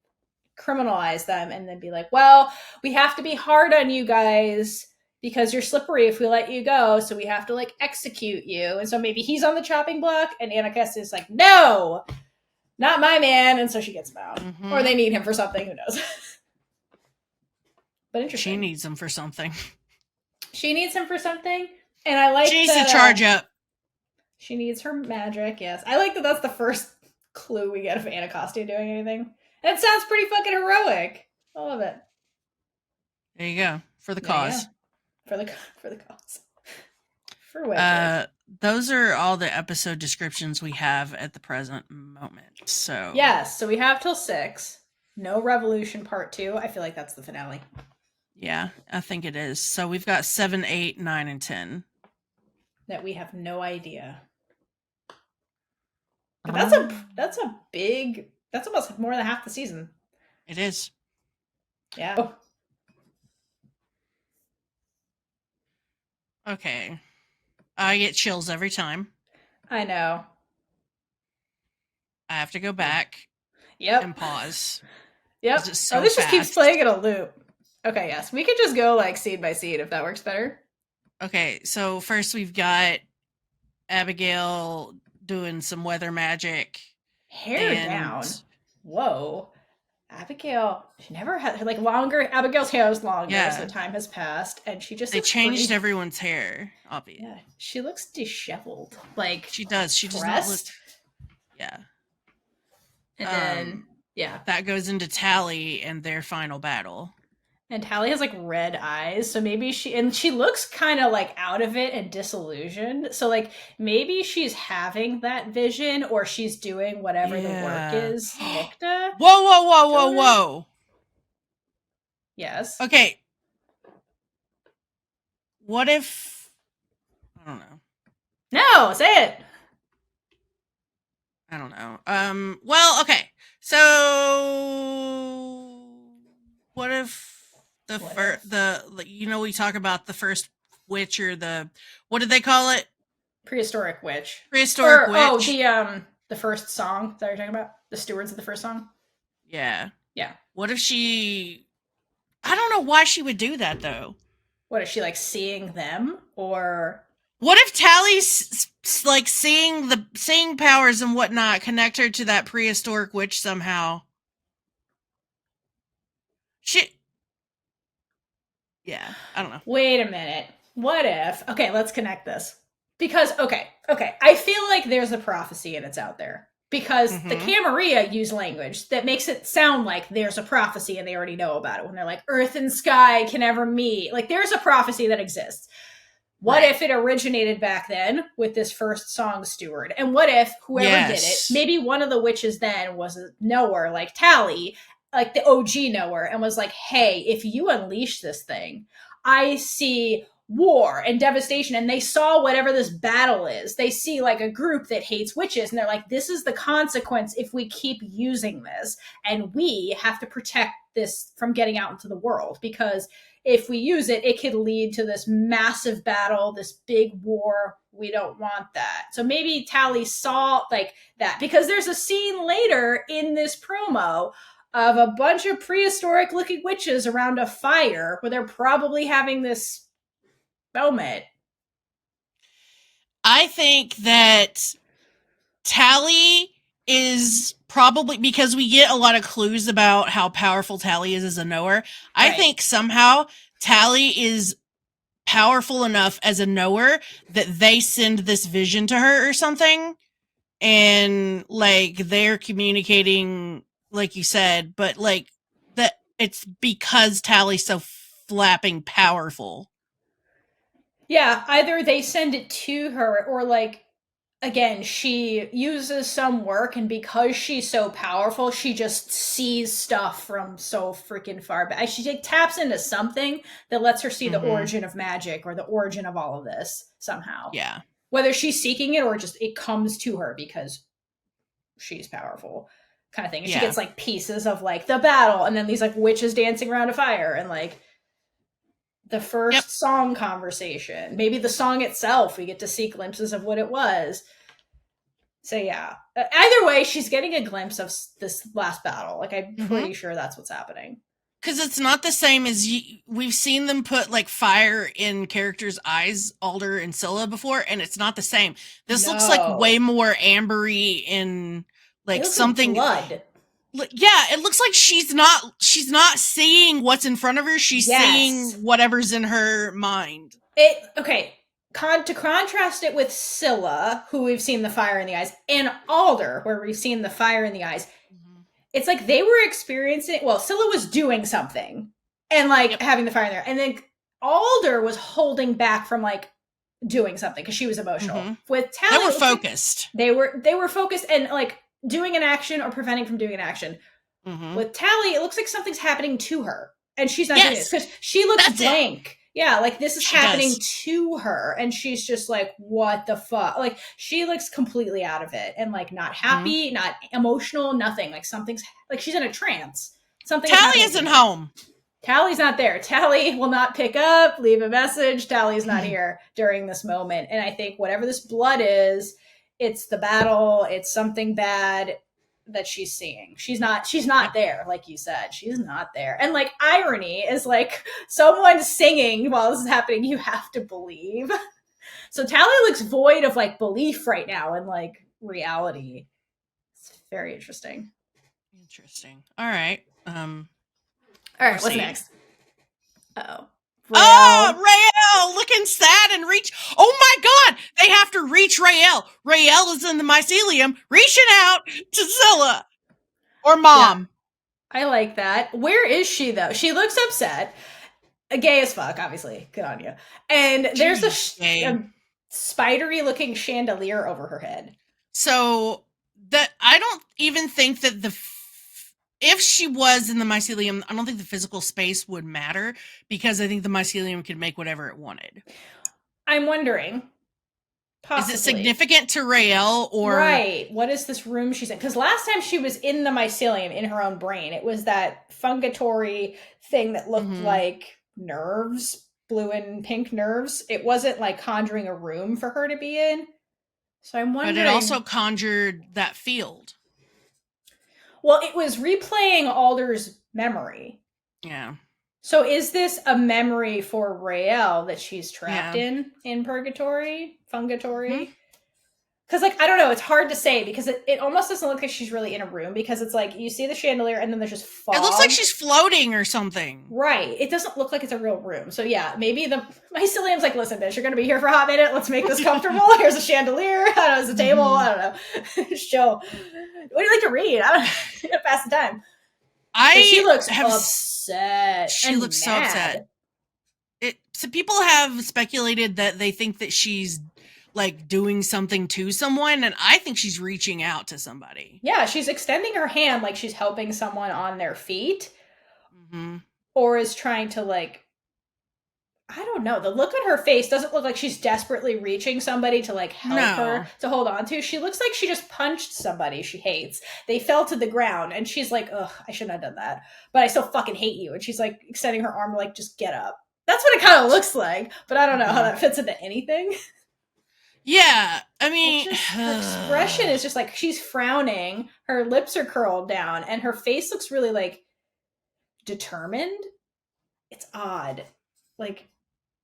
Speaker 1: criminalize them and then be like, well, we have to be hard on you guys because you're slippery if we let you go, so we have to like execute you. And so maybe he's on the chopping block and Anarchist is like, no, not my man, and so she gets him out. Or they need him for something, who knows. But interesting.
Speaker 2: She needs him for something.
Speaker 1: She needs him for something, and I like
Speaker 2: she needs to charge up.
Speaker 1: She needs her magic, yes. I like that that's the first clue we get of Anacostia doing anything. And it sounds pretty fucking heroic. I love it.
Speaker 2: There you go. For the cause.
Speaker 1: For the cause. For witches.
Speaker 2: Those are all the episode descriptions we have at the present moment. So
Speaker 1: yes, so we have till 6. No Revolution Part 2. I feel like that's the finale.
Speaker 2: Yeah, I think it is. So we've got 7, 8, 9, and 10.
Speaker 1: That we have no idea. But that's a big. That's almost more than half the season.
Speaker 2: It is.
Speaker 1: Yeah.
Speaker 2: Oh. Okay. I get chills every time.
Speaker 1: I know.
Speaker 2: I have to go back.
Speaker 1: Yep.
Speaker 2: And pause.
Speaker 1: Yep.
Speaker 2: It's so
Speaker 1: this
Speaker 2: fast.
Speaker 1: just keeps playing in a loop. Okay, yes. We could just go like scene by scene if that works better.
Speaker 2: Okay, so first we've got Abigail doing some weather magic.
Speaker 1: Hair down. Whoa. Abigail, she never had like longer. Abigail's hair is longer, so time has passed, and she just.
Speaker 2: They changed everyone's hair, obviously.
Speaker 1: Yeah, she looks disheveled. Like
Speaker 2: she does. She does not look. Yeah.
Speaker 1: And then
Speaker 2: that goes into Tally and their final battle.
Speaker 1: And Tally has like red eyes, so maybe she looks kind of like out of it and disillusioned. So like maybe she's having that vision, or she's doing whatever the work is. Nicta.
Speaker 2: Whoa!
Speaker 1: Yes.
Speaker 2: Okay. What if? I don't know.
Speaker 1: No, say it.
Speaker 2: I don't know. Well, okay. So, what if? We talk about the first witch, or what did they call it?
Speaker 1: Prehistoric witch.
Speaker 2: Witch.
Speaker 1: Oh, the first song that you're talking about? The stewards of the first song?
Speaker 2: Yeah.
Speaker 1: Yeah.
Speaker 2: What if she... I don't know why she would do that, though.
Speaker 1: What, is she, like, seeing them? Or...
Speaker 2: What if Tally's, like, seeing powers and whatnot connect her to that prehistoric witch somehow? Yeah, I don't know.
Speaker 1: Wait a minute. What if... Okay, let's connect this. Because, okay. I feel like there's a prophecy and it's out there. Because the Camarilla use language that makes it sound like there's a prophecy and they already know about it. When they're like, Earth and sky can never meet. Like, there's a prophecy that exists. What if it originated back then with this first song steward? And what if whoever did it, maybe one of the witches then was a knower, like Tally, like the OG knower, and was like, hey, if you unleash this thing, I see war and devastation. And they saw whatever this battle is. They see like a group that hates witches, and they're like, this is the consequence if we keep using this. And we have to protect this from getting out into the world, because if we use it, it could lead to this massive battle, this big war. We don't want that. So maybe Tally saw like that, because there's a scene later in this promo of a bunch of prehistoric looking witches around a fire where they're probably having this moment.
Speaker 2: I think that Tally is probably, because we get a lot of clues about how powerful Tally is as a knower. I think somehow Tally is powerful enough as a knower that they send this vision to her or something. And like they're communicating, like you said, but like that it's because Tally's so flapping powerful.
Speaker 1: Yeah, either they send it to her, or like again, she uses some work, and because she's so powerful, she just sees stuff from so freaking far back. She like, taps into something that lets her see the origin of magic or the origin of all of this somehow.
Speaker 2: Yeah.
Speaker 1: Whether she's seeking it or just it comes to her because she's powerful, kind of thing. And she gets like pieces of like the battle, and then these like witches dancing around a fire, and like the first song conversation, maybe the song itself, we get to see glimpses of what it was. So yeah, either way, she's getting a glimpse of this last battle. Like I'm pretty sure that's what's happening.
Speaker 2: Because it's not the same as we've seen them put like fire in characters' eyes, Alder and Scylla, before, and it's not the same. This looks like way more ambery and like something
Speaker 1: like blood.
Speaker 2: Yeah, it looks like she's not seeing what's in front of her. She's seeing whatever's in her mind.
Speaker 1: To contrast it with Scylla, who we've seen the fire in the eyes, and Alder, where we've seen the fire in the eyes. It's like they were experiencing, well, Scylla was doing something and like having the fire in there. And then Alder was holding back from like doing something because she was emotional. With Tally,
Speaker 2: they were focused.
Speaker 1: They were focused and like doing an action or preventing from doing an action. With Tally, it looks like something's happening to her. And she's not doing this because she looks blank. Yeah, like this is happening to her, and she's just like, what the fuck? Like, she looks completely out of it, and like not happy, not emotional, nothing. Like something's, like she's in a trance.
Speaker 2: Tally isn't home.
Speaker 1: Tally's not there. Tally will not pick up, leave a message. Tally's not here during this moment. And I think whatever this blood is, it's the battle, it's something bad that she's seeing. She's not there, like you said. She's not there. And like irony is like someone singing while this is happening, you have to believe. So Tally looks void of like belief right now and like reality. It's very interesting.
Speaker 2: All right.
Speaker 1: What's next? Uh-oh.
Speaker 2: Raylla looking sad and reach. Oh my God, they have to reach Raylla. Raylla is in the mycelium, reaching out to Scylla or Mom.
Speaker 1: Yeah, I like that. Where is she though? She looks upset. Gay as fuck, obviously. Good on you. And there's a spidery looking chandelier over her head.
Speaker 2: So that I don't even think that if she was in the mycelium, I don't think the physical space would matter because I think the mycelium could make whatever it wanted.
Speaker 1: I'm wondering. Possibly.
Speaker 2: Is it significant to Raylla or...
Speaker 1: Right. What is this room she's in? Because last time she was in the mycelium in her own brain, it was that fungatory thing that looked like nerves, blue and pink nerves. It wasn't like conjuring a room for her to be in. So I'm wondering...
Speaker 2: But it also conjured that field.
Speaker 1: Well, it was replaying Alder's memory.
Speaker 2: Yeah.
Speaker 1: So is this a memory for Raylla that she's trapped in purgatory? Fungatory? Because, like, I don't know. It's hard to say because it almost doesn't look like she's really in a room because it's like you see the chandelier and then there's just fog.
Speaker 2: It looks like she's floating or something.
Speaker 1: Right. It doesn't look like it's a real room. So, yeah, maybe the mycelium's like, listen, bitch, you're going to be here for a hot minute. Let's make this comfortable. Here's a chandelier. I don't know. There's a table. I don't know. Show. What do you like to read? I don't know. Pass the time. So she looks upset.
Speaker 2: She looks so upset. So people have speculated that they think that she's like doing something to someone, and I think she's reaching out to somebody.
Speaker 1: Yeah, she's extending her hand like she's helping someone on their feet, or is trying to like, I don't know. The look on her face doesn't look like she's desperately reaching somebody to like help her to hold on to. She looks like she just punched somebody she hates. They fell to the ground and she's like, ugh, I shouldn't have done that. But I still fucking hate you. And she's like extending her arm to like, just get up. That's what it kind of looks like. But I don't know how that fits into anything.
Speaker 2: Yeah, I mean...
Speaker 1: her expression is just like, she's frowning. Her lips are curled down. And her face looks really like determined. It's odd. Like...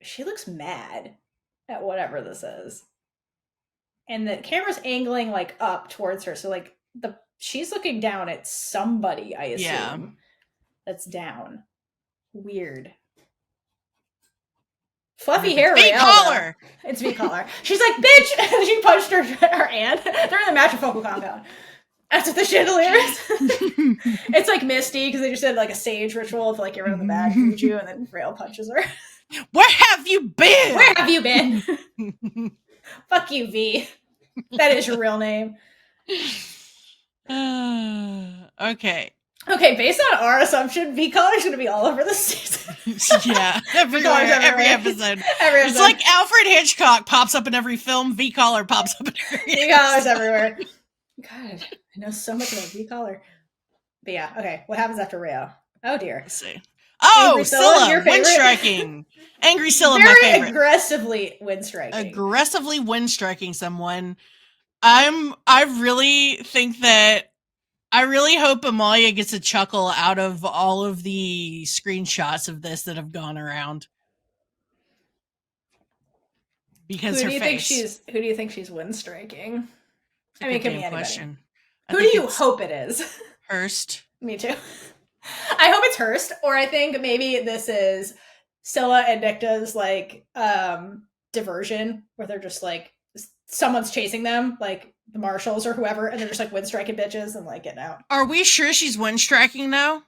Speaker 1: she looks mad at whatever this is. And the camera's angling like up towards her. So like she's looking down at somebody, I assume. That's down. Weird. Fluffy hair.
Speaker 2: V-collar.
Speaker 1: It's V-collar. She's like, bitch! And she punched her hand. They're in the matrifocal compound. That's what the chandelier is. It's like Misty, because they just did like a sage ritual to like get rid of the bad juju, and then Raylla punches her.
Speaker 2: Where have you been?
Speaker 1: Where have you been? Fuck you, V. That is your real name.
Speaker 2: Okay.
Speaker 1: Okay, based on our assumption, V-Collar's going to be all over this season.
Speaker 2: Yeah, everywhere,
Speaker 1: V-Collar's
Speaker 2: every
Speaker 1: everywhere.
Speaker 2: episode.
Speaker 1: Every
Speaker 2: It's
Speaker 1: episode.
Speaker 2: like Alfred Hitchcock pops up in every film, V-Collar pops up in every
Speaker 1: V-Collar's
Speaker 2: episode.
Speaker 1: everywhere. God, I know so much about V-Collar. But yeah, okay, what happens after Raylla? Oh dear.
Speaker 2: Let's see. Oh,
Speaker 1: Angry Scylla,
Speaker 2: Scylla,
Speaker 1: your favorite?
Speaker 2: wind striking. Angry Scylla, my
Speaker 1: Very
Speaker 2: favorite.
Speaker 1: aggressively wind striking.
Speaker 2: Aggressively wind striking someone. I really think that I really hope Amalia gets a chuckle out of all of the screenshots of this that have gone around. Because
Speaker 1: who
Speaker 2: her
Speaker 1: do you
Speaker 2: face.
Speaker 1: Who do you think she's wind striking?
Speaker 2: It's
Speaker 1: I mean, it could be
Speaker 2: damn
Speaker 1: anybody.
Speaker 2: question.
Speaker 1: Who do you hope it is?
Speaker 2: Hurst.
Speaker 1: Me too. I hope it's Hurst, or I think maybe this is Scylla and Dicta's like diversion, where they're just like someone's chasing them, like the marshals or whoever, and they're just like wind striking bitches and like getting out.
Speaker 2: Are we sure she's wind striking now?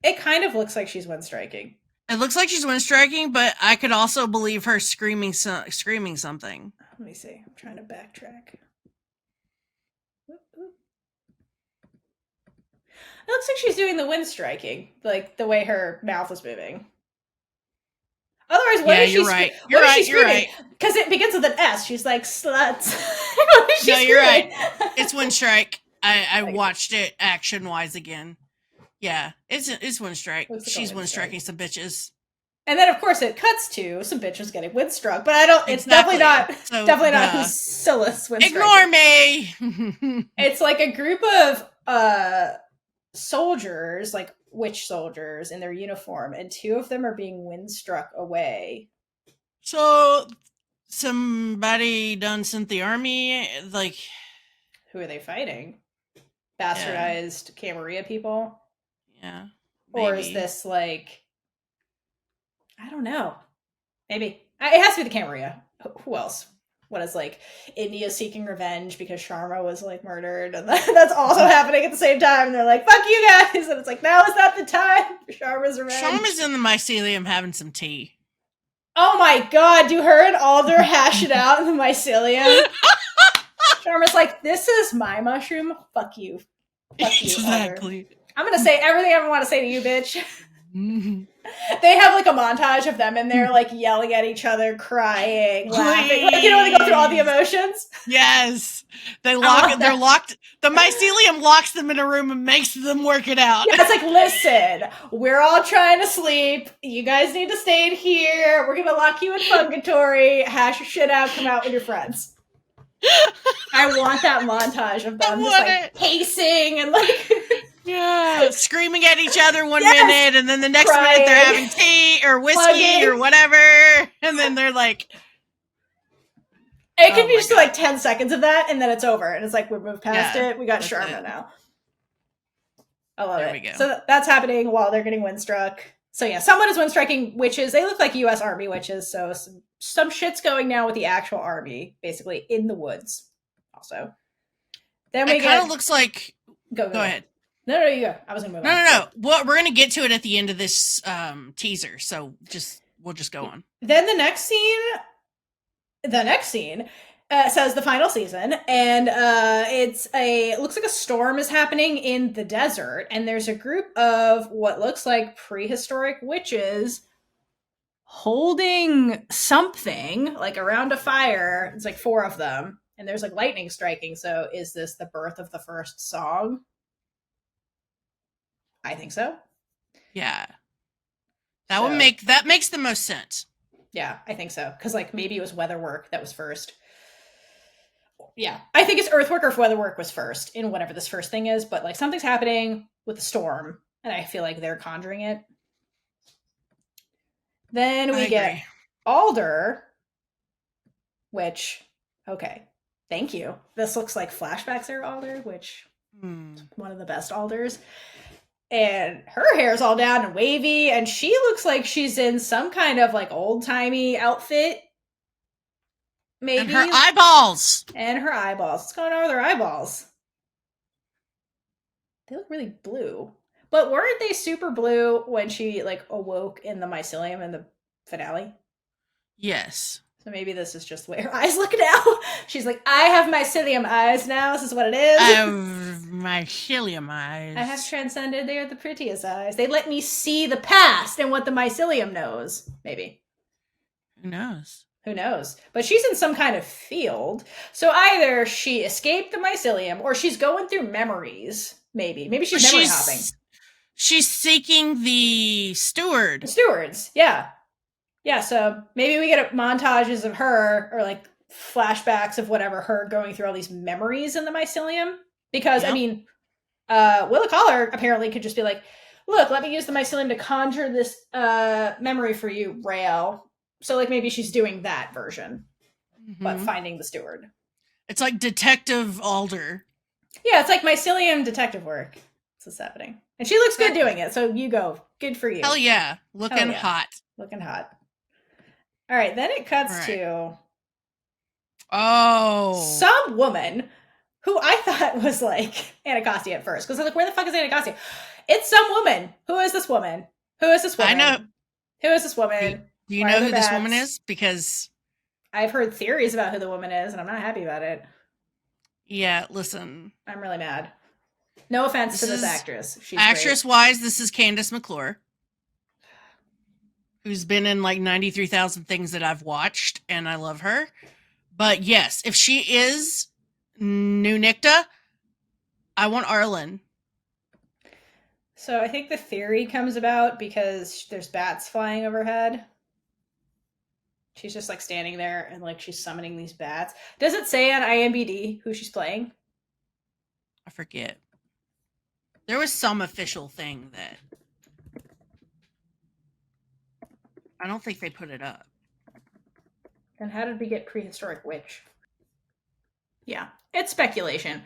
Speaker 1: It kind of looks like she's wind striking.
Speaker 2: It looks like she's wind striking, but I could also believe her screaming something.
Speaker 1: Let me see. I'm trying to backtrack. It looks like she's doing the wind striking, like the way her mouth was moving. Otherwise, what is she?
Speaker 2: You're right.
Speaker 1: You're right. Because it begins with an S. She's like sluts.
Speaker 2: No, you're right. It's wind strike. I watched it action wise again. Yeah, it's wind strike.
Speaker 1: Like
Speaker 2: she's wind striking some bitches.
Speaker 1: And then, of course, it cuts to some bitches getting wind struck. But I don't. It's definitely not.
Speaker 2: So,
Speaker 1: definitely not who's Scylla's wind striking.
Speaker 2: Ignore me.
Speaker 1: It's like a group of soldiers, like witch soldiers in their uniform, and two of them are being wind struck away.
Speaker 2: So somebody done sent the army, like,
Speaker 1: who are they fighting? Bastardized Camarilla people?
Speaker 2: Yeah.
Speaker 1: Maybe. Or is this like, I don't know. Maybe. It has to be the Camarilla. Who else? What is like India seeking revenge because Sharma was like murdered, and that's also happening at the same time. And they're like, "Fuck you guys!" And it's like, now is not the time for Sharma's revenge.
Speaker 2: Sharma's in the mycelium having some tea.
Speaker 1: Oh my god! Do her and Alder hash it out in the mycelium? Sharma's like, "This is my mushroom. Fuck you. Fuck you,
Speaker 2: Exactly.
Speaker 1: Alder. I'm gonna say everything I ever want to say to you, bitch." They have like a montage of them and they're like yelling at each other, crying, laughing. Like, you know, when they go through all the emotions.
Speaker 2: Yes. They're locked. The mycelium locks them in a room and makes them work it out.
Speaker 1: Yeah, it's like, listen, we're all trying to sleep. You guys need to stay in here. We're gonna lock you in purgatory. Hash your shit out. Come out with your friends. I want that montage of them just like pacing and like
Speaker 2: yeah, screaming at each other one minute, and then the next minute they're having tea or whiskey or whatever, and then they're like,
Speaker 1: it could be just like 10 seconds of that, and then it's over, and it's like we moved past it. We got Sharma now. I love it. We go. So that's happening while they're getting windstruck. So yeah, someone is windstriking witches. They look like U.S. Army witches. So some shit's going down with the actual army, basically in the woods. Also, then
Speaker 2: it kind of looks like. Go ahead.
Speaker 1: No, you go. I was gonna move on.
Speaker 2: No. Well, we're gonna get to it at the end of this teaser, so we'll just go on.
Speaker 1: Then the next scene says the final season, and it looks like a storm is happening in the desert, and there's a group of what looks like prehistoric witches holding something like around a fire. It's like 4 of them, and there's like lightning striking. So is this the birth of the first song? I think so.
Speaker 2: Yeah. That makes the most sense.
Speaker 1: Yeah, I think so. Because like maybe it was Weatherwork that was first. Yeah. I think it's Earthwork or Weatherwork was first in whatever this first thing is, but like something's happening with the storm, and I feel like they're conjuring it. Then we get Alder, which, okay, thank you. This looks like flashbacks era Alder, which is one of the best Alders. And her hair's all down and wavy, and she looks like she's in some kind of like old-timey outfit. Maybe.
Speaker 2: And her eyeballs.
Speaker 1: What's going on with her eyeballs? They look really blue. But weren't they super blue when she like awoke in the mycelium in the finale?
Speaker 2: Yes.
Speaker 1: So maybe this is just the way her eyes look now. She's like, I have mycelium eyes now. This is what it is.
Speaker 2: Mycelium eyes.
Speaker 1: I have transcended. They are the prettiest eyes. They let me see the past and what the mycelium knows. Maybe.
Speaker 2: Who knows?
Speaker 1: Who knows? But she's in some kind of field. So either she escaped the mycelium or she's going through memories. Maybe. Maybe she's memory hopping.
Speaker 2: She's seeking the steward.
Speaker 1: The stewards, yeah. Yeah, so maybe we get montages of her, or like flashbacks of whatever, her going through all these memories in the mycelium. Because, I mean, Willa Collar apparently could just be like, look, let me use the mycelium to conjure this memory for you, Raylla. So, like, maybe she's doing that version, but finding the steward.
Speaker 2: It's like Detective Alder.
Speaker 1: Yeah, it's like mycelium detective work. That's what's happening. And she looks good doing it, so you go. Good for you.
Speaker 2: Hell yeah. Looking hot.
Speaker 1: Looking hot. All right, then it cuts to some woman who I thought was like Anacostia at first. Because I was like, where the fuck is Anacostia? It's some woman. Who is this woman? Who is this woman?
Speaker 2: I know.
Speaker 1: Who is this woman?
Speaker 2: Do you know who this woman is? Because
Speaker 1: I've heard theories about who the woman is, and I'm not happy about it.
Speaker 2: Yeah, listen.
Speaker 1: I'm really mad. No offense to this actress. She's
Speaker 2: actress-wise, this is Candace McClure, who's been in like 93,000 things that I've watched, and I love her. But yes, if she is New Nicta, I want Arlen.
Speaker 1: So I think the theory comes about because there's bats flying overhead. She's just like standing there and like she's summoning these bats. Does it say on IMDb who she's playing?
Speaker 2: I forget. There was some official thing that I don't think they put it up.
Speaker 1: Then how did we get prehistoric witch? Yeah, it's speculation.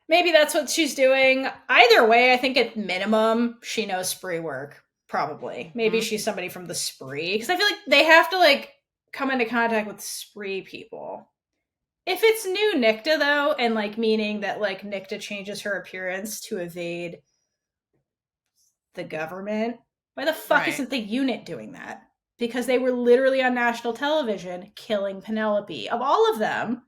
Speaker 1: Maybe that's what she's doing. Either way, I think at minimum, she knows spree work. Probably. Maybe she's somebody from the spree. Because I feel like they have to, like, come into contact with spree people. If it's New Nicta, though, and, like, meaning that, like, Nicta changes her appearance to evade the government, why the fuck isn't the unit doing that? Because they were literally on national television killing Penelope. Of all of them,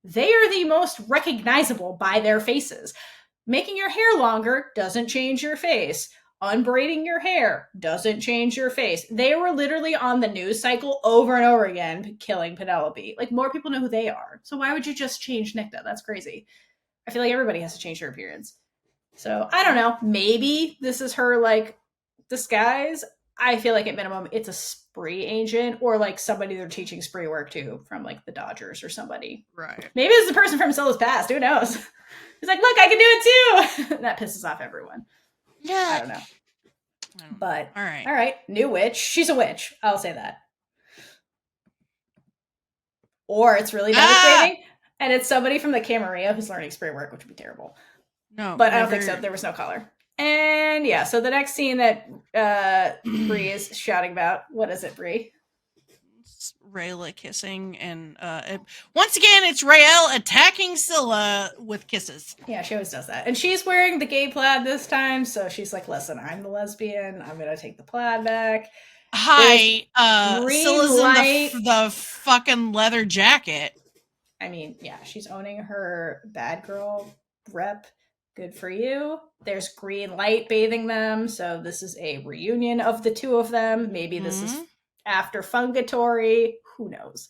Speaker 1: they are the most recognizable by their faces. Making your hair longer doesn't change your face. Unbraiding your hair doesn't change your face. They were literally on the news cycle over and over again killing Penelope. Like, more people know who they are. So why would you just change Nicta? That's crazy. I feel like everybody has to change their appearance. So, I don't know. Maybe this is her, like, disguise. I feel like at minimum it's a spree agent or like somebody they're teaching spree work to from like the Dodgers or somebody.
Speaker 2: Right.
Speaker 1: Maybe it's the person from Scylla's past. Who knows? He's like, look, I can do it too. That pisses off everyone.
Speaker 2: Yeah.
Speaker 1: I don't know. But
Speaker 2: all right.
Speaker 1: All right. New witch. She's a witch. I'll say that. Or it's really devastating. And it's somebody from the Camarilla who's learning spree work, which would be terrible.
Speaker 2: No.
Speaker 1: But I don't think so. There was no color. And yeah, so the next scene that Bree is shouting about, what is it, Bree?
Speaker 2: It's Raylla kissing, and once again, it's Raylla attacking Scylla with kisses.
Speaker 1: Yeah, she always does that. And she's wearing the gay plaid this time, so she's like, listen, I'm the lesbian, I'm gonna take the plaid back.
Speaker 2: Hi, Scylla's in the fucking leather jacket.
Speaker 1: I mean, yeah, she's owning her bad girl rep. Good for you. There's green light bathing them, so this is a reunion of the two of them. Maybe this is after Fungatory. Who knows?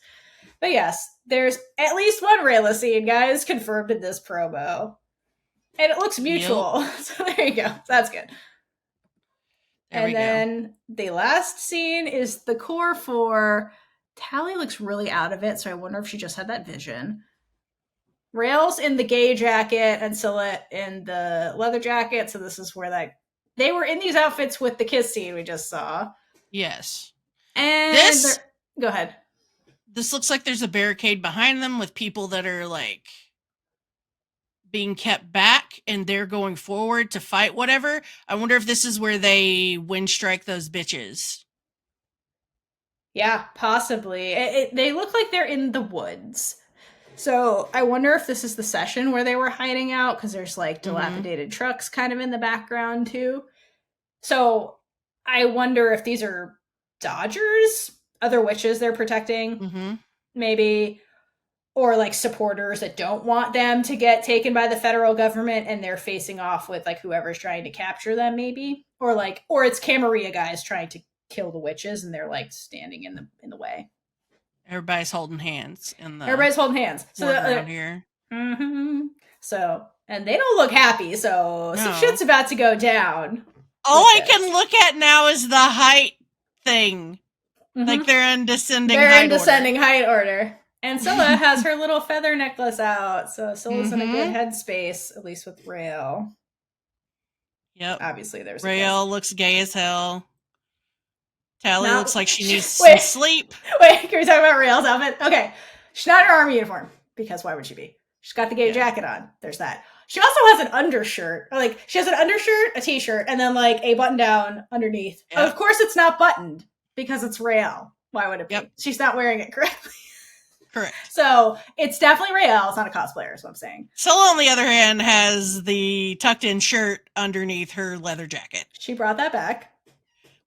Speaker 1: But yes, there's at least one Raylla scene, guys, confirmed in this promo. And it looks mutual. Yep. So there you go. So that's good. And then the last scene is the core 4. Tally looks really out of it, so I wonder if she just had that vision. Rail's in the gay jacket and Scylla in the leather jacket. So this is where they were in these outfits with the kiss scene we just saw.
Speaker 2: Yes.
Speaker 1: And go ahead.
Speaker 2: This looks like there's a barricade behind them with people that are like being kept back and they're going forward to fight whatever. I wonder if this is where they wind strike those bitches.
Speaker 1: Yeah, possibly. They look like they're in the woods. So I wonder if this is the session where they were hiding out, because there's like dilapidated trucks kind of in the background too. So I wonder if these are Dodgers. other witches they're protecting,
Speaker 2: Mm-hmm.
Speaker 1: maybe, or like supporters that don't want them to get taken by the federal government and they're facing off with like whoever's trying to capture them, maybe, or it's Camarilla guys trying to kill the witches and they're like standing in the way.
Speaker 2: Everybody's holding hands in the
Speaker 1: Everybody's holding hands. So
Speaker 2: foreground here.
Speaker 1: Mm-hmm. So, and they don't look happy. So some
Speaker 2: No.
Speaker 1: shit's about to go down.
Speaker 2: All I can look at now is the height thing.
Speaker 1: Mm-hmm.
Speaker 2: Like they're in descending
Speaker 1: They're
Speaker 2: height
Speaker 1: in descending
Speaker 2: order.
Speaker 1: height order. And Scylla has her little feather necklace out. So Scylla's in a good headspace, at least with Raylla.
Speaker 2: Yep.
Speaker 1: Obviously, there's
Speaker 2: Raylla looks gay as hell. Tally
Speaker 1: Not-
Speaker 2: looks like she needs some sleep.
Speaker 1: Wait, can we talk about Raylla's outfit? Okay. She's not in her army uniform, because why would she be? She's got the gay jacket on. There's that. She also has an undershirt. Like, she has an undershirt, a t-shirt, and then, like, a button-down underneath.
Speaker 2: Yep.
Speaker 1: Of course it's not buttoned, because it's Raylla. Why would it be?
Speaker 2: Yep.
Speaker 1: She's not wearing it correctly.
Speaker 2: Correct.
Speaker 1: So, it's definitely Raylla. It's not a cosplayer, is what I'm saying.
Speaker 2: Scylla, on the other hand, has the tucked-in shirt underneath her leather jacket.
Speaker 1: She brought that back.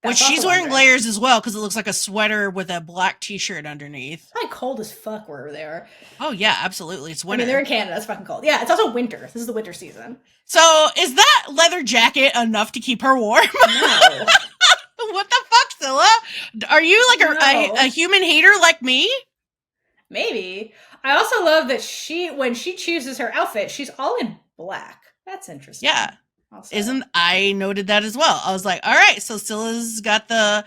Speaker 2: Which she's wearing layers as well, because it looks like a sweater with a black t-shirt underneath.
Speaker 1: It's probably cold as fuck wherever they are.
Speaker 2: Oh, yeah, absolutely. It's winter.
Speaker 1: I mean, they're in Canada. It's fucking cold. Yeah, it's also winter. This is the winter season.
Speaker 2: So, is that leather jacket enough to keep her warm?
Speaker 1: No.
Speaker 2: What the fuck, Scylla? Are you like a human hater like me?
Speaker 1: Maybe. I also love that when she chooses her outfit, she's all in black. That's interesting.
Speaker 2: Yeah.
Speaker 1: Also.
Speaker 2: I noted that as well. I was like, all right, so Scylla's got the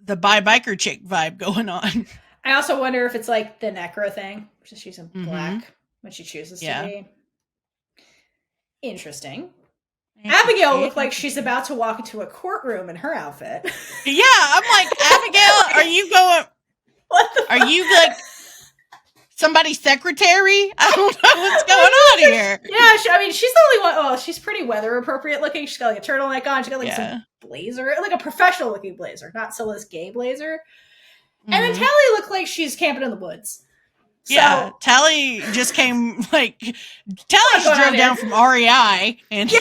Speaker 2: biker chick vibe going on.
Speaker 1: I also wonder if it's like the necro thing. She's in black when she chooses to be. Interesting. Abigail looked like she's about to walk into a courtroom in her outfit.
Speaker 2: Yeah, I'm like, Abigail, are you going?
Speaker 1: What the fuck?
Speaker 2: Are you like somebody's secretary? I don't know what's going on here.
Speaker 1: Yeah, she's the only one. Well, she's pretty weather appropriate looking. She's got like a turtleneck on. She's got like some blazer, like a professional looking blazer, not Scylla's gay blazer. Mm-hmm. And then Tally looked like she's camping in the woods. So,
Speaker 2: Tally just came like Tally just drove down from REI and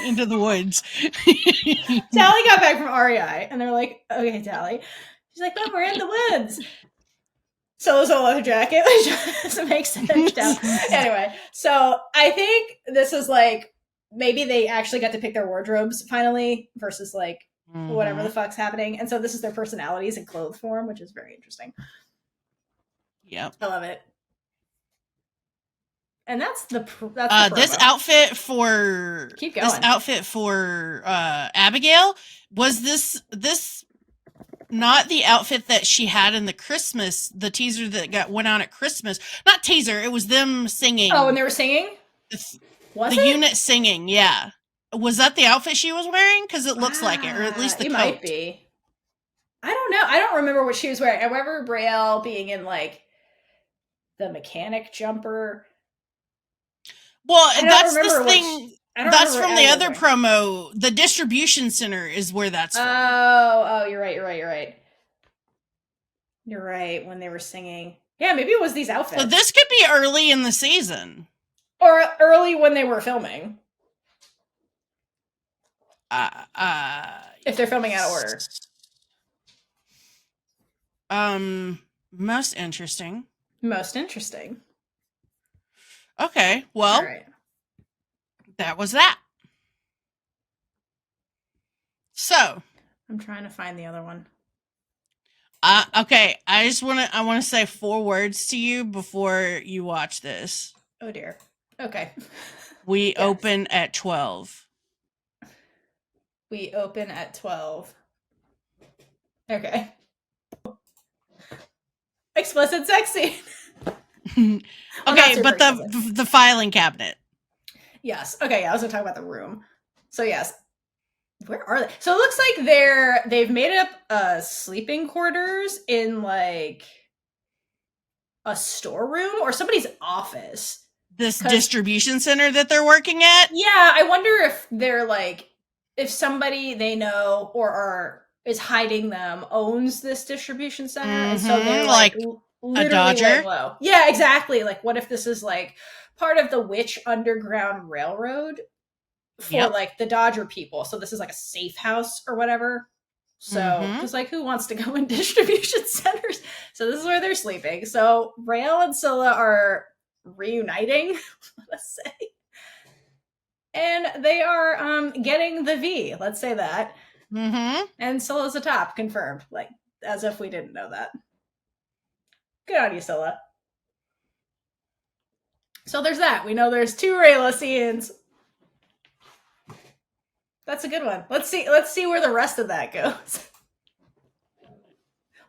Speaker 2: into the woods.
Speaker 1: Tally got back from REI, and they're like, "Okay, Tally." She's like, "Look, we're in the woods." So a leather jacket, which doesn't make sense. Anyway, so I think this is like maybe they actually got to pick their wardrobes finally versus like whatever the fuck's happening, and so this is their personalities in clothes form, which is very interesting.
Speaker 2: Yep,
Speaker 1: I love it. And that's the
Speaker 2: this outfit for
Speaker 1: keep going.
Speaker 2: This outfit for Abigail was this not the outfit that she had in the teaser that went out at Christmas. Not teaser, it was them singing.
Speaker 1: Oh, when they were singing?
Speaker 2: The unit singing, yeah. Was that the outfit she was wearing? Because it looks like it, or at least the coat.
Speaker 1: Might be. I don't know. I don't remember what she was wearing. I remember Brayelle being in like the mechanic jumper.
Speaker 2: Well, that's the thing. That's from the other promo. The distribution center is where that's from.
Speaker 1: Oh, you're right. You're right, when they were singing. Yeah, maybe it was these outfits.
Speaker 2: So this could be early in the season.
Speaker 1: Or early when they were filming. If they're filming out of order.
Speaker 2: Most interesting. Okay, well, all right. That was that. So,
Speaker 1: I'm trying to find the other one.
Speaker 2: Okay, I want to say 4 words to you before you watch this.
Speaker 1: Oh dear. Okay.
Speaker 2: We open at 12.
Speaker 1: We open at 12. Okay. Explicit sex scene.
Speaker 2: Okay, but the filing cabinet.
Speaker 1: Yes. Okay, I was gonna talk about the room. So yes. Where are they? So it looks like they've made up sleeping quarters in like a storeroom or somebody's office.
Speaker 2: This distribution center that they're working at?
Speaker 1: Yeah, I wonder if they're like if somebody they know or is hiding them owns this distribution center, and so they're like literally
Speaker 2: a Dodger.
Speaker 1: Low. Yeah, exactly. Like, what if this is like part of the Witch Underground Railroad for like the Dodger people? So this is like a safe house or whatever. So, because like, who wants to go in distribution centers? So this is where they're sleeping. So Raylla and Scylla are reuniting, let's say, and they are getting the V. Let's say that. And Scylla's atop, confirmed. Like, as if we didn't know that. Good on you, Scylla. So there's that. We know there's 2 Raylla scenes. That's a good one. Let's see where the rest of that goes.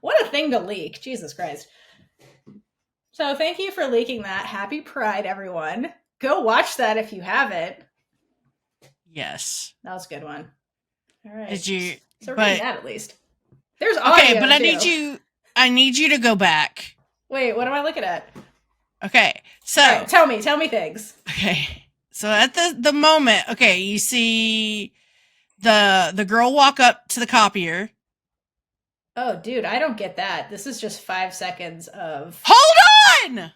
Speaker 1: What a thing to leak. Jesus Christ. So thank you for leaking that. Happy Pride, everyone. Go watch that if you haven't.
Speaker 2: Yes.
Speaker 1: That was a good one. All right.
Speaker 2: Did you?
Speaker 1: So read that at least. There's audio.
Speaker 2: Okay, but
Speaker 1: too.
Speaker 2: I need you to go back.
Speaker 1: Wait, what am I looking at?
Speaker 2: Okay, so
Speaker 1: right, tell me things.
Speaker 2: Okay, so at the moment, okay, you see the girl walk up to the copier.
Speaker 1: Oh, dude, I don't get that. This is just 5 seconds of.
Speaker 2: Hold on!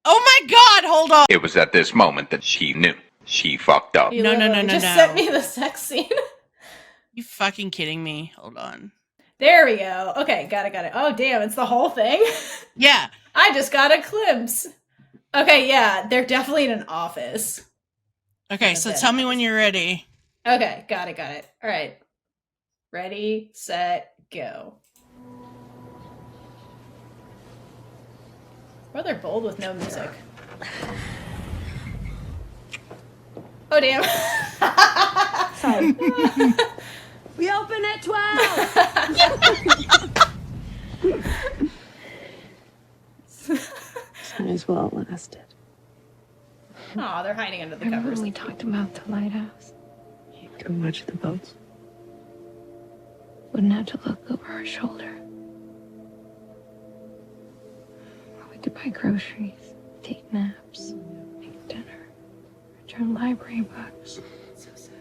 Speaker 2: Oh my God, hold on!
Speaker 4: It was at this moment that she knew she fucked up.
Speaker 1: You just sent me the sex scene.
Speaker 2: You fucking kidding me? Hold on.
Speaker 1: There we go. Okay, got it. Oh, damn, it's the whole thing?
Speaker 2: Yeah.
Speaker 1: I just got a glimpse. Okay, yeah, they're definitely in an office.
Speaker 2: Okay, so tell me when you're ready.
Speaker 1: Okay, got it. All right. Ready, set, go. Or they're bold with no music. Oh, damn.
Speaker 5: Sorry. We open at 12. Might as well have lasted.
Speaker 1: Aw, they're hiding under the
Speaker 5: Remember
Speaker 1: covers.
Speaker 5: when we talked about the lighthouse? You could watch the boats. Wouldn't have to look over our shoulder. We could buy groceries, take naps, make dinner, return library books.
Speaker 1: So sad.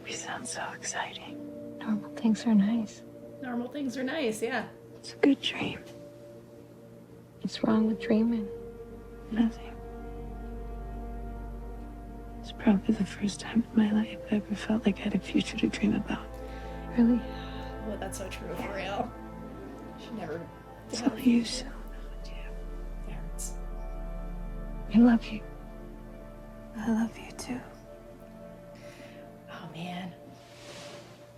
Speaker 5: We sound so exciting. Normal things are nice.
Speaker 1: Normal things are nice, yeah.
Speaker 5: It's a good dream. What's wrong with dreaming? Nothing. It's probably the first time in my life I ever felt like I had a future to dream about. Really?
Speaker 1: Oh, that's so true for real. She never.
Speaker 5: It's all you, so.
Speaker 1: It hurts.
Speaker 5: I love you. I love you too.
Speaker 1: Oh man.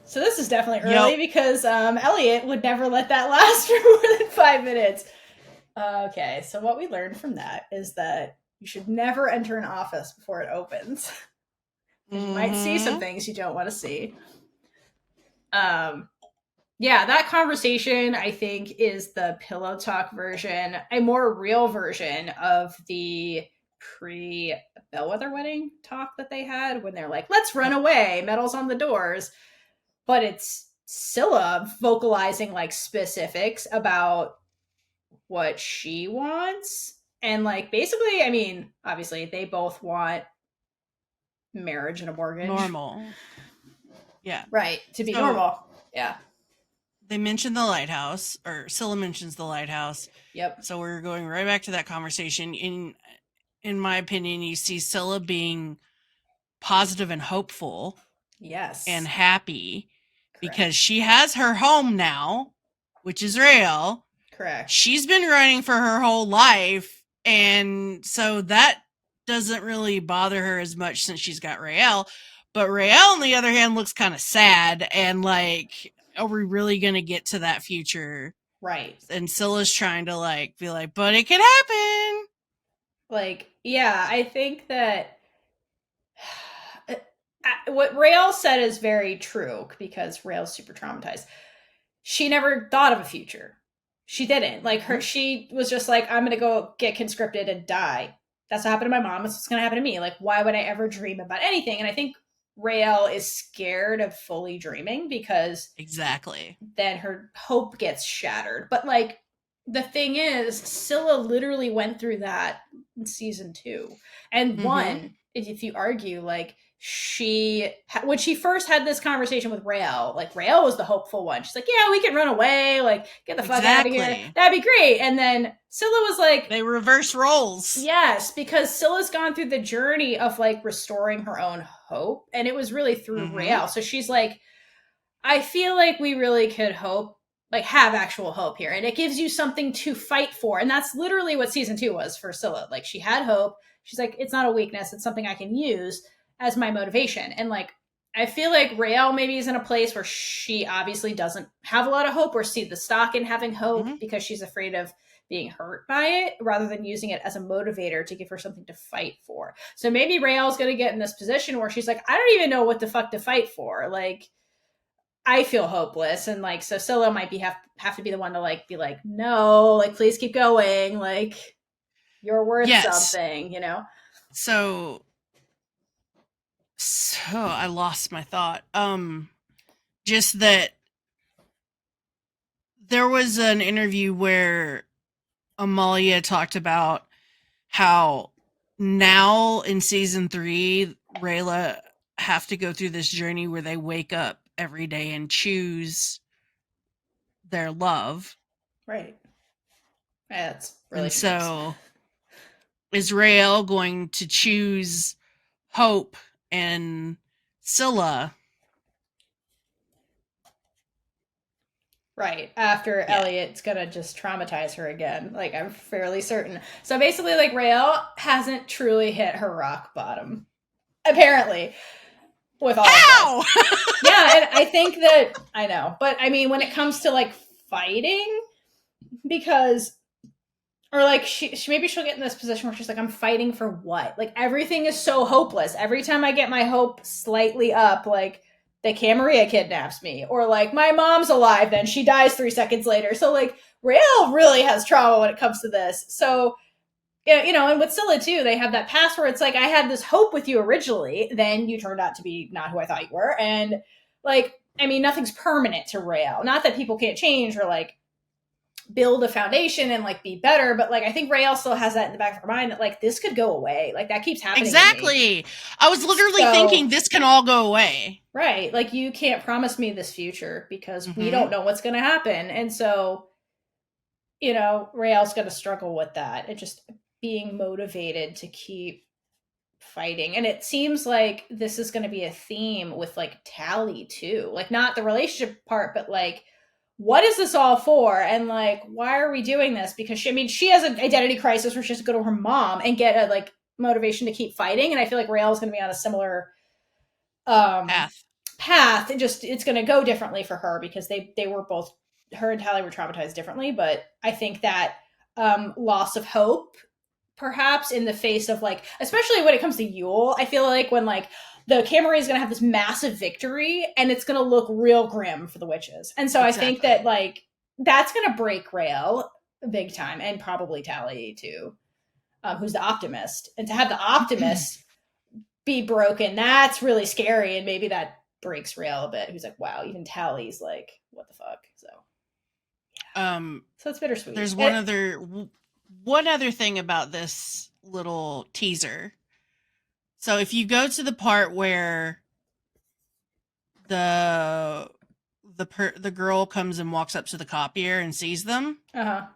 Speaker 1: So this is definitely early because Elliot would never let that last for more than 5 minutes. Okay, so what we learned from that is that you should never enter an office before it opens. You might see some things you don't want to see. Yeah, that conversation, I think, is the pillow talk version, a more real version of the pre-Bellwether wedding talk that they had when they're like, let's run away, medals on the doors. But it's Scylla vocalizing like specifics about what she wants. And like, basically, I mean, obviously they both want marriage and a mortgage.
Speaker 2: Normal. Yeah.
Speaker 1: Right. To be normal. Yeah.
Speaker 2: They mentioned the lighthouse, or Scylla mentions the lighthouse.
Speaker 1: Yep.
Speaker 2: So we're going right back to that conversation. In my opinion, you see Scylla being positive and hopeful.
Speaker 1: Yes.
Speaker 2: And happy. Correct. Because she has her home now, which is Raylla.
Speaker 1: Correct.
Speaker 2: She's been running for her whole life, and so that doesn't really bother her as much since she's got Raylla. But Raylla, on the other hand, looks kind of sad and like, are we really going to get to that future?
Speaker 1: Right.
Speaker 2: And Scylla's trying to like be like, but it could happen.
Speaker 1: Like, yeah, I think that what Raylla said is very true because Raylla's super traumatized. She never thought of a future. She didn't. Like, she was just like, I'm going to go get conscripted and die. That's what happened to my mom. That's what's going to happen to me. Like, why would I ever dream about anything? And I think Raylla is scared of fully dreaming because
Speaker 2: exactly
Speaker 1: then her hope gets shattered. But like, the thing is, Scylla literally went through that in season 2 and 1. If you argue, like, when she first had this conversation with Raylla, like, Raylla was the hopeful one. She's like, yeah, we can run away, like, get the fuck out of here, that'd be great. And then Scylla was like,
Speaker 2: they reverse roles.
Speaker 1: Yes, because Scylla's gone through the journey of like restoring her own hope, and it was really through Raylla. So she's like, I feel like we really could hope, like have actual hope here. And it gives you something to fight for. And that's literally what season 2 was for Scylla. Like she had hope. She's like, it's not a weakness. It's something I can use as my motivation. And like, I feel like Raylla maybe is in a place where she obviously doesn't have a lot of hope or see the stock in having hope because she's afraid of being hurt by it rather than using it as a motivator to give her something to fight for. So maybe Raylla's going to get in this position where she's like, I don't even know what the fuck to fight for. Like, I feel hopeless. And like, so Scylla might have to be the one to like, be like, no, like, please keep going. Like, you're worth something, you know?
Speaker 2: So I lost my thought. Just that there was an interview where Amalia talked about how now in season 3, Raylla have to go through this journey where they wake up every day and choose their love.
Speaker 1: Right. Yeah, that's really
Speaker 2: and so is Raylla going to choose hope and Scylla?
Speaker 1: Right. After Elliot's gonna just traumatize her again. Like, I'm fairly certain. So basically, like, Raylla hasn't truly hit her rock bottom. Apparently. With all
Speaker 2: How?
Speaker 1: of this. Yeah, and I think that, I know. But, I mean, when it comes to, like, fighting, because, or, like, she maybe she'll get in this position where she's like, I'm fighting for what? Like, everything is so hopeless. Every time I get my hope slightly up, like, the Camarilla kidnaps me, or like my mom's alive, then she dies 3 seconds later. So like Raylla really has trauma when it comes to this. So yeah, you know, and with Scylla too, they have that past where it's like, I had this hope with you originally, then you turned out to be not who I thought you were. And like, I mean, nothing's permanent to Raylla. Not that people can't change or like build a foundation and like be better, but like I think Raylla still has that in the back of her mind that like this could go away. Like that keeps happening.
Speaker 2: Exactly. I was literally thinking this can all go away.
Speaker 1: Right. Like you can't promise me this future because we don't know what's going to happen. And so, you know, Raylla's going to struggle with that and just being motivated to keep fighting. And it seems like this is going to be a theme with like Tally too. Like not the relationship part, but like what is this all for? And like, why are we doing this? Because she has an identity crisis where she has to go to her mom and get a like motivation to keep fighting. And I feel like Raylla's going to be on a similar path. And just, it's going to go differently for her because they were both, her and Tally were traumatized differently. But I think that loss of hope, perhaps in the face of like, especially when it comes to Yule, I feel like when like, the Camarilla is going to have this massive victory and it's going to look real grim for the witches. And so I think that like, that's going to break Raylla big time and probably Tally too, who's the optimist. And to have the optimist be broken, that's really scary. And maybe that breaks Raylla a bit. Who's like, wow, even Tally's like, what the fuck? So, yeah. So it's bittersweet.
Speaker 2: There's one other thing about this little teaser. So if you go to the part where the girl comes and walks up to the copier and sees them, and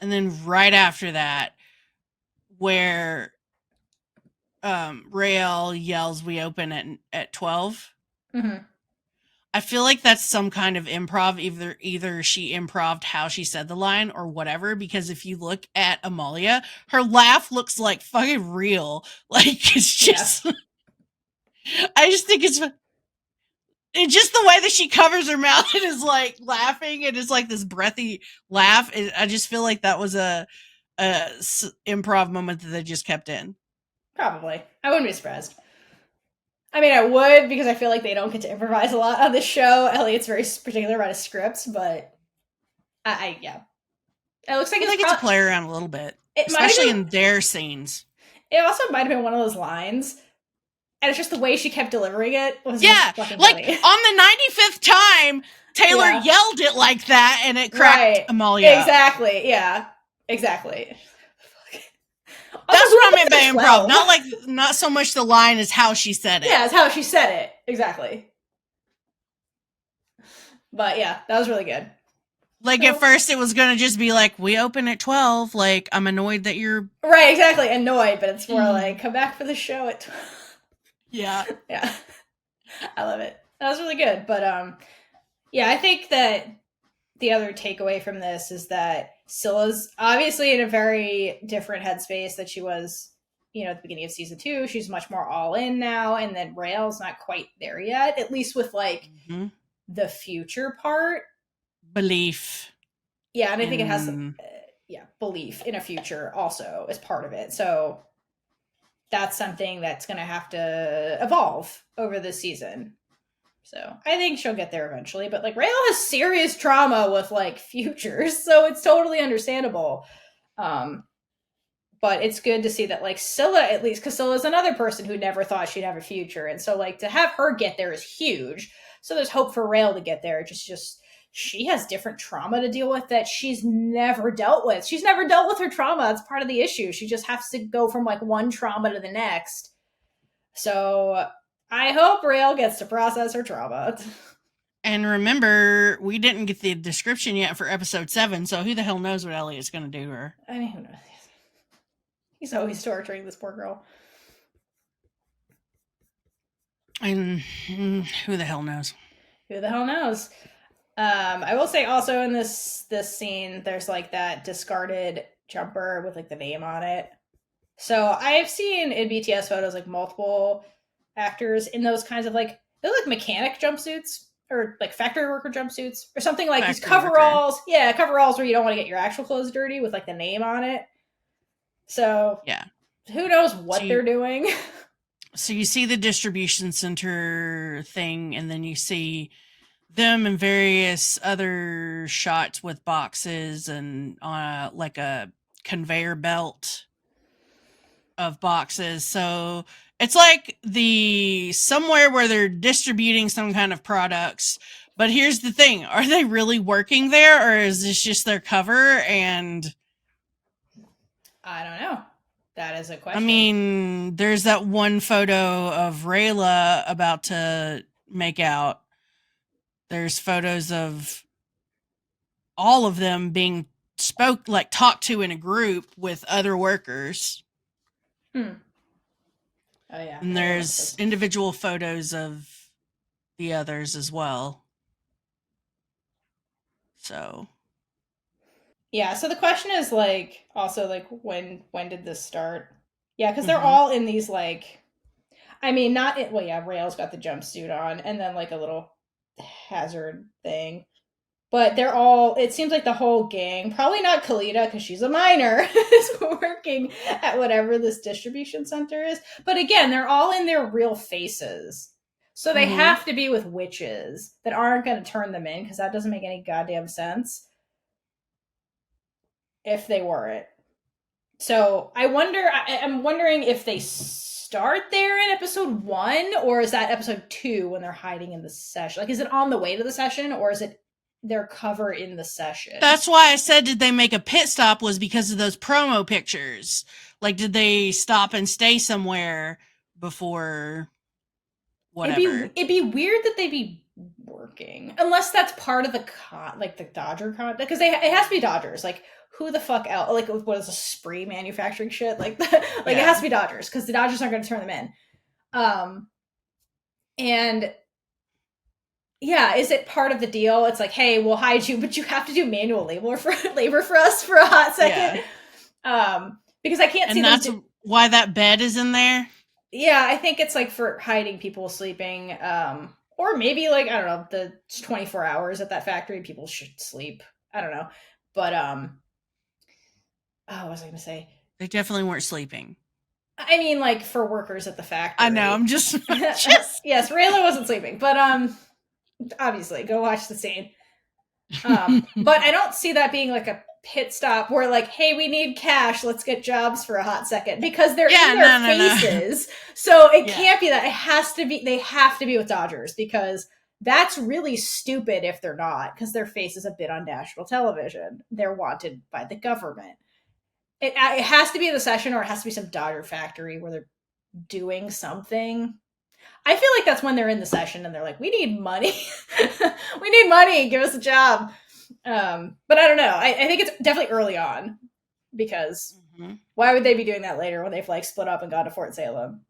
Speaker 2: then right after that, where Raylla yells, "We open at 12." I feel like that's some kind of improv. Either she improv'd how she said the line or whatever, because if you look at Amalia, her laugh looks like fucking real. Like, it's just... I just think it's just the way that she covers her mouth and is like laughing and it's like this breathy laugh. I just feel like that was a improv moment that they just kept in.
Speaker 1: Probably. I wouldn't be surprised. I mean, I would, because I feel like they don't get to improvise a lot on this show. Elliot's very particular about his scripts, but yeah. It looks like
Speaker 2: they get to play around a little bit, especially in their scenes.
Speaker 1: It also might have been one of those lines, and it's just the way she kept delivering it was fucking
Speaker 2: like
Speaker 1: funny.
Speaker 2: On the 95th time, Taylor yelled it like that, and it cracked Amalia.
Speaker 1: Exactly. Yeah. Exactly.
Speaker 2: That's what I meant by improv. Not so much the line as how she said it.
Speaker 1: Yeah, it's how she said it. Exactly. But yeah, that was really good.
Speaker 2: Like at first it was going to just be like, we open at 12. Like, I'm annoyed that you're...
Speaker 1: Right, exactly. Annoyed, but it's more like, come back for the show at 12.
Speaker 2: Yeah.
Speaker 1: Yeah. I love it. That was really good. But Yeah, I think that the other takeaway from this is that Scylla's obviously in a very different headspace that she was, at the beginning of season 2. She's much more all in now, and then Rael's not quite there yet, at least with like the future part.
Speaker 2: Belief.
Speaker 1: Yeah, and I think it has belief in a future also as part of it. So that's something that's going to have to evolve over this season. So I think she'll get there eventually. But like Raylla has serious trauma with like futures, so it's totally understandable. But it's good to see that like Scylla, at least, because Scylla's another person who never thought she'd have a future, and so like to have her get there is huge. So there's hope for Raylla to get there. Just she has different trauma to deal with that she's never dealt with. She's never dealt with her trauma. It's part of the issue. She just has to go from like one trauma to the next. So I hope Raylla gets to process her trauma.
Speaker 2: And remember, we didn't get the description yet for episode 7, so who the hell knows what Elliot's going to do to her?
Speaker 1: I mean, who knows? He's always torturing this poor girl.
Speaker 2: And who the hell knows?
Speaker 1: Who the hell knows? I will say also in this scene, there's like that discarded jumper with like the name on it. So I've seen in BTS photos like multiple actors in those kinds of like, they're like mechanic jumpsuits or like factory worker jumpsuits or something like these coveralls. Yeah, coveralls where you don't want to get your actual clothes dirty with like the name on it. So
Speaker 2: yeah,
Speaker 1: who knows what they're doing.
Speaker 2: So you see the distribution center thing, and then you see them in various other shots with boxes and like a conveyor belt of boxes. So it's like somewhere where they're distributing some kind of products. But here's the thing. Are they really working there, or is this just their cover? And
Speaker 1: I don't know. That is a question.
Speaker 2: I mean, there's that one photo of Raylla about to make out. There's photos of all of them being talked to in a group with other workers.
Speaker 1: Oh yeah.
Speaker 2: And there's individual photos of the others as well. So
Speaker 1: yeah, so the question is like also like when did this start? Yeah, because they're all in these like, I mean, not it. Well, yeah, Rael's got the jumpsuit on, and then like a little hazard thing. But they're all. It seems like the whole gang, probably not Kalita because she's a minor, is working at whatever this distribution center is. But again, they're all in their real faces, so they have to be with witches that aren't going to turn them in because that doesn't make any goddamn sense. If they weren't. So I'm wondering if they start there in episode 1, or is that episode 2 when they're hiding in the session? Like, is it on the way to the session, or is it their cover in the session?
Speaker 2: That's why I said, did they make a pit stop, was because of those promo pictures. Like, did they stop and stay somewhere before whatever?
Speaker 1: It'd be weird that they'd be working. Unless that's part of the the Dodger con. Because it has to be Dodgers. Like, who the fuck else? Like, what is a spree manufacturing shit? Like, it has to be Dodgers because the Dodgers aren't going to turn them in. And yeah, is it part of the deal? It's like, hey, we'll hide you, but you have to do manual labor for us for a hot second. Yeah. Because I can't see.
Speaker 2: And that's why that bed is in there.
Speaker 1: Yeah, I think it's like for hiding people sleeping. Or maybe like, I don't know, the 24 hours at that factory, people should sleep. I don't know. But what was I going to say?
Speaker 2: They definitely weren't sleeping.
Speaker 1: I mean, like, for workers at the factory.
Speaker 2: I know, I'm just...
Speaker 1: Yes, Raylla wasn't sleeping, but obviously, go watch the scene. But I don't see that being like a pit stop where like, hey, we need cash, let's get jobs for a hot second, because they're in their faces. No. So it can't be that. They have to be with Dodgers, because that's really stupid if they're not, because their faces have been on national television. They're wanted by the government. It has to be in the session, or it has to be some Dodger factory where they're doing something. I feel like that's when they're in the session and they're like, we need money. We need money. Give us a job. But I don't know. I think it's definitely early on, because why would they be doing that later when they've like split up and gone to Fort Salem?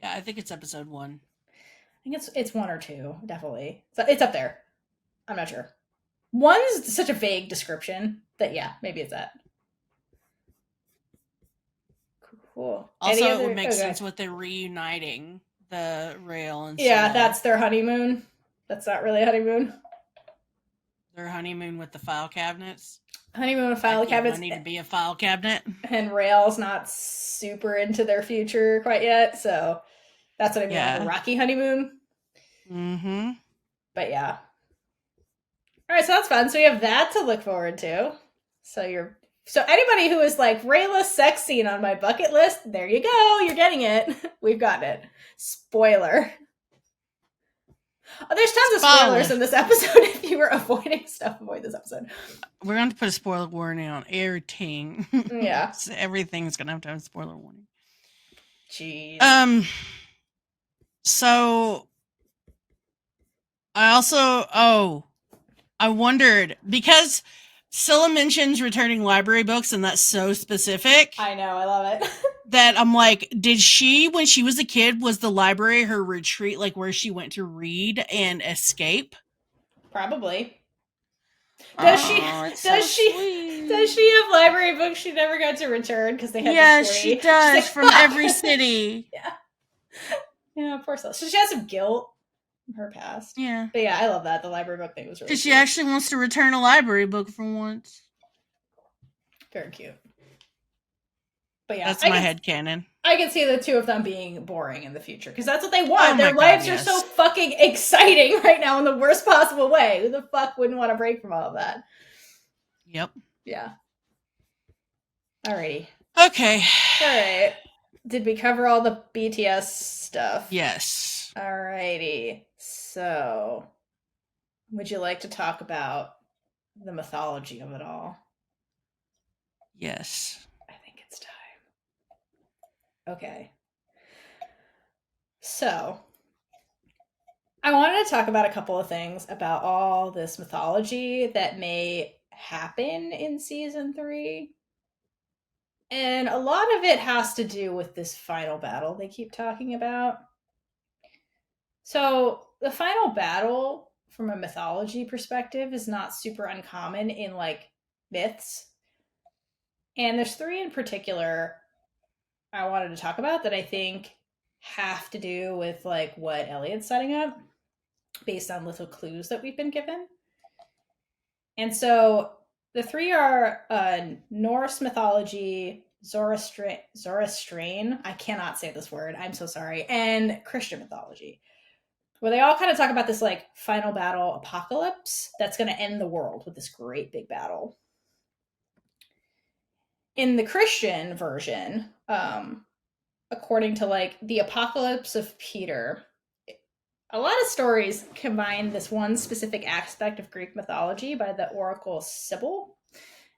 Speaker 2: Yeah, I think it's episode 1.
Speaker 1: I think it's 1 or 2, definitely. So it's up there. I'm not sure. One's such a vague description that, yeah, maybe it's that. Cool.
Speaker 2: Also, it would make sense with the reuniting the Raylla and
Speaker 1: yeah,
Speaker 2: Scylla.
Speaker 1: that's their honeymoon. That's not really a honeymoon.
Speaker 2: Their honeymoon with the file cabinets.
Speaker 1: Honeymoon with file cabinets.
Speaker 2: Money to be a file cabinet.
Speaker 1: And Raylla's not super into their future quite yet, so that's what I mean. Yeah. The rocky honeymoon.
Speaker 2: Mm-hmm.
Speaker 1: But yeah. All right, so that's fun. So we have that to look forward to. So anybody who is like, Rayla's sex scene on my bucket list, there you go. You're getting it. We've got it. Spoiler. Oh, there's tons of spoilers in this episode. If you were avoiding stuff, avoid this episode.
Speaker 2: We're going to put a spoiler warning on everything.
Speaker 1: Yeah.
Speaker 2: So everything's going to have a spoiler warning.
Speaker 1: Jeez.
Speaker 2: So I wondered, because Scylla mentions returning library books, and that's so specific.
Speaker 1: I know, I love it.
Speaker 2: That I'm like, did she, when she was a kid, was the library her retreat, like where she went to read and escape?
Speaker 1: Probably. Does she have library books she never got to return because they had to flee?
Speaker 2: She does, like, from every city.
Speaker 1: Yeah. Yeah, poor Scylla. So she has some guilt from her past.
Speaker 2: Yeah.
Speaker 1: But yeah, I love that. The library book thing was really cute.
Speaker 2: She actually wants to return a library book for once.
Speaker 1: Very cute. But yeah,
Speaker 2: that's my headcanon.
Speaker 1: I can see the two of them being boring in the future because that's what they want. Their lives are so fucking exciting right now in the worst possible way. Who the fuck wouldn't want to break from all of that?
Speaker 2: Yep.
Speaker 1: Yeah. Alrighty.
Speaker 2: Okay.
Speaker 1: Alright. Did we cover all the BTS stuff?
Speaker 2: Yes.
Speaker 1: Alrighty. So, would you like to talk about the mythology of it all?
Speaker 2: Yes.
Speaker 1: I think it's time. Okay. So, I wanted to talk about a couple of things about all this mythology that may happen in season 3. And a lot of it has to do with this final battle they keep talking about. So, the final battle, from a mythology perspective, is not super uncommon in, like, myths. And there's 3 in particular I wanted to talk about that I think have to do with, like, what Elliot's setting up, based on little clues that we've been given. And so, the 3 are Norse mythology, Zoroastrian, I cannot say this word, I'm so sorry, and Christian mythology, where they all kind of talk about this, like, final battle apocalypse that's going to end the world with this great big battle. In the Christian version, according to, like, the Apocalypse of Peter, a lot of stories combine this one specific aspect of Greek mythology by the oracle Sibyl,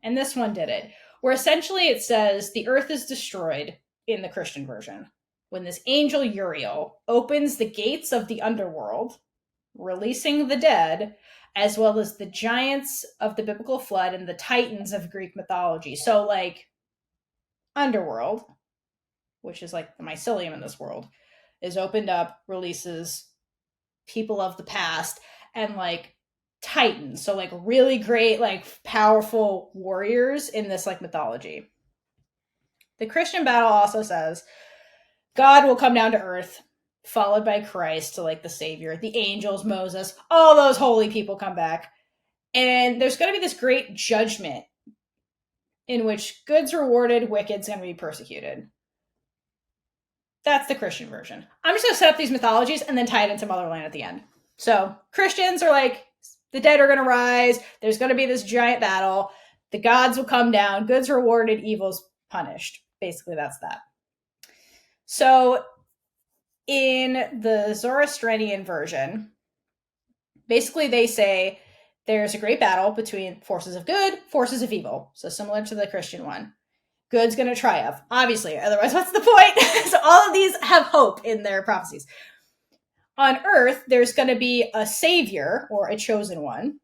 Speaker 1: and this one did it, where essentially it says the earth is destroyed in the Christian version when this angel Uriel opens the gates of the underworld, releasing the dead, as well as the giants of the biblical flood and the titans of Greek mythology. So, like, underworld, which is like the mycelium in this world, is opened up, releases people of the past, and, like, titans, so, like, really great, like, powerful warriors in this, like, mythology. The Christian battle also says God will come down to earth, followed by Christ, to, like, the savior, the angels, Moses, all those holy people come back, and there's going to be this great judgment in which good's rewarded, wicked's going to be persecuted. That's the Christian version. I'm just going to set up these mythologies and then tie it into Motherland at the end. So, Christians are like, the dead are going to rise, there's going to be this giant battle, the gods will come down, good's rewarded, evil's punished. Basically, that's that. So, in the Zoroastrian version, basically they say there's a great battle between forces of good, forces of evil. So, similar to the Christian one. Good's going to triumph, obviously. Otherwise, what's the point? So all of these have hope in their prophecies. On Earth, there's going to be a savior, or a chosen one,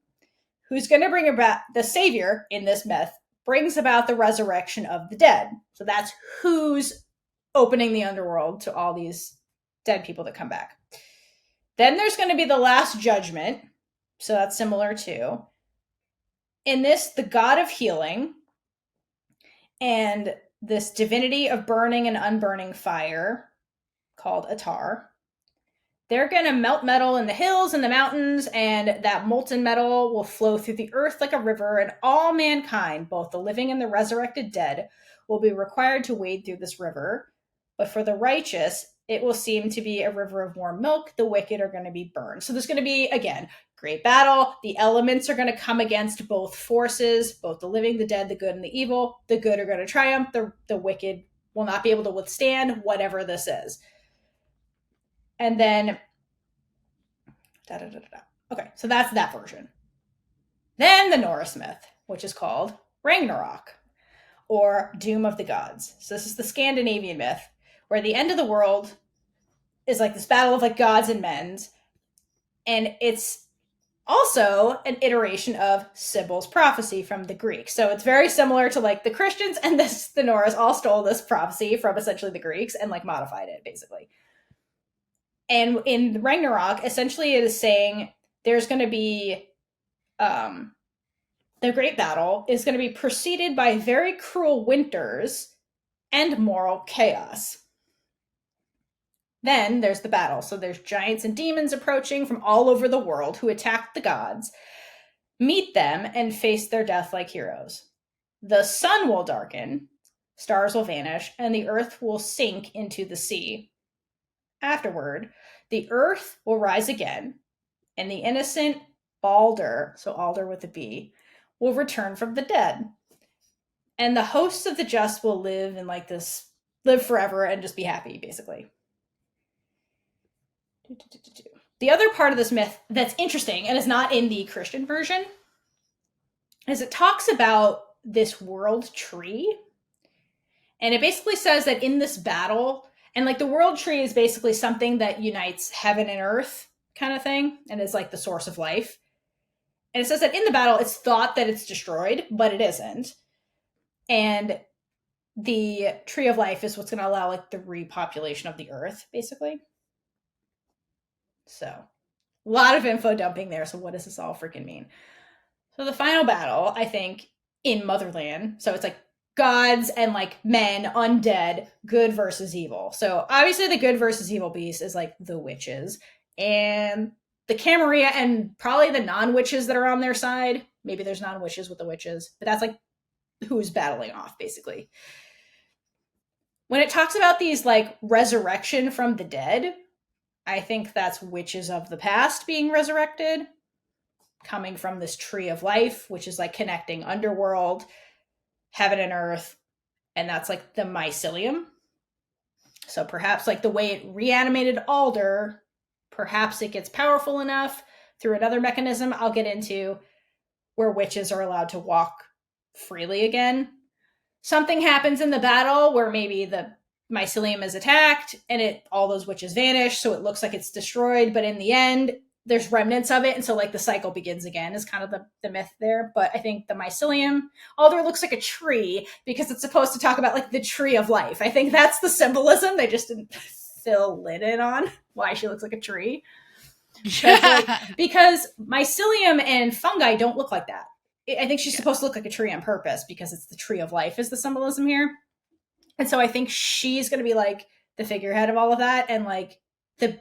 Speaker 1: who's going to bring about, the savior in this myth brings about the resurrection of the dead. So that's who's opening the underworld to all these dead people that come back. Then there's going to be the last judgment. So that's similar too. In this, the god of healing and this divinity of burning and unburning fire called Atar. They're going to melt metal in the hills and the mountains, and that molten metal will flow through the earth like a river, and all mankind, both the living and the resurrected dead, will be required to wade through this river. But for the righteous, it will seem to be a river of warm milk. The wicked are going to be burned. So there's going to be, again, great battle. The elements are going to come against both forces, both the living, the dead, the good, and the evil. The good are going to triumph. The wicked will not be able to withstand whatever this is. And then, okay, so that's that version. Then the Norse myth, which is called Ragnarok, or Doom of the Gods. So this is the Scandinavian myth, where the end of the world is like this battle of like gods and men, and it's also an iteration of Sibyl's prophecy from the Greeks. So it's very similar to like the Christians and the Norse all stole this prophecy from essentially the Greeks and like modified it, basically. And in Ragnarok, essentially it is saying there's going to be the great battle is going to be preceded by very cruel winters and moral chaos. Then there's the battle. So there's giants and demons approaching from all over the world who attack the gods, meet them, and face their death like heroes. The sun will darken, stars will vanish, and the earth will sink into the sea. Afterward, the earth will rise again, and the innocent Balder, so Alder with a B, will return from the dead. And the hosts of the just will live in like this, live forever and just be happy, basically. The other part of this myth that's interesting and is not in the Christian version is it talks about this world tree. And it basically says that in this battle, and like the world tree is basically something that unites heaven and earth kind of thing, and is like the source of life. And it says that in the battle, it's thought that it's destroyed, but it isn't. And the tree of life is what's going to allow like the repopulation of the earth, basically. So, a lot of info dumping there. So what does this all freaking mean? So the final battle, I think, in Motherland, so it's like gods and like men, undead, good versus evil. So obviously the good versus evil beast is like the witches and the Camarilla and probably the non-witches that are on their side. Maybe there's non-witches with the witches, but that's like who's battling off, basically. When it talks about these like resurrection from the dead, I think that's witches of the past being resurrected, coming from this tree of life, which is like connecting underworld, heaven and earth, and that's like the mycelium. So perhaps like the way it reanimated Alder, perhaps it gets powerful enough through another mechanism I'll get into, where witches are allowed to walk freely again. Something happens in the battle where maybe the mycelium is attacked and all those witches vanish, so it looks like it's destroyed, but in the end there's remnants of it, and so like the cycle begins again is kind of the myth there. But I think the mycelium, Alder looks like a tree because it's supposed to talk about like the tree of life. I think that's the symbolism. They just didn't fill it in on why she looks like a tree. Like, because mycelium and fungi don't look like that. I think she's supposed to look like a tree on purpose because it's the tree of life is the symbolism here. And so I think she's going to be like the figurehead of all of that, and like the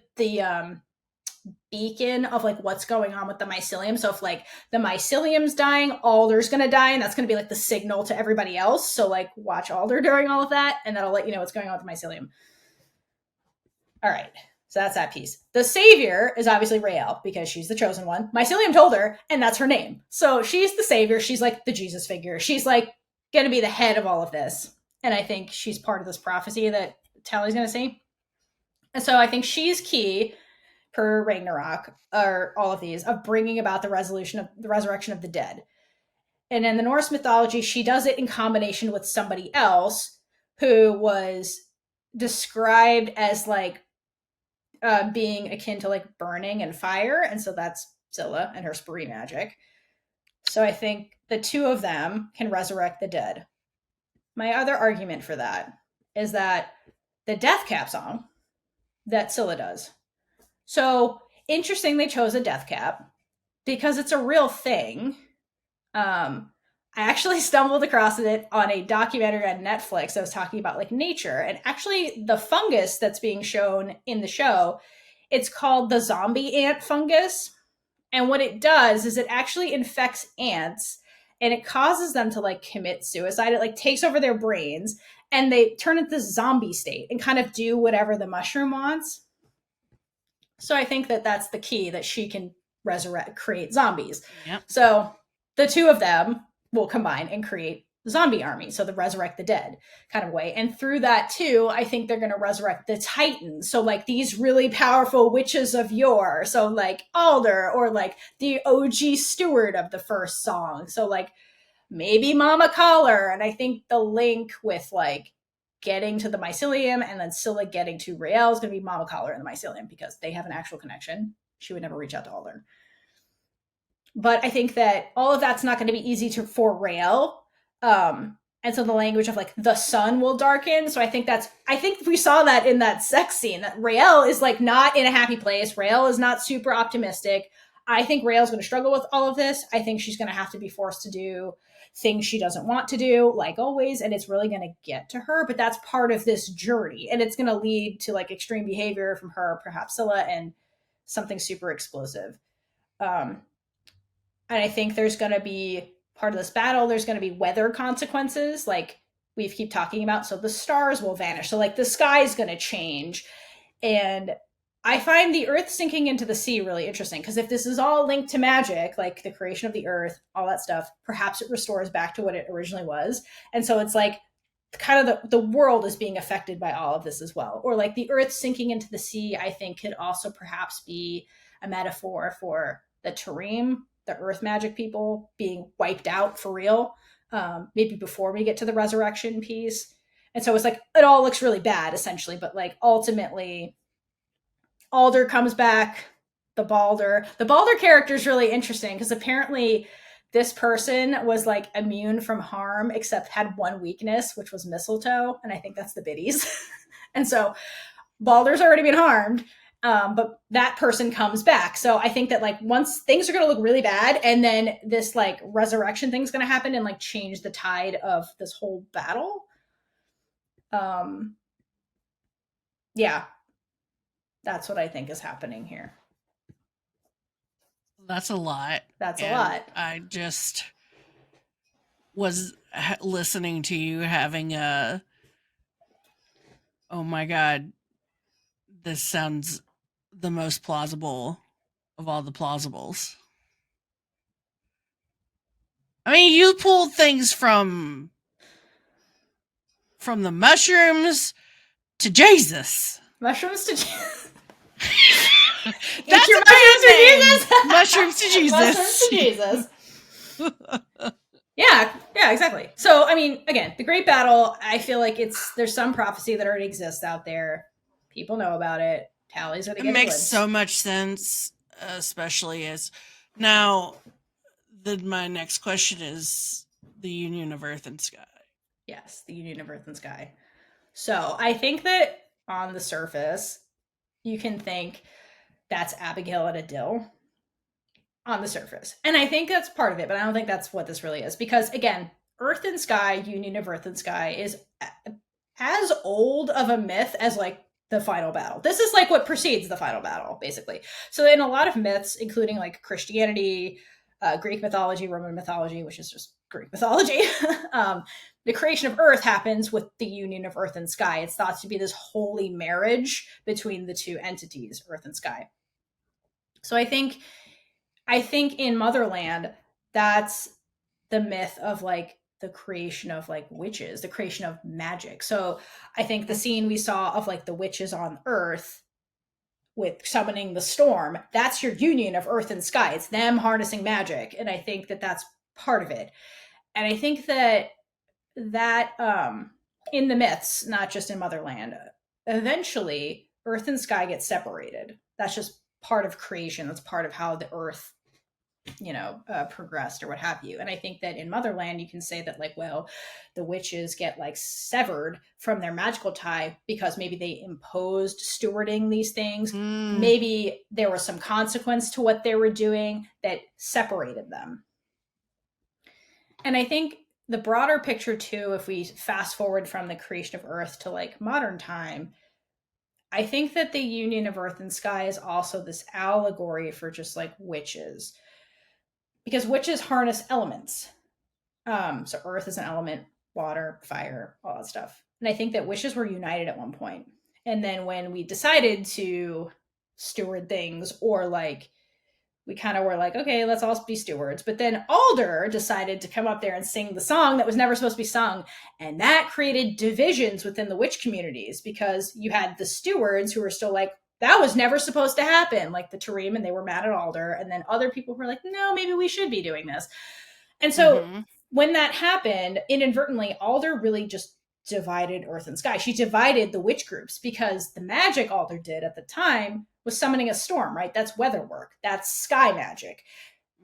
Speaker 1: beacon of like what's going on with the mycelium. So if like the mycelium's dying, Alder's going to die, and that's going to be like the signal to everybody else. So like watch Alder during all of that, and that'll let you know what's going on with the mycelium. All right. So that's that piece. The savior is obviously Raylla because she's the chosen one. Mycelium told her, and that's her name. So she's the savior. She's like the Jesus figure. She's like going to be the head of all of this. And I think she's part of this prophecy that Tally's going to see. And so I think she's key per Ragnarok, or all of these, of bringing about the resurrection of the dead. And in the Norse mythology, she does it in combination with somebody else who was described as like being akin to like burning and fire. And so that's Scylla and her spree magic. So I think the two of them can resurrect the dead. My other argument for that is that the death cap song that Scylla does. So interesting, they chose a death cap because it's a real thing. I actually stumbled across it on a documentary on Netflix that was talking about like nature, and actually the fungus that's being shown in the show, it's called the zombie ant fungus. And what it does is it actually infects ants and it causes them to like commit suicide. It like takes over their brains and they turn into this zombie state and kind of do whatever the mushroom wants. So I think that that's the key, that she can create zombies.
Speaker 2: Yep.
Speaker 1: So the two of them will combine and create zombie army, so the resurrect the dead kind of way. And through that too, I think they're going to resurrect the titans, so like these really powerful witches of yore, so like Alder, or like the OG steward of the first song, so like maybe Mama Collar. And I think the link with like getting to the mycelium and then Scylla getting to Raylla is going to be Mama Collar and the mycelium, because they have an actual connection. She would never reach out to Alder. But I think that all of that's not going to be easy for Raylla. And so the language of like the sun will darken. So I think we saw that in that sex scene, that Raylla is like not in a happy place. Raylla is not super optimistic. I think Raylla's going to struggle with all of this. I think she's going to have to be forced to do things she doesn't want to do, like always, and it's really going to get to her. But that's part of this journey, and it's going to lead to like extreme behavior from her, perhaps Scylla, and something super explosive. And I think there's going to be part of this battle, there's going to be weather consequences, like we keep talking about. So the stars will vanish. So like the sky is going to change. And I find the earth sinking into the sea really interesting, because if this is all linked to magic, like the creation of the earth, all that stuff, perhaps it restores back to what it originally was. And so it's like kind of the world is being affected by all of this as well. Or like the earth sinking into the sea, I think could also perhaps be a metaphor for the Tarim, the earth magic people, being wiped out for real, maybe before we get to the resurrection piece. And so it's like, it all looks really bad essentially, but like ultimately Alder comes back, the Balder character is really interesting, because apparently this person was like immune from harm except had one weakness, which was mistletoe, and I think that's the biddies. And so Balder's already been harmed, but that person comes back. So I think that like once things are going to look really bad, and then this like resurrection thing's going to happen and like change the tide of this whole battle. Yeah, that's what I think is happening here.
Speaker 2: That's a lot.
Speaker 1: That's a lot.
Speaker 2: I just was listening to you having a, oh my God, this sounds the most plausible of all the plausibles. I mean, you pulled things from the mushrooms to Jesus.
Speaker 1: Mushrooms to Jesus.
Speaker 2: That's
Speaker 1: your
Speaker 2: mushrooms to Jesus.
Speaker 1: Mushrooms to Jesus. Yeah, exactly. So, I mean, again, the Great Battle, I feel like there's some prophecy that already exists out there. People know about it. Tallies are the
Speaker 2: It makes so much sense, especially as now. My next question is the union of Earth and Sky.
Speaker 1: Yes, the union of Earth and Sky. So I think that on the surface, you can think that's Abigail and Adil on the surface. And I think that's part of it, but I don't think that's what this really is. Because again, Earth and Sky, union of Earth and Sky, is as old of a myth as like the final battle. This is like what precedes the final battle, basically. So in a lot of myths, including like Christianity, Greek mythology, Roman mythology, which is just Greek mythology, the creation of Earth happens with the union of Earth and Sky. It's thought to be this holy marriage between the two entities, Earth and Sky. So I think in Motherland, that's the myth of like the creation of like witches, the creation of magic. So I think the scene we saw of like the witches on Earth with summoning the storm, that's your union of Earth and Sky. It's them harnessing magic. And I think that that's part of it. And I think that in the myths, not just in Motherland, eventually Earth and Sky get separated. That's just part of creation. That's part of how the Earth progressed or what have you. And I think that in Motherland, you can say that, like, well, the witches get like severed from their magical tie because maybe they imposed stewarding these things. Maybe there was some consequence to what they were doing that separated them. And I think the broader picture too, if we fast forward from the creation of Earth to like modern time, I think that the union of Earth and Sky is also this allegory for just like witches, because witches harness elements. So Earth is an element, water, fire, all that stuff. And I think that witches were united at one point. And then when we decided to steward things, or like we kind of were like, okay, let's all be stewards. But then Alder decided to come up there and sing the song that was never supposed to be sung. And that created divisions within the witch communities, because you had the stewards who were still like, that was never supposed to happen, like the Tarim, and they were mad at Alder. And then other people were like, no, maybe we should be doing this. And so when that happened, inadvertently, Alder really just divided Earth and Sky. She divided the witch groups, because the magic Alder did at the time was summoning a storm, right? That's weather work. That's sky magic.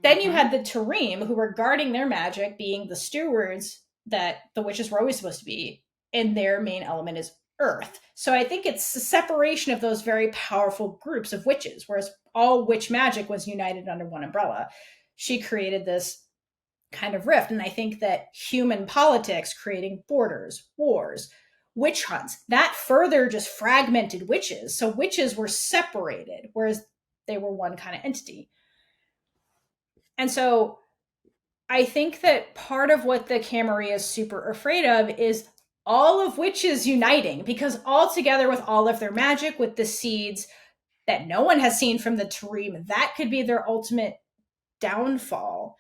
Speaker 1: Then you had the Tarim, who were guarding their magic, being the stewards that the witches were always supposed to be, and their main element is Earth. So I think it's a separation of those very powerful groups of witches, whereas all witch magic was united under one umbrella. She created this kind of rift. And I think that human politics, creating borders, wars, witch hunts, that further just fragmented witches. So witches were separated, whereas they were one kind of entity. And so I think that part of what the Camarilla is super afraid of is all of witches uniting, because all together with all of their magic, with the seeds that no one has seen from the Tarim, that could be their ultimate downfall.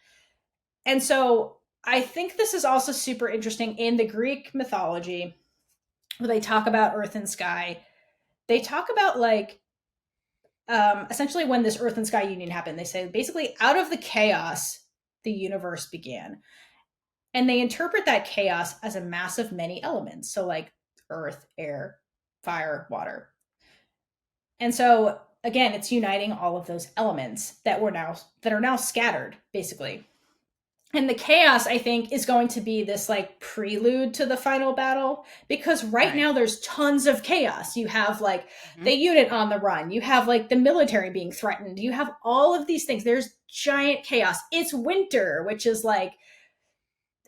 Speaker 1: And so I think this is also super interesting in the Greek mythology, where they talk about Earth and Sky. They talk about like, essentially when this Earth and Sky union happened, they say basically out of the chaos, the universe began. And they interpret that chaos as a mass of many elements. So like earth, air, fire, water. And so again, it's uniting all of those elements that are now scattered, basically. And the chaos, I think, is going to be this like prelude to the final battle, because right now there's tons of chaos. You have like the unit on the run. You have like the military being threatened. You have all of these things. There's giant chaos. It's winter, which is like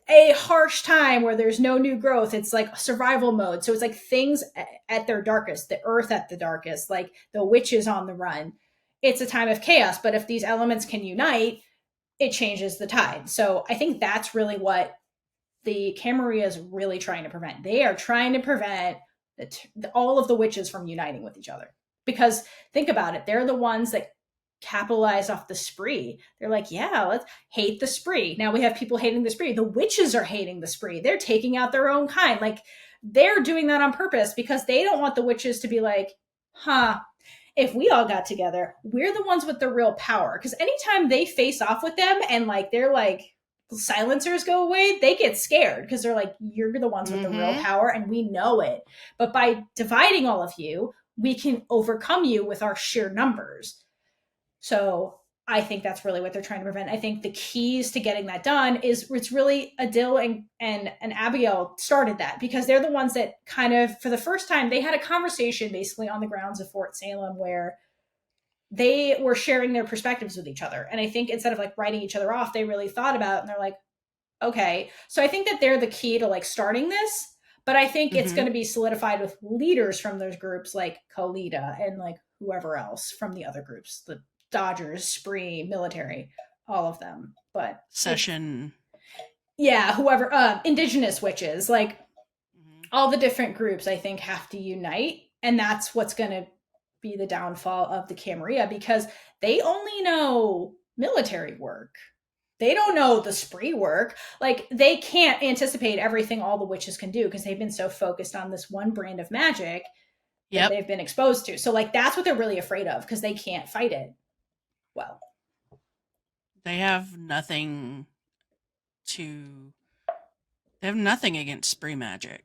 Speaker 1: a harsh time where there's no new growth. It's like survival mode. So it's like things at their darkest, the earth at the darkest, like the witches on the run. It's a time of chaos. But if these elements can unite, it changes the tide. So I think that's really what the Camarilla is really trying to prevent. They are trying to prevent all of the witches from uniting with each other. Because think about it, they're the ones that capitalize off the spree. They're like, yeah, let's hate the spree. Now we have people hating the spree. The witches are hating the spree. They're taking out their own kind. Like, they're doing that on purpose, because they don't want the witches to be like, if we all got together, we're the ones with the real power. Because anytime they face off with them and like they're like silencers go away, they get scared, because they're like, you're the ones with the real power and we know it. But by dividing all of you, we can overcome you with our sheer numbers. So I think that's really what they're trying to prevent. I think the keys to getting that done is it's really Adil and Abigail started that, because they're the ones that kind of, for the first time, they had a conversation basically on the grounds of Fort Salem where they were sharing their perspectives with each other. And I think instead of like writing each other off, they really thought about it, and they're like, okay. So I think that they're the key to like starting this, but I think it's going to be solidified with leaders from those groups like Khalida and like whoever else from the other groups, the Dodgers, Spree, military, all of them. But
Speaker 2: Session.
Speaker 1: Yeah, whoever, indigenous witches, like all the different groups, I think, have to unite. And that's what's going to be the downfall of the Camarilla, because they only know military work. They don't know the spree work. Like, they can't anticipate everything all the witches can do, because they've been so focused on this one brand of magic that they've been exposed to. So like, that's what they're really afraid of, because they can't fight it well.
Speaker 2: They have nothing against spree magic.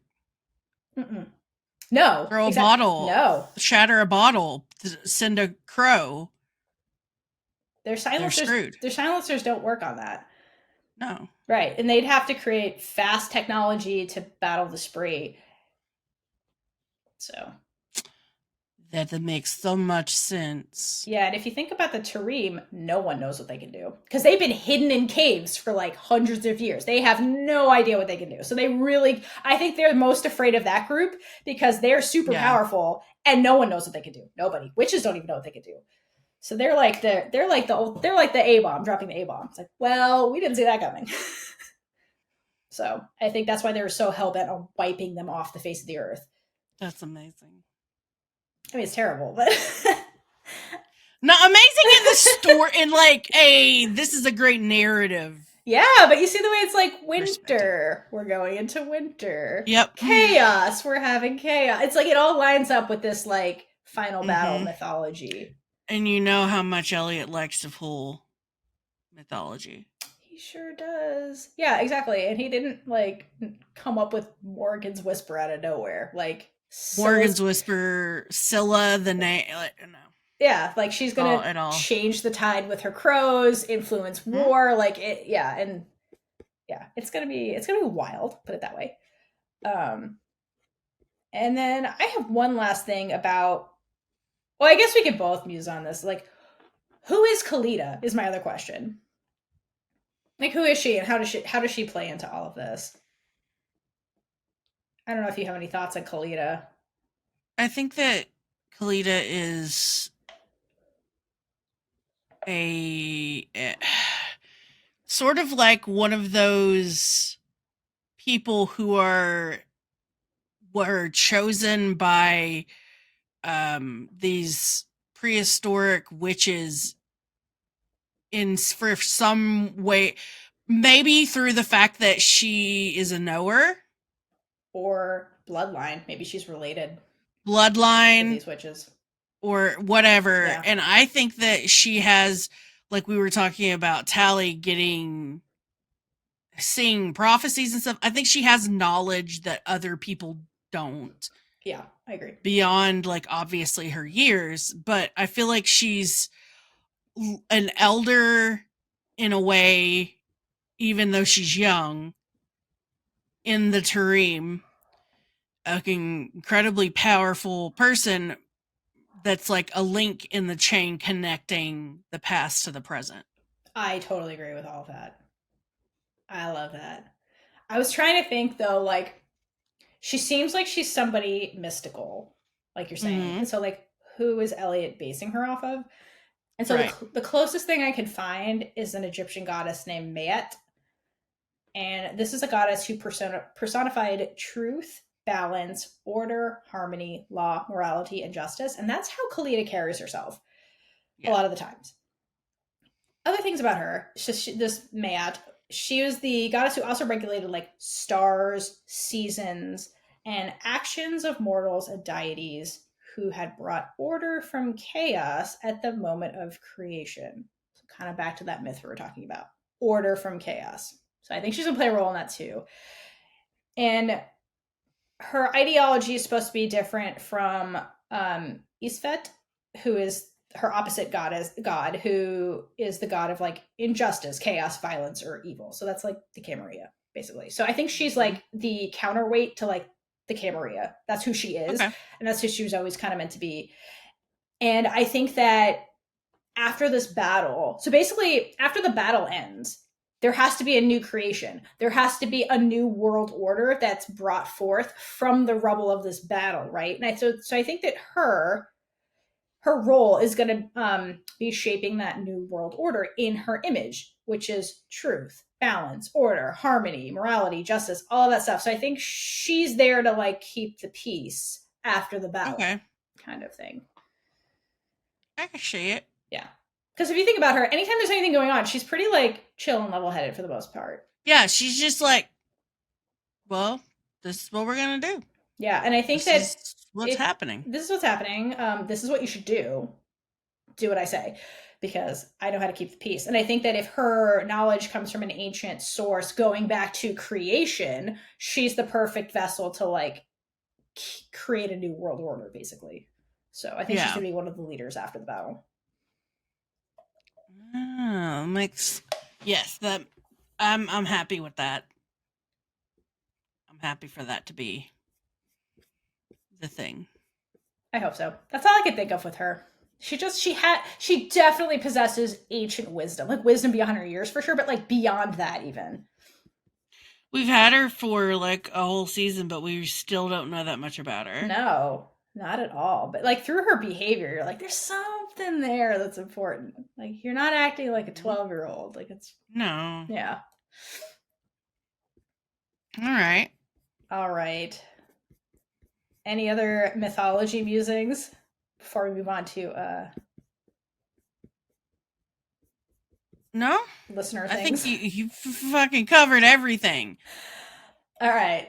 Speaker 1: No.
Speaker 2: Throw a bottle. No. Shatter a bottle. Send a crow.
Speaker 1: Their silencers,
Speaker 2: screwed.
Speaker 1: their silencers don't work on that.
Speaker 2: No.
Speaker 1: Right, and they'd have to create fast technology to battle the spree. So
Speaker 2: That makes so much sense.
Speaker 1: yeah, and if you think about the Tarim, no one knows what they can do because they've been hidden in caves for like hundreds of years. They have no idea what they can do. So they really, I think they're most afraid of that group because they're super powerful and no one knows what they can do. Nobody. Witches don't even know what they can do. So they're like the A-bomb, dropping the A-bomb. It's like, well, we didn't see that coming. So I think that's why they were so hell-bent on wiping them off the face of the earth.
Speaker 2: That's amazing.
Speaker 1: I mean, it's terrible, but
Speaker 2: not amazing in the story. In like this is a great narrative.
Speaker 1: Yeah, but you see the way it's like winter. We're going into winter.
Speaker 2: Yep.
Speaker 1: Chaos. We're having chaos. It's like it all lines up with this like final battle mythology.
Speaker 2: And you know how much Elliot likes to pull mythology.
Speaker 1: He sure does. Yeah, exactly. And he didn't like come up with Morgan's Whisper out of nowhere. Like
Speaker 2: Morgan's Whisper, Scylla, the name. No.
Speaker 1: Yeah, like she's gonna change the tide with her crows, influence war, like it. Yeah, and yeah, it's gonna be wild. Put it that way. And then I have one last thing about. Well, I guess we could both muse on this. Like, who is Khalida? Is my other question. Like, who is she, and how does she play into all of this? I don't know if you have any thoughts on Khalida.
Speaker 2: I think that Khalida is a sort of like one of those people who were chosen by these prehistoric witches for some way, maybe through the fact that she is a knower
Speaker 1: or bloodline. Maybe she's related.
Speaker 2: Bloodline,
Speaker 1: these witches,
Speaker 2: or whatever. Yeah. And I think that she has, like we were talking about, Tally seeing prophecies and stuff. I think she has knowledge that other people don't.
Speaker 1: Yeah, I agree.
Speaker 2: Beyond, like, obviously her years, but I feel like she's an elder in a way, even though she's young, in the Tarim. An incredibly powerful person that's like a link in the chain connecting the past to the present.
Speaker 1: I totally agree with all of that. I love that. I was trying to think though, like, she seems like she's somebody mystical, like you're saying. And so, like, who is Elliot basing her off of? And so the closest thing I could find is an Egyptian goddess named Mayet. And this is a goddess who personified truth, balance, order, harmony, law, morality, and justice. And that's how Khalida carries herself a lot of the times. Other things about her, this Mayat, she was the goddess who also regulated like stars, seasons, and actions of mortals and deities who had brought order from chaos at the moment of creation. So kind of back to that myth we were talking about. Order from chaos. So I think she's going to play a role in that too. And her ideology is supposed to be different from Isfet, who is her opposite god, who is the god of like injustice, chaos, violence, or evil. So that's like the Camarilla, basically. So I think she's like the counterweight to like the Camarilla. That's who she is. Okay. And that's who she was always kind of meant to be. And I think that after this battle, so basically after the battle ends, there has to be a new creation. There has to be a new world order that's brought forth from the rubble of this battle, right? And so I think that her role is going to be shaping that new world order in her image, which is truth, balance, order, harmony, morality, justice, all of that stuff. So I think she's there to like keep the peace after the battle, kind of thing.
Speaker 2: I can see it.
Speaker 1: Yeah. Because if you think about her, anytime there's anything going on, she's pretty like chill and level-headed for the most part.
Speaker 2: Yeah, she's just like, well, this is what we're going to do.
Speaker 1: Yeah, and I think this
Speaker 2: is what's happening.
Speaker 1: This is what's happening. This is what you should do. Do what I say, because I know how to keep the peace. And I think that if her knowledge comes from an ancient source going back to creation, she's the perfect vessel to like create a new world order, basically. So I think she's going to be one of the leaders after the battle.
Speaker 2: Makes yes. That I'm happy with that. I'm happy for that to be the thing.
Speaker 1: I hope so. That's all I can think of with her. She definitely possesses ancient wisdom, like wisdom beyond her years for sure, but like beyond that even.
Speaker 2: We've had her for like a whole season, but we still don't know that much about her.
Speaker 1: No, not at all. But like through her behavior, you're like, there's something there that's important. Like you're not acting like a 12-year-old. Like it's
Speaker 2: No.
Speaker 1: yeah.
Speaker 2: All right.
Speaker 1: All right. Any other mythology musings before we move on to
Speaker 2: No?
Speaker 1: listener
Speaker 2: I
Speaker 1: things?
Speaker 2: think you fucking covered everything.
Speaker 1: All right.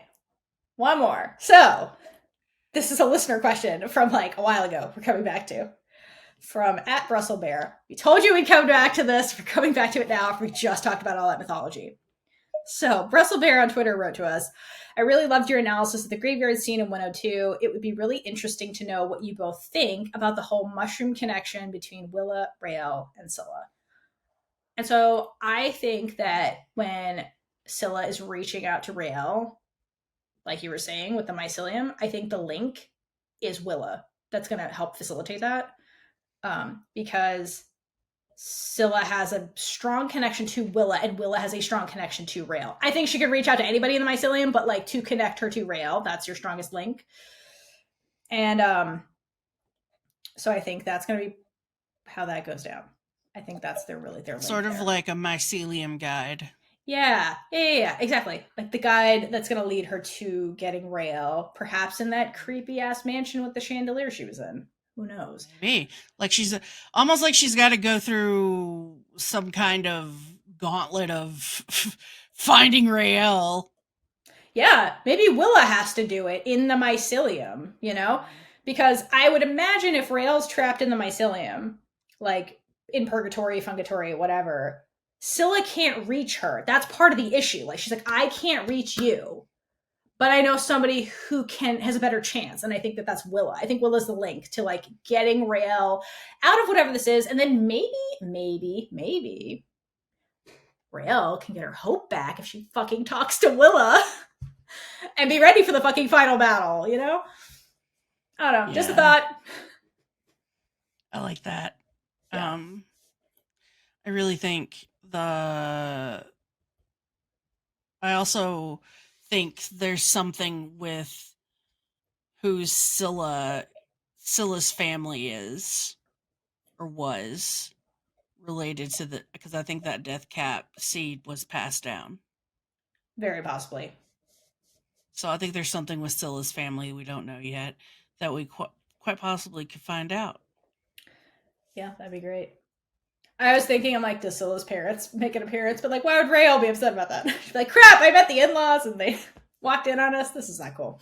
Speaker 1: One more. So, this is a listener question from like a while ago. We're coming back to from at Brussels Bear. We told you we'd come back to this. We're coming back to it now. We just talked about all that mythology. So, Brussels Bear on Twitter wrote to us, I really loved your analysis of the graveyard scene in 102. It would be really interesting to know what you both think about the whole mushroom connection between Willa, Raylla, and Scylla. And so I think that when Scylla is reaching out to Raylla, like you were saying with the mycelium, I think the link is Willa. That's going to help facilitate that. Because Scylla has a strong connection to Willa, and Willa has a strong connection to Raylla. I think she could reach out to anybody in the mycelium, but like to connect her to Raylla, that's your strongest link. And so I think that's going to be how that goes down. I think that's their link
Speaker 2: Sort of
Speaker 1: there.
Speaker 2: like a mycelium guide.
Speaker 1: Yeah, exactly. Like the guide that's going to lead her to getting Raylla, perhaps in that creepy ass mansion with the chandelier she was in. Who knows?
Speaker 2: Maybe. Like she's almost like she's got to go through some kind of gauntlet of finding Raylla.
Speaker 1: Yeah, maybe Willa has to do it in the mycelium, you know? Because I would imagine if Raylla's trapped in the mycelium, like in purgatory, fungatory, whatever, Scylla can't reach her. That's part of the issue. Like she's like, I can't reach you, but I know somebody who has a better chance, and I think that's Willa. I think Willa's the link to like getting Raylla out of whatever this is, and then maybe Raylla can get her hope back if she fucking talks to Willa and be ready for the fucking final battle. You know? I don't know. Just a thought.
Speaker 2: I like that.
Speaker 1: Yeah.
Speaker 2: I really think I also think there's something with who Scylla's family is or was related to because I think that death cap seed was passed down.
Speaker 1: Very possibly.
Speaker 2: So I think there's something with Scylla's family we don't know yet that we quite possibly could find out.
Speaker 1: Yeah, that'd be great. I was thinking, I'm like, does Scylla's parents make an appearance? But like, why would Raylla be upset about that? She'd be like, crap, I met the in-laws and they walked in on us. This is not cool.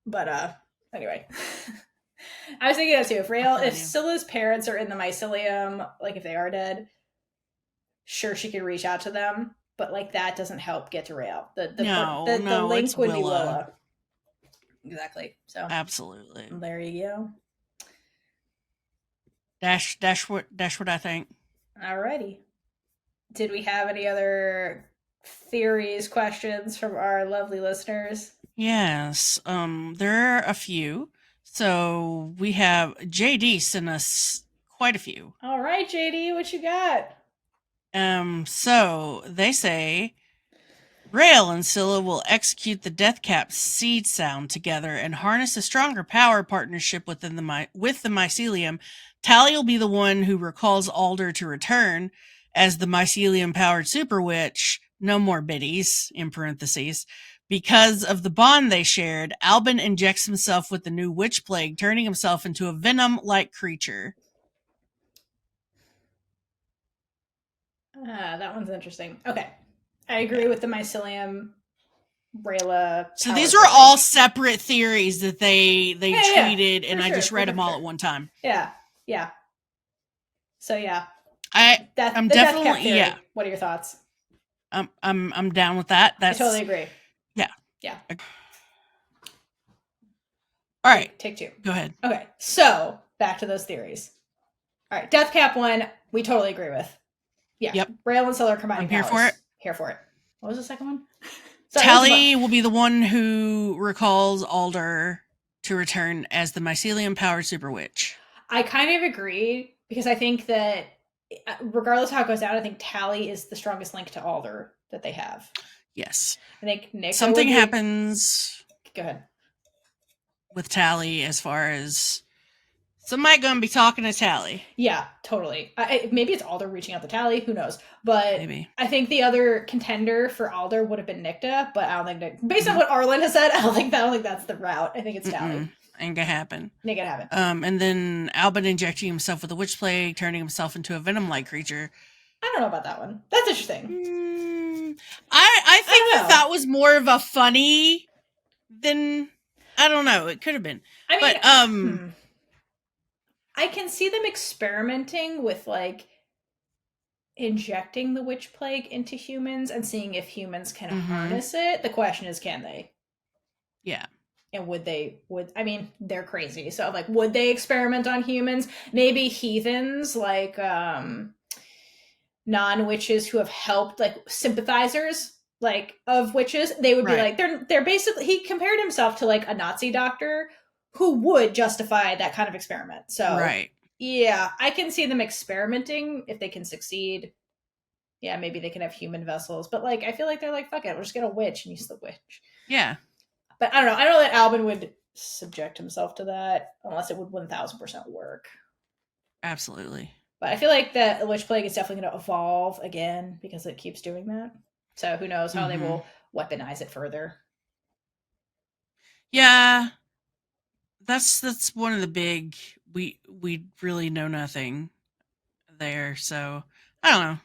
Speaker 1: But anyway. I was thinking that too. If Scylla's parents are in the mycelium, like if they are dead, sure, she could reach out to them, but like that doesn't help get to Raylla. The link would be Willa. Exactly. So
Speaker 2: absolutely.
Speaker 1: There you go.
Speaker 2: Dash what I think.
Speaker 1: Alrighty. Did we have any other theories, questions from our lovely listeners?
Speaker 2: Yes. There are a few. So we have JD sent us quite a few.
Speaker 1: All right, JD, what you got?
Speaker 2: So they say Raylla and Scylla will execute the Death Cap seed sound together and harness a stronger power partnership with the mycelium. Tally will be the one who recalls Alder to return as the mycelium-powered super witch. No more biddies, in parentheses. Because of the bond they shared, Albin injects himself with the new witch plague, turning himself into a venom-like creature.
Speaker 1: That one's interesting. Okay. I agree with the mycelium, Raylla.
Speaker 2: So these were all separate theories that they tweeted, and I just read them all at one time.
Speaker 1: Yeah. So yeah.
Speaker 2: I'm definitely
Speaker 1: What are your thoughts?
Speaker 2: I'm down with that.
Speaker 1: I totally agree. Yeah.
Speaker 2: All right.
Speaker 1: Take two.
Speaker 2: Go ahead.
Speaker 1: Okay. So back to those theories. All right, Death Cap one, we totally agree with. Yeah.
Speaker 2: Yep.
Speaker 1: Raylla and Scylla are combining
Speaker 2: I'm here
Speaker 1: powers.
Speaker 2: for it.
Speaker 1: Here for it. What was the second one? Sorry, this is
Speaker 2: Tally will be the one who recalls Alder to return as the mycelium-powered super witch.
Speaker 1: I kind of agree because I think that regardless of how it goes down, I think Tally is the strongest link to Alder that they have.
Speaker 2: Yes.
Speaker 1: I think Nick.
Speaker 2: Something happens
Speaker 1: Go ahead.
Speaker 2: with Tally as far as somebody gonna be talking to Tally.
Speaker 1: Yeah, totally. Maybe it's Alder reaching out to Tally. Who knows? But
Speaker 2: Maybe.
Speaker 1: I think the other contender for Alder would have been Nicta, but I don't think Nick. Based on what Arlen has said, I don't think that's the route. I think it's Tally.
Speaker 2: Ain't gonna happen.
Speaker 1: Make it happen.
Speaker 2: And then Albin injecting himself with the witch plague, turning himself into a venom-like creature.
Speaker 1: I don't know about that one. That's interesting.
Speaker 2: I think
Speaker 1: don't know.
Speaker 2: that was more of a funny than I don't know. It could have been.
Speaker 1: I mean,
Speaker 2: but
Speaker 1: I can see them experimenting with like injecting the witch plague into humans and seeing if humans can harness it. The question is, can they?
Speaker 2: Yeah.
Speaker 1: And I mean, they're crazy. So like, would they experiment on humans? Maybe heathens, like, non-witches who have helped, like sympathizers, like of witches, they would be like, they're basically, he compared himself to like a Nazi doctor who would justify that kind of experiment. So yeah, I can see them experimenting if they can succeed. Yeah, maybe they can have human vessels, but like, I feel like they're like, fuck it, we'll just get a witch and use the witch.
Speaker 2: Yeah.
Speaker 1: But I don't know. I don't know that Albin would subject himself to that unless it would 1000% work.
Speaker 2: Absolutely.
Speaker 1: But I feel like the witch plague is definitely going to evolve again because it keeps doing that. So who knows how they will weaponize it further.
Speaker 2: Yeah. That's one of the big we really know nothing there, so I don't know.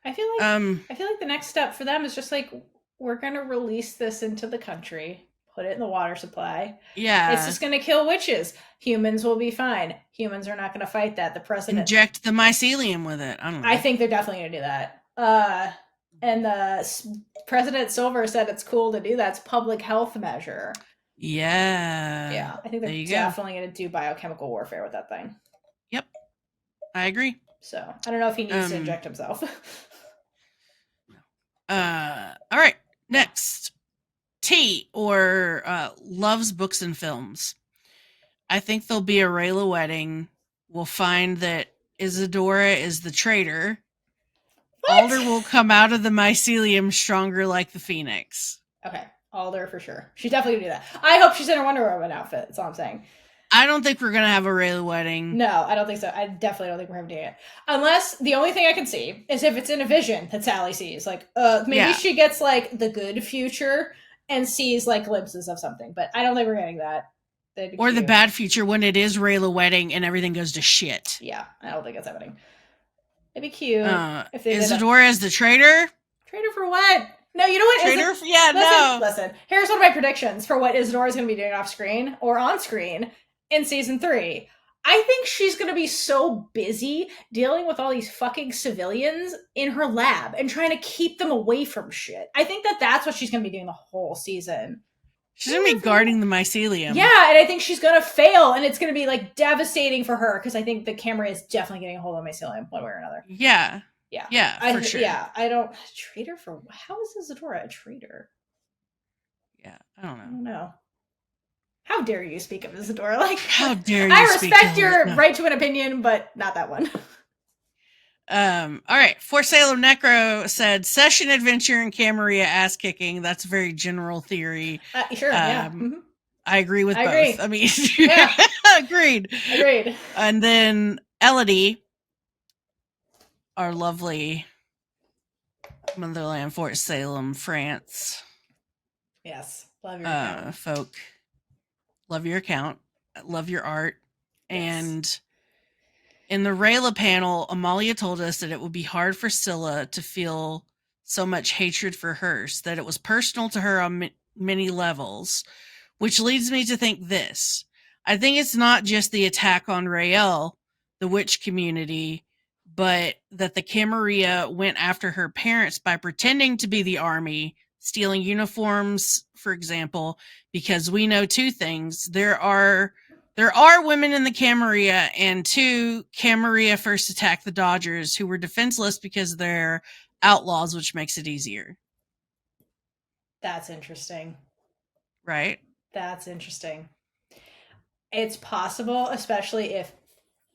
Speaker 1: I feel like the next step for them is just like, we're going to release this into the country, put it in the water supply.
Speaker 2: Yeah.
Speaker 1: It's just going to kill witches. Humans will be fine. Humans are not going to fight that. The president...
Speaker 2: Inject the mycelium with it. I don't know.
Speaker 1: I think they're definitely going to do that. And the President Silver said it's cool to do that. It's a public health measure.
Speaker 2: Yeah.
Speaker 1: Yeah. I think they're definitely going to do biochemical warfare with that thing.
Speaker 2: Yep. I agree.
Speaker 1: So I don't know if he needs to inject himself.
Speaker 2: All right. Next, T or loves books and films. I think there'll be a Raylla wedding. We'll find that Isadora is the traitor. What? Alder will come out of the mycelium stronger like the phoenix.
Speaker 1: Okay, Alder for sure. She's definitely gonna do that. I hope she's in her Wonder Woman outfit. That's all I'm saying.
Speaker 2: I don't think we're gonna have a Raylla wedding.
Speaker 1: No, I don't think so. I definitely don't think we're doing it. Unless the only thing I can see is if it's in a vision that Sally sees. Like, maybe she gets like the good future and sees like glimpses of something. But I don't think we're getting that.
Speaker 2: Or the bad future when it is Raylla wedding and everything goes to shit.
Speaker 1: Yeah, I don't think it's happening. It'd be cute if they
Speaker 2: Isadora as the traitor.
Speaker 1: Traitor for what? No, you know what?
Speaker 2: Traitor? Yeah, no.
Speaker 1: Listen. Here's one of my predictions for what Isadora is going to be doing off screen or on screen in season 3. I think she's going to be so busy dealing with all these fucking civilians in her lab and trying to keep them away from shit. I think that's what she's going to be doing the whole season.
Speaker 2: She's going to be guarding the mycelium.
Speaker 1: Yeah, and I think she's going to fail, and it's going to be like devastating for her because I think the camera is definitely getting a hold of mycelium one way or another.
Speaker 2: Yeah.
Speaker 1: Yeah.
Speaker 2: Yeah, for sure.
Speaker 1: Yeah, I don't... Traitor for... How is Isadora a traitor?
Speaker 2: Yeah, I don't know.
Speaker 1: I don't know. How dare you speak of Isadora? Like,
Speaker 2: how dare you
Speaker 1: I respect your right to an opinion, but not that one.
Speaker 2: All right. For Salem Necro said session adventure and Camarilla ass kicking. That's a very general theory.
Speaker 1: Sure. Yeah.
Speaker 2: I agree with both.
Speaker 1: Agree.
Speaker 2: I mean,
Speaker 1: yeah.
Speaker 2: Agreed. And then Elodie, our lovely Motherland, Fort Salem, France.
Speaker 1: Yes. Love your account.
Speaker 2: Folk. Love your account. Love your art. Yes. And in the Raylla panel, Amalia told us that it would be hard for Scylla to feel so much hatred for Hearst, that it was personal to her on many levels, which leads me to think this. I think it's not just the attack on Raylla, the witch community, but that the Camarilla went after her parents by pretending to be the army, stealing uniforms, for example, because we know two things. There are there are women in the Camarilla, and 2, Camarilla first attacked the Dodgers, who were defenseless because they're outlaws, which makes it easier.
Speaker 1: That's interesting.
Speaker 2: Right?
Speaker 1: That's interesting. It's possible, especially if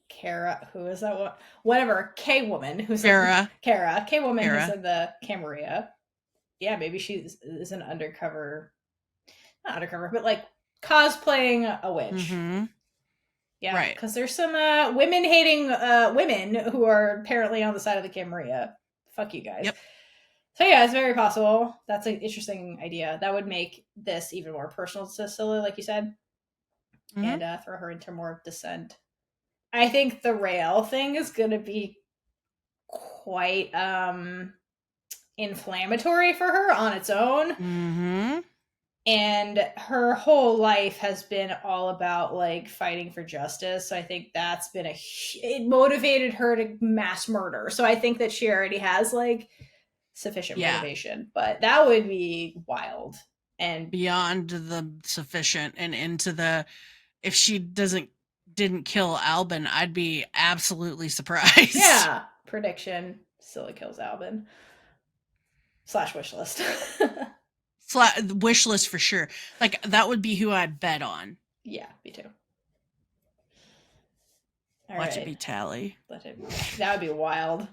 Speaker 1: Kara, who is that one? Whatever, K-woman, who's
Speaker 2: Kara.
Speaker 1: K-woman
Speaker 2: Kara.
Speaker 1: who's in the Camarilla. Yeah, maybe she is an undercover, not undercover, but like cosplaying a witch.
Speaker 2: Mm-hmm.
Speaker 1: Yeah,
Speaker 2: Right.
Speaker 1: because there's some women-hating women who are apparently on the side of the Camarilla. Fuck you guys.
Speaker 2: Yep.
Speaker 1: So yeah, it's very possible. That's an interesting idea. That would make this even more personal to Scylla, like you said, and throw her into more descent. I think the rail thing is going to be quite inflammatory for her on its own.
Speaker 2: Mm-hmm.
Speaker 1: And her whole life has been all about like fighting for justice. So I think that's been it motivated her to mass murder. So I think that she already has like sufficient motivation, but that would be wild and
Speaker 2: beyond the sufficient and into the, if she didn't kill Albin, I'd be absolutely surprised.
Speaker 1: Yeah. Prediction: Scylla kills Albin. / wishlist.
Speaker 2: Wishlist for sure. Like that would be who I'd bet on.
Speaker 1: Yeah, me too.
Speaker 2: Watch it be Tally.
Speaker 1: That would be wild.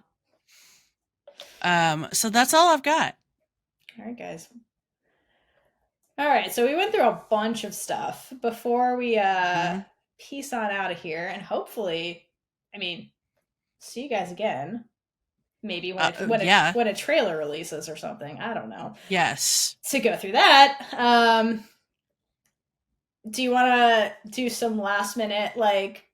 Speaker 2: So that's all I've got.
Speaker 1: All right, guys. All right, so we went through a bunch of stuff before we peace on out of here, and hopefully, I mean, see you guys again. Maybe when a trailer releases or something. I don't know.
Speaker 2: Yes.
Speaker 1: To go through that, do you want to do some last minute like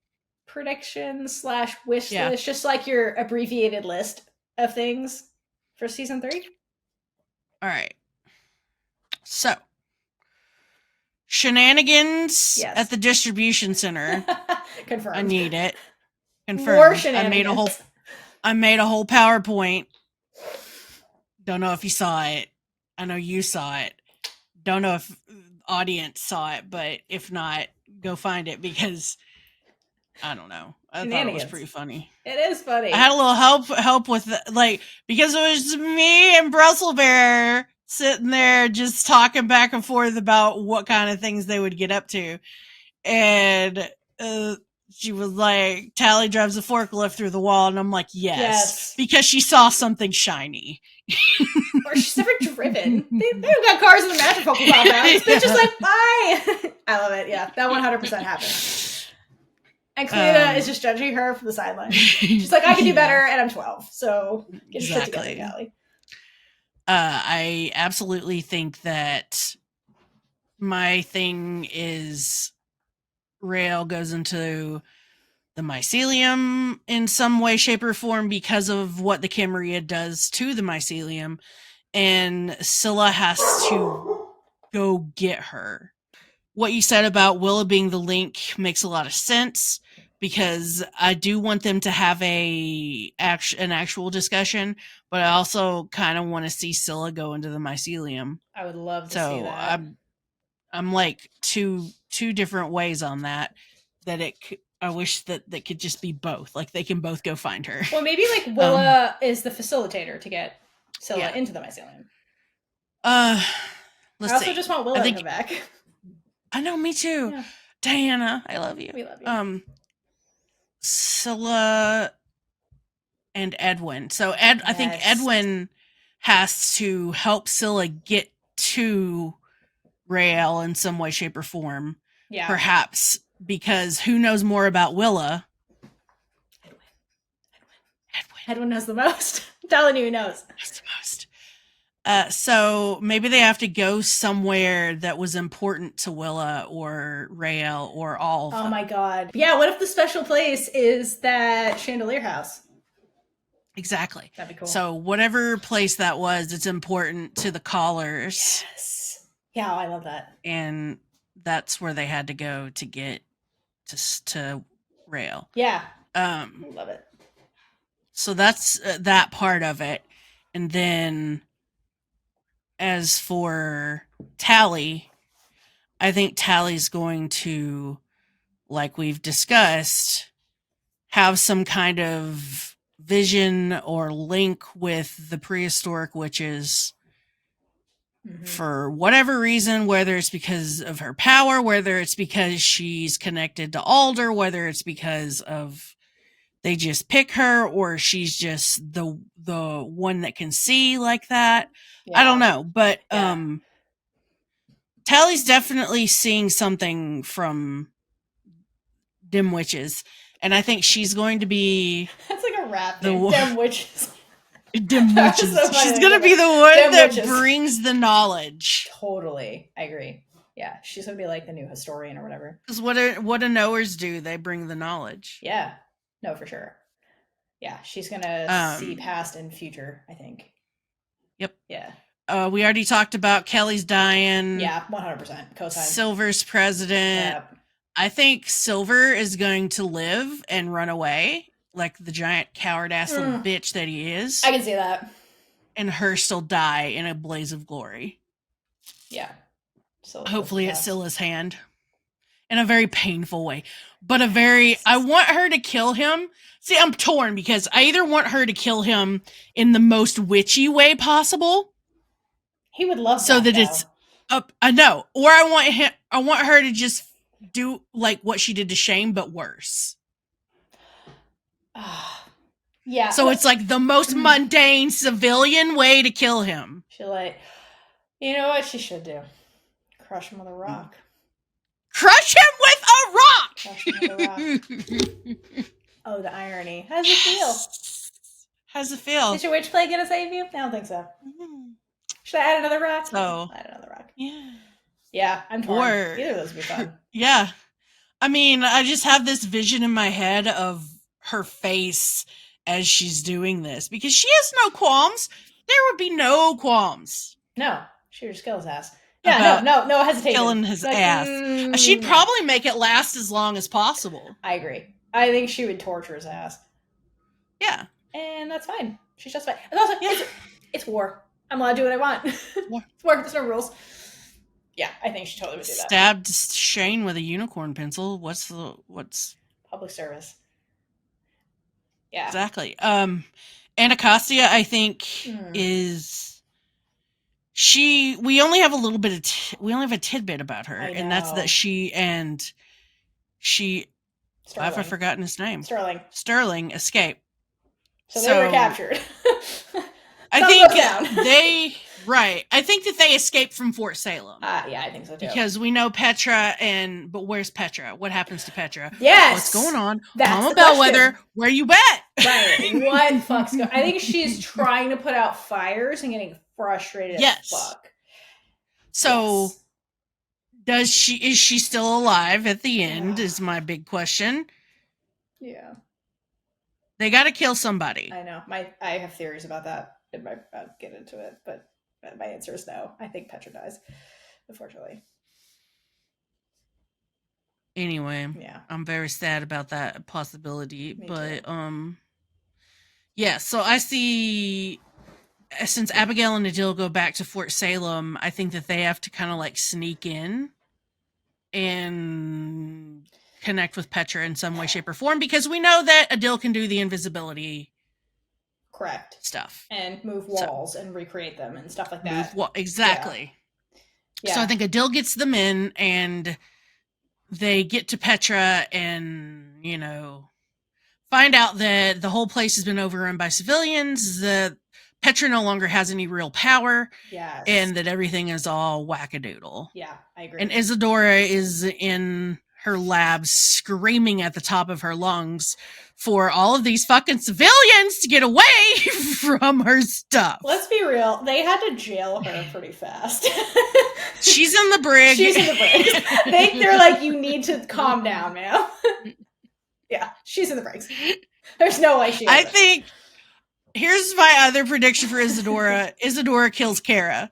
Speaker 1: predictions / wish list, just like your abbreviated list of things for season 3?
Speaker 2: All right. So, shenanigans at the distribution center.
Speaker 1: Confirmed.
Speaker 2: I need it. Confirmed.
Speaker 1: More shenanigans.
Speaker 2: I made a whole PowerPoint. Don't know if you saw it. I know you saw it. Don't know if audience saw it, but if not, go find it because I don't know. I thought it was pretty funny.
Speaker 1: It is funny.
Speaker 2: I had a little help with because it was me and Brussels Bear sitting there just talking back and forth about what kind of things they would get up to, and she was like, Tally drives a forklift through the wall, and I'm like, yes. Because she saw something shiny.
Speaker 1: Or she's never driven. They don't got cars in the magical compounds. They're just like, bye. I love it. Yeah, that 100% happened. And Kalina is just judging her from the sidelines. She's like, I can do better, and I'm 12, so get your shit together, Tally.
Speaker 2: I absolutely think that my thing is Raylla goes into the mycelium in some way, shape, or form because of what the Camarilla does to the mycelium, and Scylla has to go get her. What you said about Willa being the link makes a lot of sense, because I do want them to have an actual discussion, but I also kind of want to see Scylla go into the mycelium.
Speaker 1: I would love to see that.
Speaker 2: I'm like two different ways on that I wish that they could just be both. Like they can both go find her.
Speaker 1: Well, maybe like Willa is the facilitator to get Scylla into the mycelium. I also just want Willa to come back.
Speaker 2: I know, me too. Yeah. Diana, I love you.
Speaker 1: We love you.
Speaker 2: Scylla and Edwin. So I think Edwin has to help Scylla get to Raylla in some way, shape, or form. Yeah. Perhaps, because who knows more about Willa?
Speaker 1: Edwin knows the most. Telling you, he knows.
Speaker 2: Knows the most. So maybe they have to go somewhere that was important to Willa or Raylla or all of them.
Speaker 1: Oh my god. Yeah, what if the special place is that chandelier house?
Speaker 2: Exactly.
Speaker 1: That'd be cool.
Speaker 2: So whatever place that was, it's important to the callers.
Speaker 1: Yes. Yeah, I love that.
Speaker 2: And that's where they had to go to get to Raylla.
Speaker 1: Yeah. Love it.
Speaker 2: So that's that part of it. And then as for Tally, I think Tally's going to like we've discussed, have some kind of vision or link with the prehistoric witches for whatever reason, whether it's because of her power, whether it's because she's connected to Alder, whether it's because of they just pick her, or she's just the one that can see like that.
Speaker 1: Yeah.
Speaker 2: I don't know, but
Speaker 1: Yeah.
Speaker 2: Tally's definitely seeing something from dim witches, and I think she's going to be
Speaker 1: That's like a rap
Speaker 2: The
Speaker 1: name.
Speaker 2: wo-
Speaker 1: Dim witches.
Speaker 2: dim
Speaker 1: That was
Speaker 2: witches.
Speaker 1: so funny.
Speaker 2: She's going to be the one
Speaker 1: Dim
Speaker 2: that
Speaker 1: witches.
Speaker 2: brings the knowledge.
Speaker 1: Totally. I agree. Yeah. She's gonna be like the new historian or whatever.
Speaker 2: Because what do knowers do? They bring the knowledge.
Speaker 1: Yeah. No, for sure. Yeah. She's gonna see past and future, I think.
Speaker 2: Yep.
Speaker 1: Yeah.
Speaker 2: We already talked about Kelly's dying.
Speaker 1: Yeah, 100%. Cosign.
Speaker 2: Silver's president.
Speaker 1: Yep.
Speaker 2: I think Silver is going to live and run away like the giant coward ass little bitch that he is.
Speaker 1: I can see that.
Speaker 2: And Hearst will die in a blaze of glory.
Speaker 1: Yeah. So
Speaker 2: Hopefully at Scylla's hand. In a very painful way. But I want her to kill him. See, I'm torn because I either want her to kill him in the most witchy way possible.
Speaker 1: He would love
Speaker 2: so that
Speaker 1: though.
Speaker 2: it's up. I know. Or I want her to just do like what she did to Shane, but worse.
Speaker 1: Yeah.
Speaker 2: So it's like the most mundane civilian way to kill him.
Speaker 1: She like, you know what she should do? Crush him with a rock.
Speaker 2: Crush him with a rock!
Speaker 1: Crush him with a rock. Oh, the irony. How does it feel?
Speaker 2: How does it feel?
Speaker 1: Is your witch play gonna save you? I don't think so. Should I add another rock?
Speaker 2: So,
Speaker 1: add another rock.
Speaker 2: Yeah.
Speaker 1: Yeah, I'm torn.
Speaker 2: Or-
Speaker 1: Either of those would be fun.
Speaker 2: Yeah. I mean, I just have this vision in my head of her face as she's doing this because she has no qualms. There would be no qualms.
Speaker 1: No, shoot her skills ass. Yeah, no hesitation.
Speaker 2: Killing his
Speaker 1: Like,
Speaker 2: ass. She'd probably make it last as long as possible.
Speaker 1: I agree. I think she would torture his ass.
Speaker 2: Yeah.
Speaker 1: And that's fine. She's just fine. And also, it's war. I'm allowed to do what I want.
Speaker 2: War.
Speaker 1: It's war. There's no rules. Yeah, I think she totally would do that.
Speaker 2: Stabbed Shane with a unicorn pencil. What's
Speaker 1: Public service. Yeah.
Speaker 2: exactly? Anacostia, I think, is we only have a little bit of we only have a tidbit about her, and that's that she
Speaker 1: Sterling.
Speaker 2: I've forgotten his name.
Speaker 1: Sterling
Speaker 2: escaped.
Speaker 1: So they were captured.
Speaker 2: I think I think that they escaped from Fort Salem.
Speaker 1: Yeah, I think so too.
Speaker 2: Because we know Petra but where's Petra? What happens to Petra?
Speaker 1: Yes.
Speaker 2: What's going on?
Speaker 1: That's
Speaker 2: Mama
Speaker 1: the question.
Speaker 2: Bellwether, where you at?
Speaker 1: Right. What the fuck's going on? I think she's trying to put out fires and getting frustrated as fuck.
Speaker 2: So is she still alive at the end is my big question.
Speaker 1: Yeah.
Speaker 2: They gotta kill somebody.
Speaker 1: I know. I have theories about that. I'll get into it, but my answer is no. I think Petra dies, unfortunately.
Speaker 2: Anyway,
Speaker 1: yeah,
Speaker 2: I'm very sad about that possibility.
Speaker 1: Me
Speaker 2: but
Speaker 1: too.
Speaker 2: Yeah, so I see since Abigail and Adil go back to Fort Salem, I think that they have to kind of like sneak in and connect with Petra in some way, shape, or form, because we know that Adil can do the invisibility
Speaker 1: correct
Speaker 2: stuff
Speaker 1: and move walls and recreate them and stuff like that.
Speaker 2: Exactly.
Speaker 1: Yeah.
Speaker 2: So I think Adil gets them in and they get to Petra and, find out that the whole place has been overrun by civilians, that Petra no longer has any real power,
Speaker 1: yes.
Speaker 2: and that everything is all wackadoodle.
Speaker 1: Yeah, I agree.
Speaker 2: And Isadora is in her lab screaming at the top of her lungs for all of these fucking civilians to get away from her stuff.
Speaker 1: Let's be real. They had to jail her pretty fast.
Speaker 2: She's in the brig.
Speaker 1: They're like, you need to calm down, ma'am. Yeah, she's in the brigs. There's no way she
Speaker 2: I think, here's my other prediction for Isadora. Isadora kills Kara.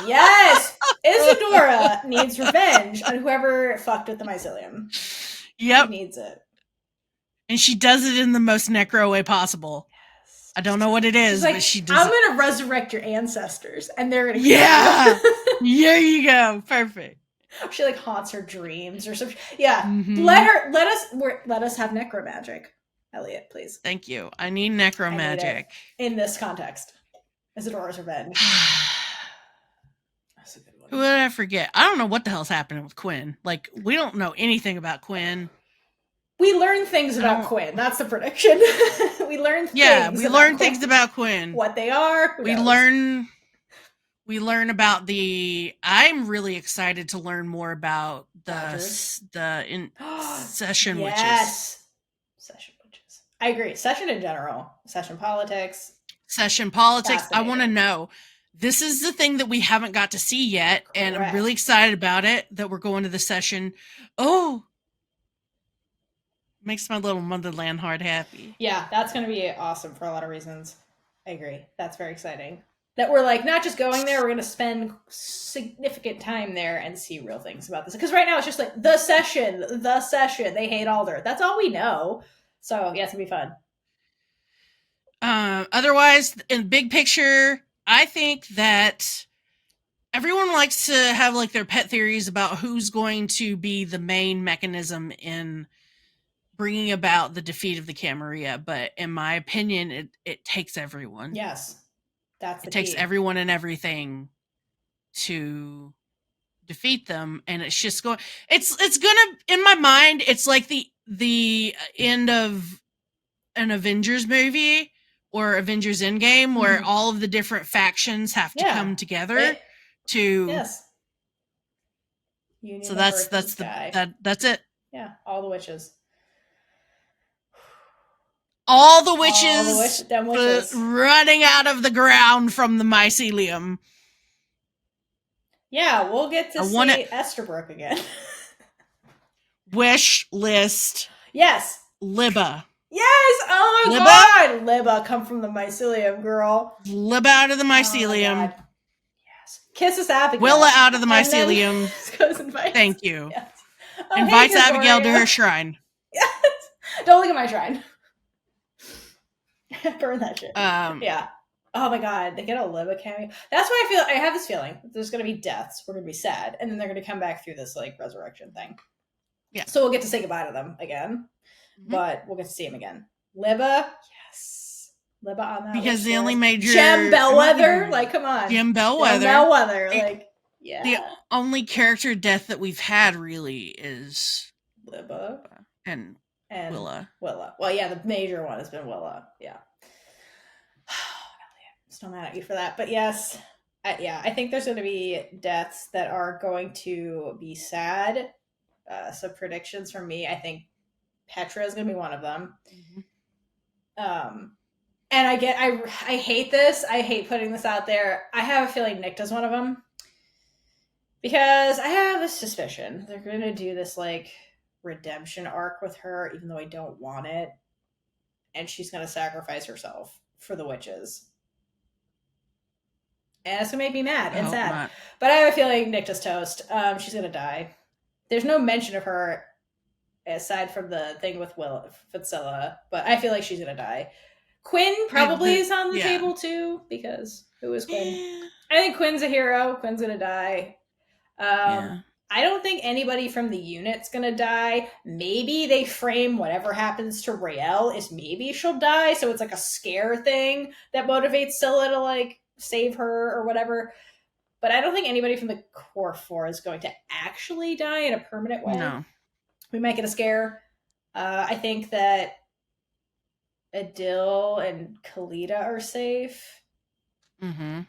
Speaker 1: Yes! Isadora needs revenge on whoever fucked with the mycelium.
Speaker 2: Yep.
Speaker 1: She needs it.
Speaker 2: And she does it in the most necro way possible. Yes. I don't know what it is,
Speaker 1: like,
Speaker 2: but she does
Speaker 1: I'm going to resurrect your ancestors, and they're going to
Speaker 2: Yeah! There you go. Perfect.
Speaker 1: She like haunts her dreams or something. Yeah,
Speaker 2: Mhm.
Speaker 1: let us have necromagic, Elliot, please.
Speaker 2: Thank you. I need necromagic.
Speaker 1: In this context, Isadora's Revenge. That's a good one.
Speaker 2: Who did I forget? I don't know what the hell's happening with Quinn. Like, we don't know anything about Quinn.
Speaker 1: We learn things about Quinn. That's the prediction. we learn
Speaker 2: things about Quinn.
Speaker 1: What they are.
Speaker 2: We learn about the. I'm really excited to learn more about the session witches.
Speaker 1: Yes, session witches. I agree. Session in general. Session politics.
Speaker 2: I want to know. This is the thing that we haven't got to see yet, and I'm really excited about it. That we're going to the session. Oh. Makes my little Motherland heart happy.
Speaker 1: Yeah, that's going to be awesome for a lot of reasons. I agree. That's very exciting. That we're like, not just going there, we're going to spend significant time there and see real things about this. Because right now it's just like, the session. They hate Alder. That's all we know. So, yeah, it's going to be fun.
Speaker 2: Otherwise, in big picture, I think that everyone likes to have like their pet theories about who's going to be the main mechanism in bringing about the defeat of the Camarilla, but in my opinion, it takes everyone.
Speaker 1: Yes, it
Speaker 2: takes everyone and everything to defeat them, and it's just going. It's gonna, in my mind, it's like the end of an Avengers movie or Avengers Endgame, where all of the different factions have to come together to.
Speaker 1: Yes.
Speaker 2: So that's it.
Speaker 1: Yeah, all the witches.
Speaker 2: All the witches, running out of the ground from the mycelium.
Speaker 1: Yeah, we'll get to see Esterbrook again.
Speaker 2: Wish list.
Speaker 1: Yes.
Speaker 2: Libba.
Speaker 1: Yes! Oh my god! Libba, come from the mycelium, girl.
Speaker 2: Libba out of the mycelium.
Speaker 1: Yes. Kiss us Abigail.
Speaker 2: Willa out of the mycelium. Thank you.
Speaker 1: Yes.
Speaker 2: Invites Abigail to her shrine.
Speaker 1: Yes. Don't look at my shrine. Burn that shit. Yeah. Oh my god, they get a Libba cameo. That's why I have this feeling there's gonna be deaths. We're gonna be sad, and then they're gonna come back through this like resurrection thing.
Speaker 2: Yeah.
Speaker 1: So we'll get to say goodbye to them again, but we'll get to see them again. Libba, yes. Libba on that.
Speaker 2: Because the only major
Speaker 1: Jem Bellwether, like come on.
Speaker 2: Jem Bellwether,
Speaker 1: like yeah.
Speaker 2: The only character death that we've had really is
Speaker 1: Libba
Speaker 2: and Willa.
Speaker 1: Well, yeah, the major one has been Willa. Yeah. Still mad at you for that, but yes, I think there's going to be deaths that are going to be sad. So predictions from me, I think Petra is going to be one of them. And I hate this. I hate putting this out there. I have a feeling Nicta's one of them because I have a suspicion they're going to do this like redemption arc with her, even though I don't want it, and she's going to sacrifice herself for the witches. And it's gonna make me mad and sad. Not. But I have a feeling Nicta's toast. She's gonna die. There's no mention of her aside from the thing with Scylla, but I feel like she's gonna die. Quinn probably is on the table too, because who is Quinn? Yeah. I think Quinn's a hero. Quinn's gonna die. I don't think anybody from the unit's gonna die. Maybe they frame whatever happens to Raylla is maybe she'll die, so it's like a scare thing that motivates Scylla to like save her or whatever, but I don't think anybody from the core 4 is going to actually die in a permanent way.
Speaker 2: No,
Speaker 1: we might get a scare. I think that Adil and Khalida are safe. I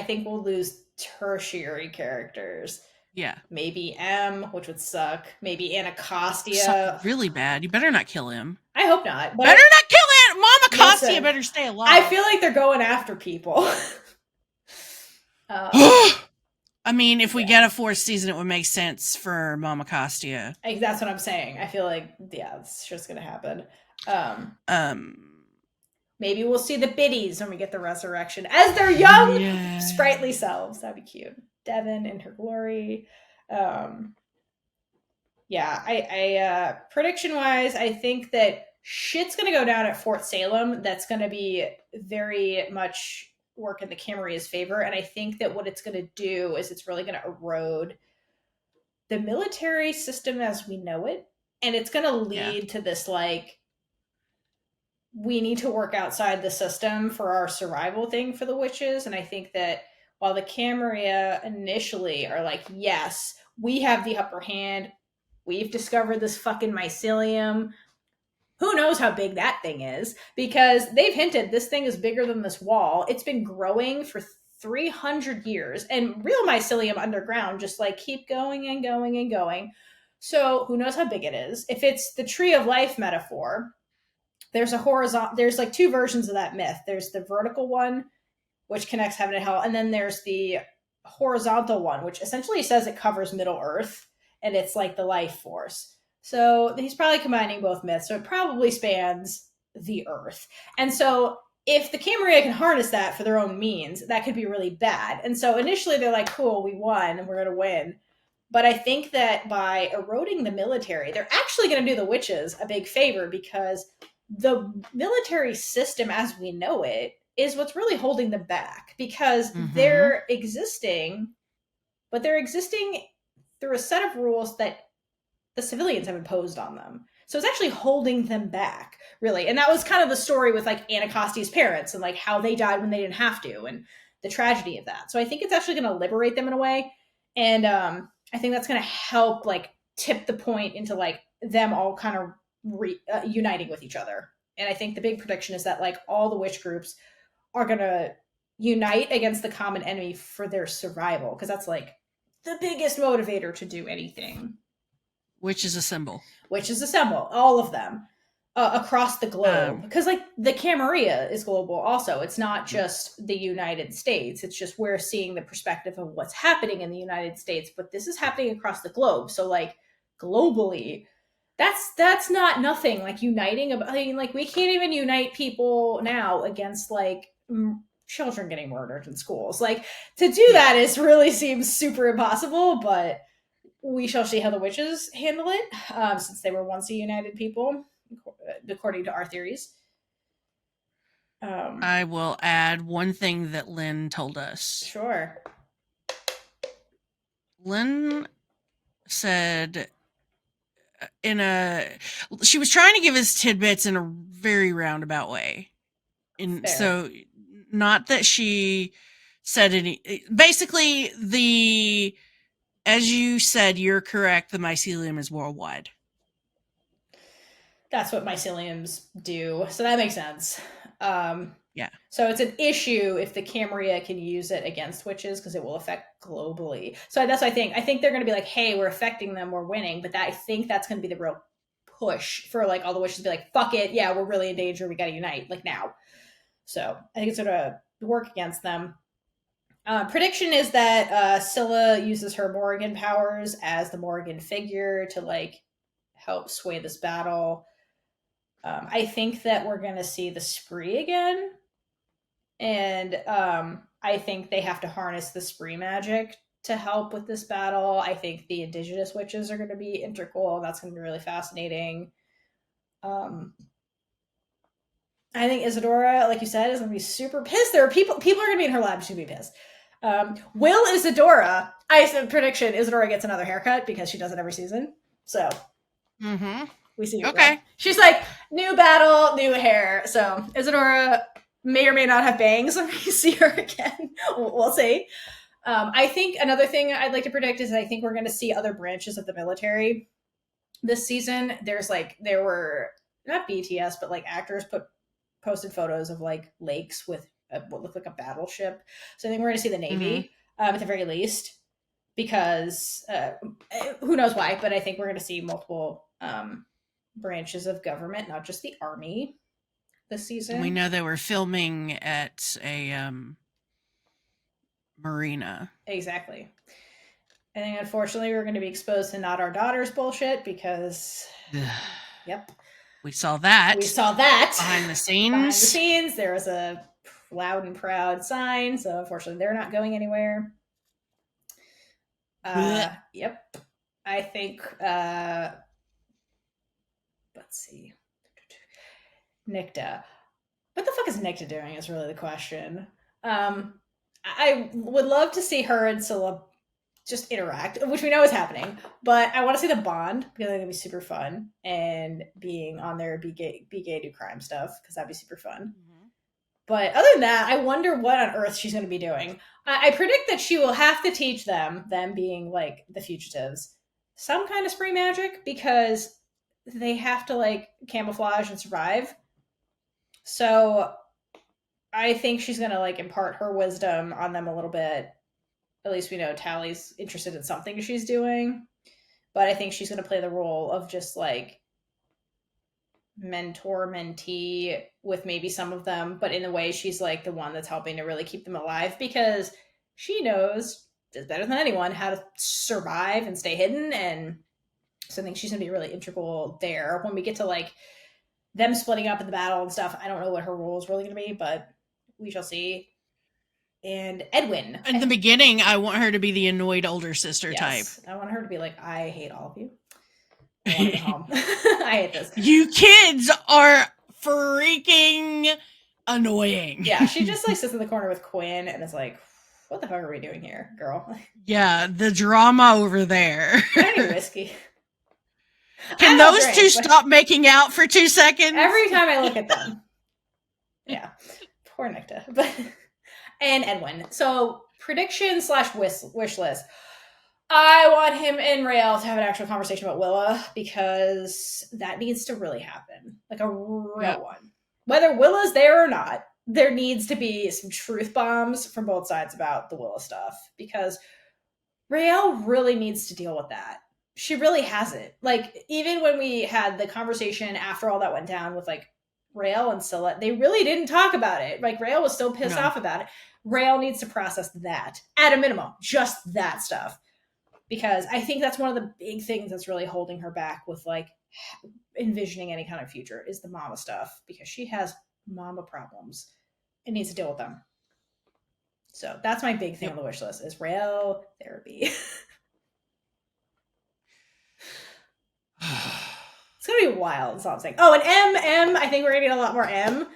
Speaker 1: think we'll lose tertiary characters.
Speaker 2: Yeah,
Speaker 1: maybe M, which would suck. Maybe Anacostia.
Speaker 2: Suck really bad. You better not kill him.
Speaker 1: I hope not. But
Speaker 2: better not kill him. Mama Costia better stay alive.
Speaker 1: I feel like they're going after people.
Speaker 2: I mean, if we get a 4th season, it would make sense for Mama Costia.
Speaker 1: That's what I'm saying. I feel like, it's just going to happen. Maybe we'll see the biddies when we get the resurrection as their young, sprightly selves. That'd be cute. Devin in her glory. Prediction wise, I think that shit's gonna go down at Fort Salem. That's gonna be very much work in the Camaria's favor. And I think that what it's going to do is it's really going to erode the military system as we know it. And it's going to lead to this, like, we need to work outside the system for our survival thing for the witches. And I think that while the Camarilla initially are like, yes, we have the upper hand, we've discovered this fucking mycelium. Who knows how big that thing is? Because they've hinted this thing is bigger than this wall. It's been growing for 300 years, and real mycelium underground just like keep going and going and going. So who knows how big it is? If it's the tree of life metaphor, there's a horizontal, there's like two versions of that myth. There's the vertical one, which connects heaven and hell, and then there's the horizontal one, which essentially says it covers Middle Earth, and it's like the life force. So he's probably combining both myths, so it probably spans the Earth. And so if the Camarilla can harness that for their own means, that could be really bad. And so initially they're like, cool, we won, and we're going to win. But I think that by eroding the military, they're actually going to do the witches a big favor, because the military system as we know it is what's really holding them back, because they're existing, but they're existing through a set of rules that the civilians have imposed on them. So it's actually holding them back, really. And that was kind of the story with like Anacasti's parents and like how they died when they didn't have to, and the tragedy of that. So I think it's actually going to liberate them in a way. And I think that's going to help like tip the point into like them all kind of uniting with each other. And I think the big prediction is that like all the witch groups are going to unite against the common enemy for their survival, because that's like the biggest motivator to do anything.
Speaker 2: Which is a symbol.
Speaker 1: Which is a symbol, all of them across the globe. Because like the Camarilla is global also. It's not just the United States. It's just we're seeing the perspective of what's happening in the United States, but this is happening across the globe. So like globally, that's not nothing. Like uniting, I mean, like we can't even unite people now against like children getting murdered in schools. Like to do that is really seems super impossible, but we shall see how the witches handle it, since they were once a united people, according to our theories.
Speaker 2: I will add one thing that Lynn told us.
Speaker 1: Sure.
Speaker 2: Lynn said she was trying to give us tidbits in a very roundabout way. And so not that she said any, basically as you said, you're correct, the mycelium is worldwide.
Speaker 1: That's what myceliums do. So that makes sense.
Speaker 2: Yeah.
Speaker 1: So it's an issue if the Camarilla can use it against witches, because it will affect globally. So that's what I think. I think they're going to be like, hey, we're affecting them, we're winning. But I think that's going to be the real push for like all the witches to be like, fuck it. Yeah, we're really in danger. We got to unite like now. So I think it's going to work against them. Prediction is that Scylla uses her Morrigan powers as the Morrigan figure to like help sway this battle. I think that we're going to see the spree again. And I think they have to harness the spree magic to help with this battle. I think the indigenous witches are going to be integral. That's going to be really fascinating. I think Isadora, like you said, is going to be super pissed. There are people are going to be in her lab. She's going to be pissed. Will Isadora, I said prediction, Isadora gets another haircut because she does it every season. So we see. Okay. She's like, new battle, new hair. So Isadora may or may not have bangs when we see her again. We'll see. I think another thing I'd like to predict is I think we're going to see other branches of the military this season. There were not BTS, but like actors posted photos of like lakes with what looked like a battleship. So I think we're going to see the Navy at the very least, because who knows why, but I think we're going to see multiple branches of government, not just the Army this season.
Speaker 2: We know they were filming at a marina.
Speaker 1: Exactly. I think unfortunately we're going to be exposed to not our daughter's bullshit, because yep.
Speaker 2: We saw that.
Speaker 1: Behind the scenes. There was a loud and proud sign. So unfortunately, they're not going anywhere. Yep. I think, let's see. Nikta. What the fuck is Nikta doing is really the question. I would love to see her and Scylla just interact, which we know is happening. But I want to see the bond because I think it'd be super fun, and being on there, be gay, do crime stuff because that'd be super fun.
Speaker 2: Mm-hmm.
Speaker 1: But other than that, I wonder what on earth she's going to be doing. I predict that she will have to teach them being like the fugitives, some kind of spray magic because they have to like camouflage and survive. So I think she's going to like impart her wisdom on them a little bit. At least we know Tally's interested in something she's doing. But I think she's going to play the role of just like mentor, mentee with maybe some of them, but in a way she's like the one that's helping to really keep them alive because she knows is better than anyone how to survive and stay hidden. And so I think she's going to be really integral there. When we get to like them splitting up in the battle and stuff, I don't know what her role is really going to be, but we shall see. And Edwin.
Speaker 2: In the beginning, I want her to be the annoyed older sister type.
Speaker 1: I want her to be like, I hate all of you. I want to go home. I hate this.
Speaker 2: You kids are freaking annoying.
Speaker 1: Yeah, she just like sits in the corner with Quinn and is like, what the fuck are we doing here, girl?
Speaker 2: Yeah, the drama over there.
Speaker 1: I need whiskey.
Speaker 2: Can those two stop making out for 2 seconds?
Speaker 1: Every time I look at them. Yeah. Poor Nicta. And Edwin. So prediction / wish list. I want him and Raylla to have an actual conversation about Willa because that needs to really happen. Like a real one. Whether Willa's there or not, there needs to be some truth bombs from both sides about the Willa stuff because Raylla really needs to deal with that. She really hasn't. Like, even when we had the conversation after all that went down with like Raylla and Scylla, they really didn't talk about it. Like, Raylla was still pissed off about it. Raylla needs to process that at a minimum, just that stuff. Because I think that's one of the big things that's really holding her back with like envisioning any kind of future is the mama stuff because she has mama problems and needs to deal with them. So that's my big thing on the wish list is Raylla therapy. It's gonna be wild. That's all I'm saying. Oh, and M, I think we're gonna get a lot more M,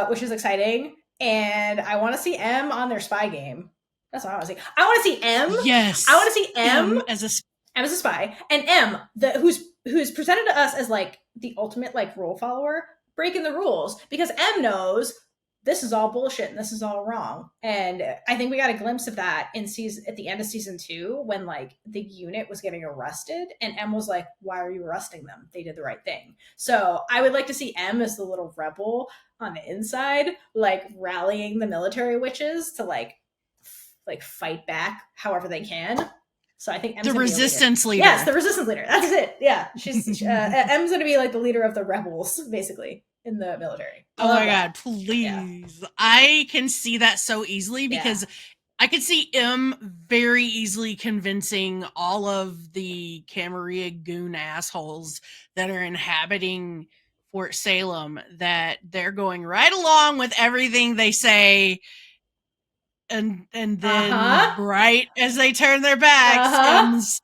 Speaker 1: which is exciting. And I want to see M on their spy game. That's what I want to see. I want to see M.
Speaker 2: Yes.
Speaker 1: I want to see M
Speaker 2: as a
Speaker 1: spy, and M, who's presented to us as like the ultimate like rule follower, breaking the rules because M knows this is all bullshit and this is all wrong. And I think we got a glimpse of that at the end of season 2 when like the unit was getting arrested and M was like, why are you arresting them? They did the right thing. So I would like to see M as the little rebel on the inside, like rallying the military witches to like fight back however they can. So I think M's
Speaker 2: the resistance leader.
Speaker 1: Yes, the resistance leader. That's it. Yeah, she's M's going to be like the leader of the rebels, basically, in the military.
Speaker 2: Oh my god, please! Yeah. I can see that so easily because I could see M very easily convincing all of the Camarilla goon assholes that are inhabiting Fort Salem that they're going right along with everything they say. And then right as they turn their backs,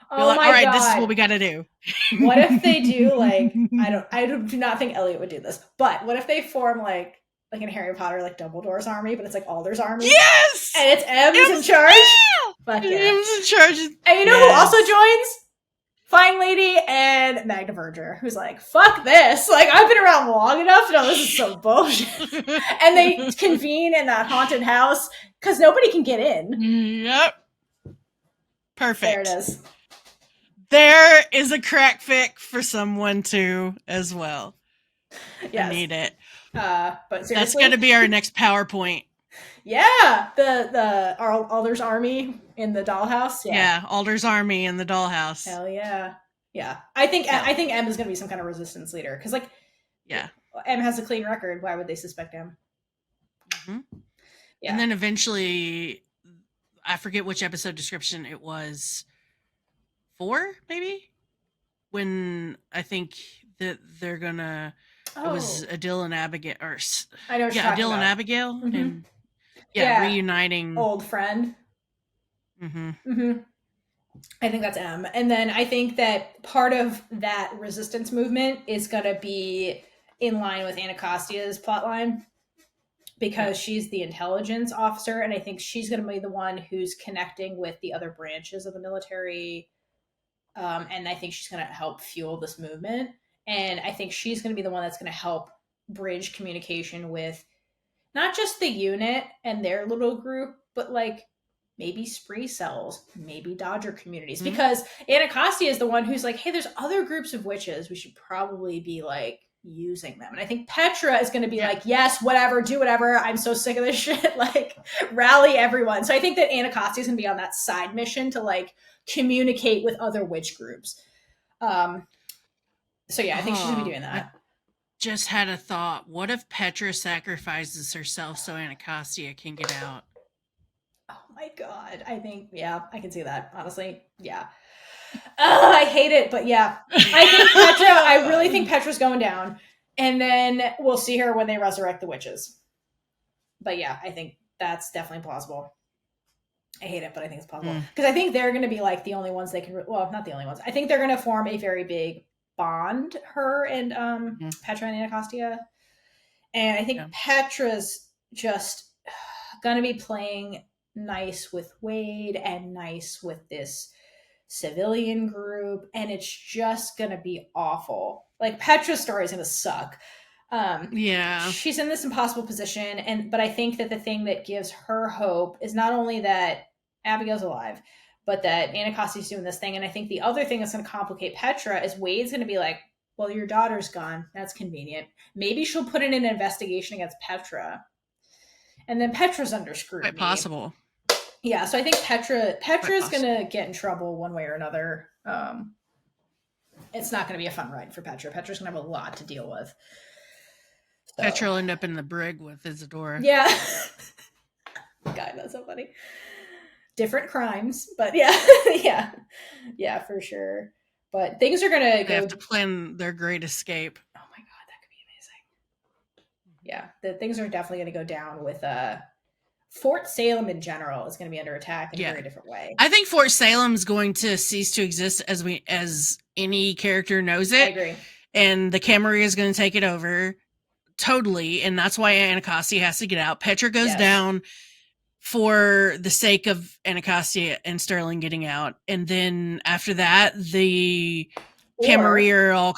Speaker 1: oh
Speaker 2: like,
Speaker 1: my
Speaker 2: all right,
Speaker 1: god,
Speaker 2: this is what we got to do.
Speaker 1: What if they do like I do not think Elliot would do this, but what if they form like in Harry Potter like Dumbledore's army, but it's like Alder's army?
Speaker 2: Yes,
Speaker 1: and it's M's in charge. Fuck yeah,
Speaker 2: M's in charge.
Speaker 1: And you know who also joins? Fine Lady and Magna Verger, who's like, fuck this. Like, I've been around long enough to know this is some bullshit. And they convene in that haunted house because nobody can get in.
Speaker 2: Yep. Perfect.
Speaker 1: There it is.
Speaker 2: There is a crack fic for someone too, as well.
Speaker 1: Yes.
Speaker 2: I need it.
Speaker 1: But seriously,
Speaker 2: that's going to be our next PowerPoint.
Speaker 1: Yeah, the Alder's army in the dollhouse.
Speaker 2: Yeah, Alder's army in the dollhouse.
Speaker 1: Hell yeah, yeah. I think M is going to be some kind of resistance leader because M has a clean record. Why would they suspect M?
Speaker 2: Mm-hmm. Yeah, and then eventually, I forget which episode description it was. 4 maybe when I think that they're gonna. It was Adil and Abigail, or
Speaker 1: I know.
Speaker 2: Adil and Abigail,
Speaker 1: mm-hmm.
Speaker 2: and reuniting
Speaker 1: old friend.
Speaker 2: Mm-hmm.
Speaker 1: Mm-hmm. I think that's M, and then I think that part of that resistance movement is gonna be in line with Anacastia's plotline, because she's the intelligence officer, and I think she's going to be the one who's connecting with the other branches of the military. And I think she's going to help fuel this movement. And I think she's going to be the one that's going to help bridge communication with not just the unit and their little group, but like maybe spree cells, maybe Dodger communities.
Speaker 2: Mhm.
Speaker 1: Because Anacostia is the one who's like, hey, there's other groups of witches. We should probably be like using them. And I think Petra is going to be like, yes, whatever, do whatever. I'm so sick of this shit. Like, rally everyone. So I think that Anacostia is going to be on that side mission to like communicate with other witch groups. So yeah, I think she's going to be doing that.
Speaker 2: Just had a thought. What if Petra sacrifices herself so Anacostia can get out?
Speaker 1: Oh my god. I think, yeah, I can see that. Honestly, yeah. I hate it, but yeah. I really think Petra's going down. And then we'll see her when they resurrect the witches. But yeah, I think that's definitely plausible. I hate it, but I think it's plausible. Because I think they're going to be like the only ones they can, well, not the only ones. I think they're going to form a very big bond, her and Petra and Anacostia. And I think Petra's just going to be playing nice with Wade and nice with this civilian group, and it's just going to be awful. Like, Petra's story is going to suck. She's in this impossible position, but I think that the thing that gives her hope is not only that Abigail's alive, but that Anacostia's doing this thing. And I think the other thing that's going to complicate Petra is Wade's going to be like, well, your daughter's gone. That's convenient. Maybe she'll put in an investigation against Petra. And then Petra's under scrutiny.
Speaker 2: Quite possible.
Speaker 1: Yeah, so I think Petra's going to get in trouble one way or another. It's not going to be a fun ride for Petra. Petra's going to have a lot to deal with. So.
Speaker 2: Petra will end up in the brig with Isadora.
Speaker 1: Yeah. God, that's so funny. Different crimes, but yeah. Yeah, for sure. But things are going to go...
Speaker 2: They have to plan their great escape.
Speaker 1: Oh my god, that could be amazing. Yeah, the things are definitely going to go down with... Fort Salem in general is going to be under attack in a very different way.
Speaker 2: I think Fort Salem is going to cease to exist as any character knows it.
Speaker 1: I agree.
Speaker 2: And the Camarilla is going to take it over totally, and that's why Anacostia has to get out. Petra goes down for the sake of Anacostia and Sterling getting out, and then after that, the Camarilla are all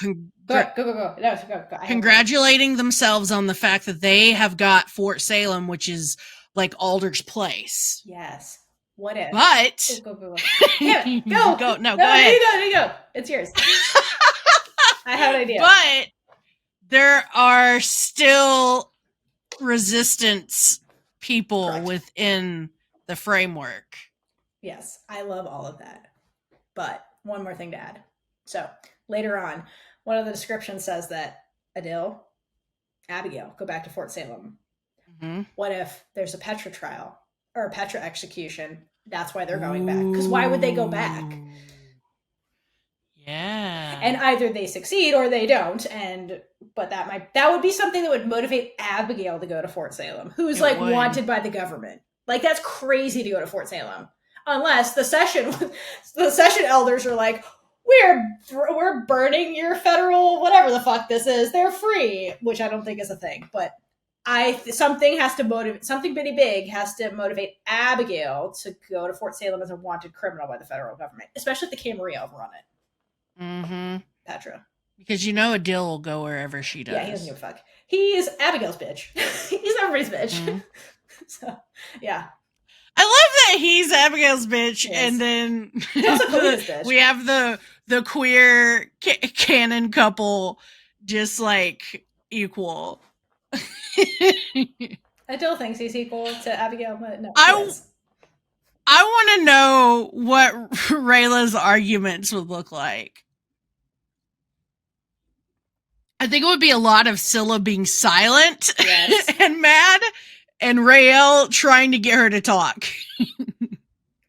Speaker 2: congratulating themselves on the fact that they have got Fort Salem, which is like Aldrich's place.
Speaker 1: Yes. What if?
Speaker 2: But
Speaker 1: go. Yeah, go.
Speaker 2: Go. No, go ahead.
Speaker 1: You go. It's yours. I have an idea.
Speaker 2: But there are still resistance people within the framework.
Speaker 1: Yes, I love all of that. But one more thing to add. So later on, one of the descriptions says that Abigail, go back to Fort Salem.
Speaker 2: Mm-hmm.
Speaker 1: What if there's a Petra trial or a Petra execution? That's why they're going back. Because why would they go back?
Speaker 2: Yeah.
Speaker 1: And either they succeed or they don't. But that would be something that would motivate Abigail to go to Fort Salem, who's wanted by the government. Like, that's crazy to go to Fort Salem. Unless the session elders are like, we're burning your federal whatever the fuck this is. They're free, which I don't think is a thing, but something pretty big has to motivate Abigail to go to Fort Salem as a wanted criminal by the federal government, especially if the Camarilla run it.
Speaker 2: Mm-hmm.
Speaker 1: Petra.
Speaker 2: Because Adil will go wherever she does.
Speaker 1: Yeah, he doesn't give a fuck. He's Abigail's bitch. He's everybody's bitch. Mm-hmm. So, yeah.
Speaker 2: I love that he's Abigail's bitch, and then
Speaker 1: bitch.
Speaker 2: We have the queer canon couple just like equal.
Speaker 1: Adil thinks he's equal to Abigail, but no.
Speaker 2: I want to know what Rayla's arguments would look like. I think it would be a lot of Scylla being silent and mad, and Rayla trying to get her to talk.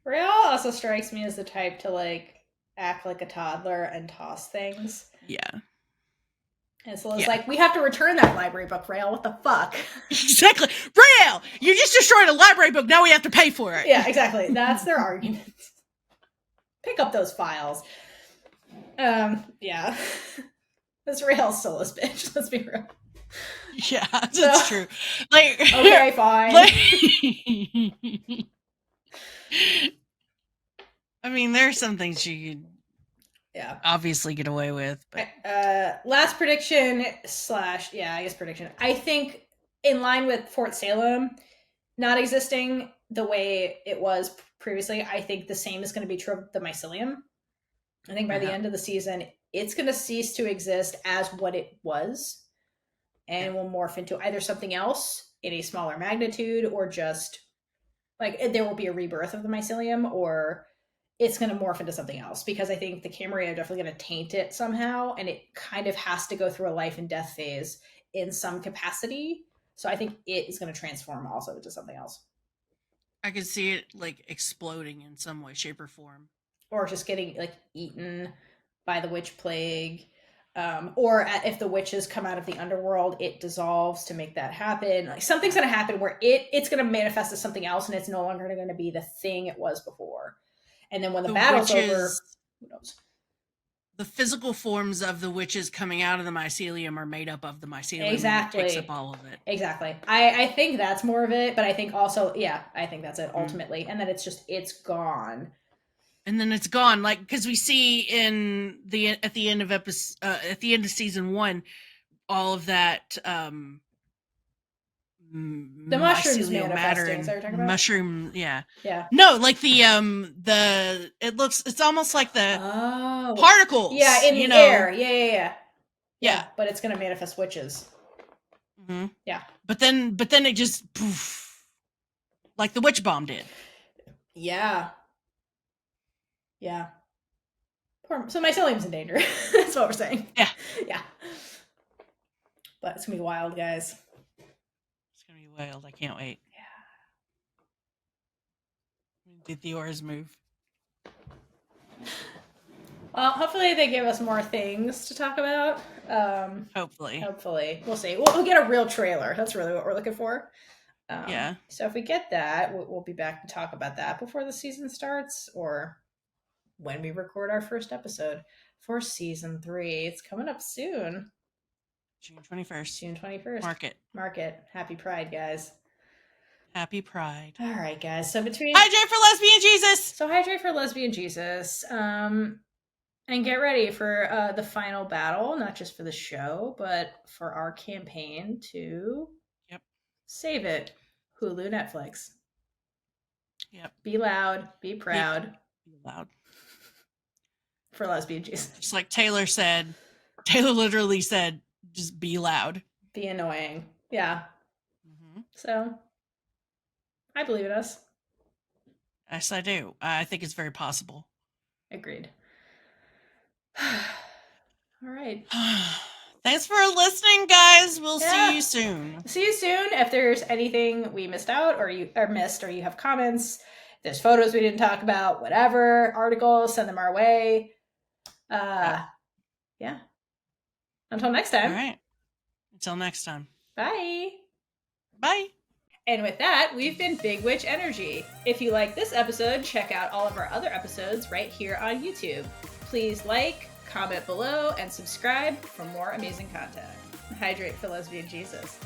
Speaker 1: Rayla also strikes me as the type to like act like a toddler and toss things.
Speaker 2: Yeah.
Speaker 1: And so it's like, we have to return that library book, Rayla. What the fuck?
Speaker 2: Exactly. Rayla, you just destroyed a library book. Now we have to pay for it.
Speaker 1: Yeah, exactly. That's their argument. Pick up those files. Yeah. That's Rayla's Scylla's bitch. Let's be real.
Speaker 2: Yeah, that's true. Like,
Speaker 1: Okay, fine.
Speaker 2: like, I mean, there are some things you could
Speaker 1: Yeah.
Speaker 2: obviously get away with, but
Speaker 1: Last prediction / yeah, I guess prediction. I think in line with Fort Salem not existing the way it was previously, I think the same is going to be true of the mycelium. I think by the end of the season, it's going to cease to exist as what it was and will morph into either something else in a smaller magnitude or just like there will be a rebirth of the mycelium, or it's going to morph into something else, because I think the Camry are definitely going to taint it somehow, and it kind of has to go through a life and death phase in some capacity. So I think it is going to transform also into something else.
Speaker 2: I could see it like exploding in some way, shape, or form.
Speaker 1: Or just getting like eaten by the witch plague. Or if the witches come out of the underworld, it dissolves to make that happen. Like something's going to happen where it's going to manifest as something else, and it's no longer going to be the thing it was before. And then when the battle's over, who knows? The
Speaker 2: physical forms of the witches coming out of the mycelium are made up of the mycelium.
Speaker 1: Exactly.
Speaker 2: And it takes up all of it.
Speaker 1: Exactly. I think that's more of it, but I think also, yeah, I think that's it ultimately. And then it's gone.
Speaker 2: And then it's gone, like, because we see at the end of season 1, all of that
Speaker 1: the mushrooms manifesting. Is that what you're talking about?
Speaker 2: Mushroom, yeah.
Speaker 1: No,
Speaker 2: like it's almost like the particles.
Speaker 1: Yeah, in the air. Yeah. But it's gonna manifest witches.
Speaker 2: Mm-hmm.
Speaker 1: Yeah.
Speaker 2: But then it just poof, like the witch bomb did.
Speaker 1: Yeah. Yeah. So mycelium's in danger. That's what we're saying.
Speaker 2: Yeah.
Speaker 1: Yeah. But it's gonna be wild, guys.
Speaker 2: It's gonna be wild. I can't wait.
Speaker 1: Yeah.
Speaker 2: Did Theora's move?
Speaker 1: Well, hopefully they give us more things to talk about.
Speaker 2: Hopefully.
Speaker 1: We'll see. We'll get a real trailer. That's really what we're looking for.
Speaker 2: Yeah.
Speaker 1: So if we get that, we'll be back to talk about that before the season starts, or when we record our first episode for season 3. It's coming up soon.
Speaker 2: June 21st.
Speaker 1: June 21st. Mark it. Happy Pride, guys.
Speaker 2: Happy Pride.
Speaker 1: All right, guys. So between
Speaker 2: hydrate for Lesbian Jesus.
Speaker 1: So hydrate for Lesbian Jesus. And get ready for the final battle, not just for the show, but for our campaign to save it. Hulu, Netflix.
Speaker 2: Yep.
Speaker 1: Be loud. Be proud.
Speaker 2: Be loud.
Speaker 1: For Lesbian Jesus.
Speaker 2: Just like Taylor said. Taylor literally said, just be loud.
Speaker 1: Be annoying. Yeah.
Speaker 2: Mm-hmm.
Speaker 1: So, I believe in us.
Speaker 2: Yes, I do. I think it's very possible.
Speaker 1: Agreed. All right.
Speaker 2: Thanks for listening, guys. We'll see you soon.
Speaker 1: See you soon. If there's anything we missed out or you have comments, if there's photos we didn't talk about, whatever, articles, send them our way. Yeah. Until next time.
Speaker 2: All right. Until next time.
Speaker 1: Bye.
Speaker 2: Bye.
Speaker 1: And with that, we've been Big Witch Energy. If you like this episode, check out all of our other episodes right here on YouTube. Please like, comment below, and subscribe for more amazing content. Hydrate for Lesbian Jesus.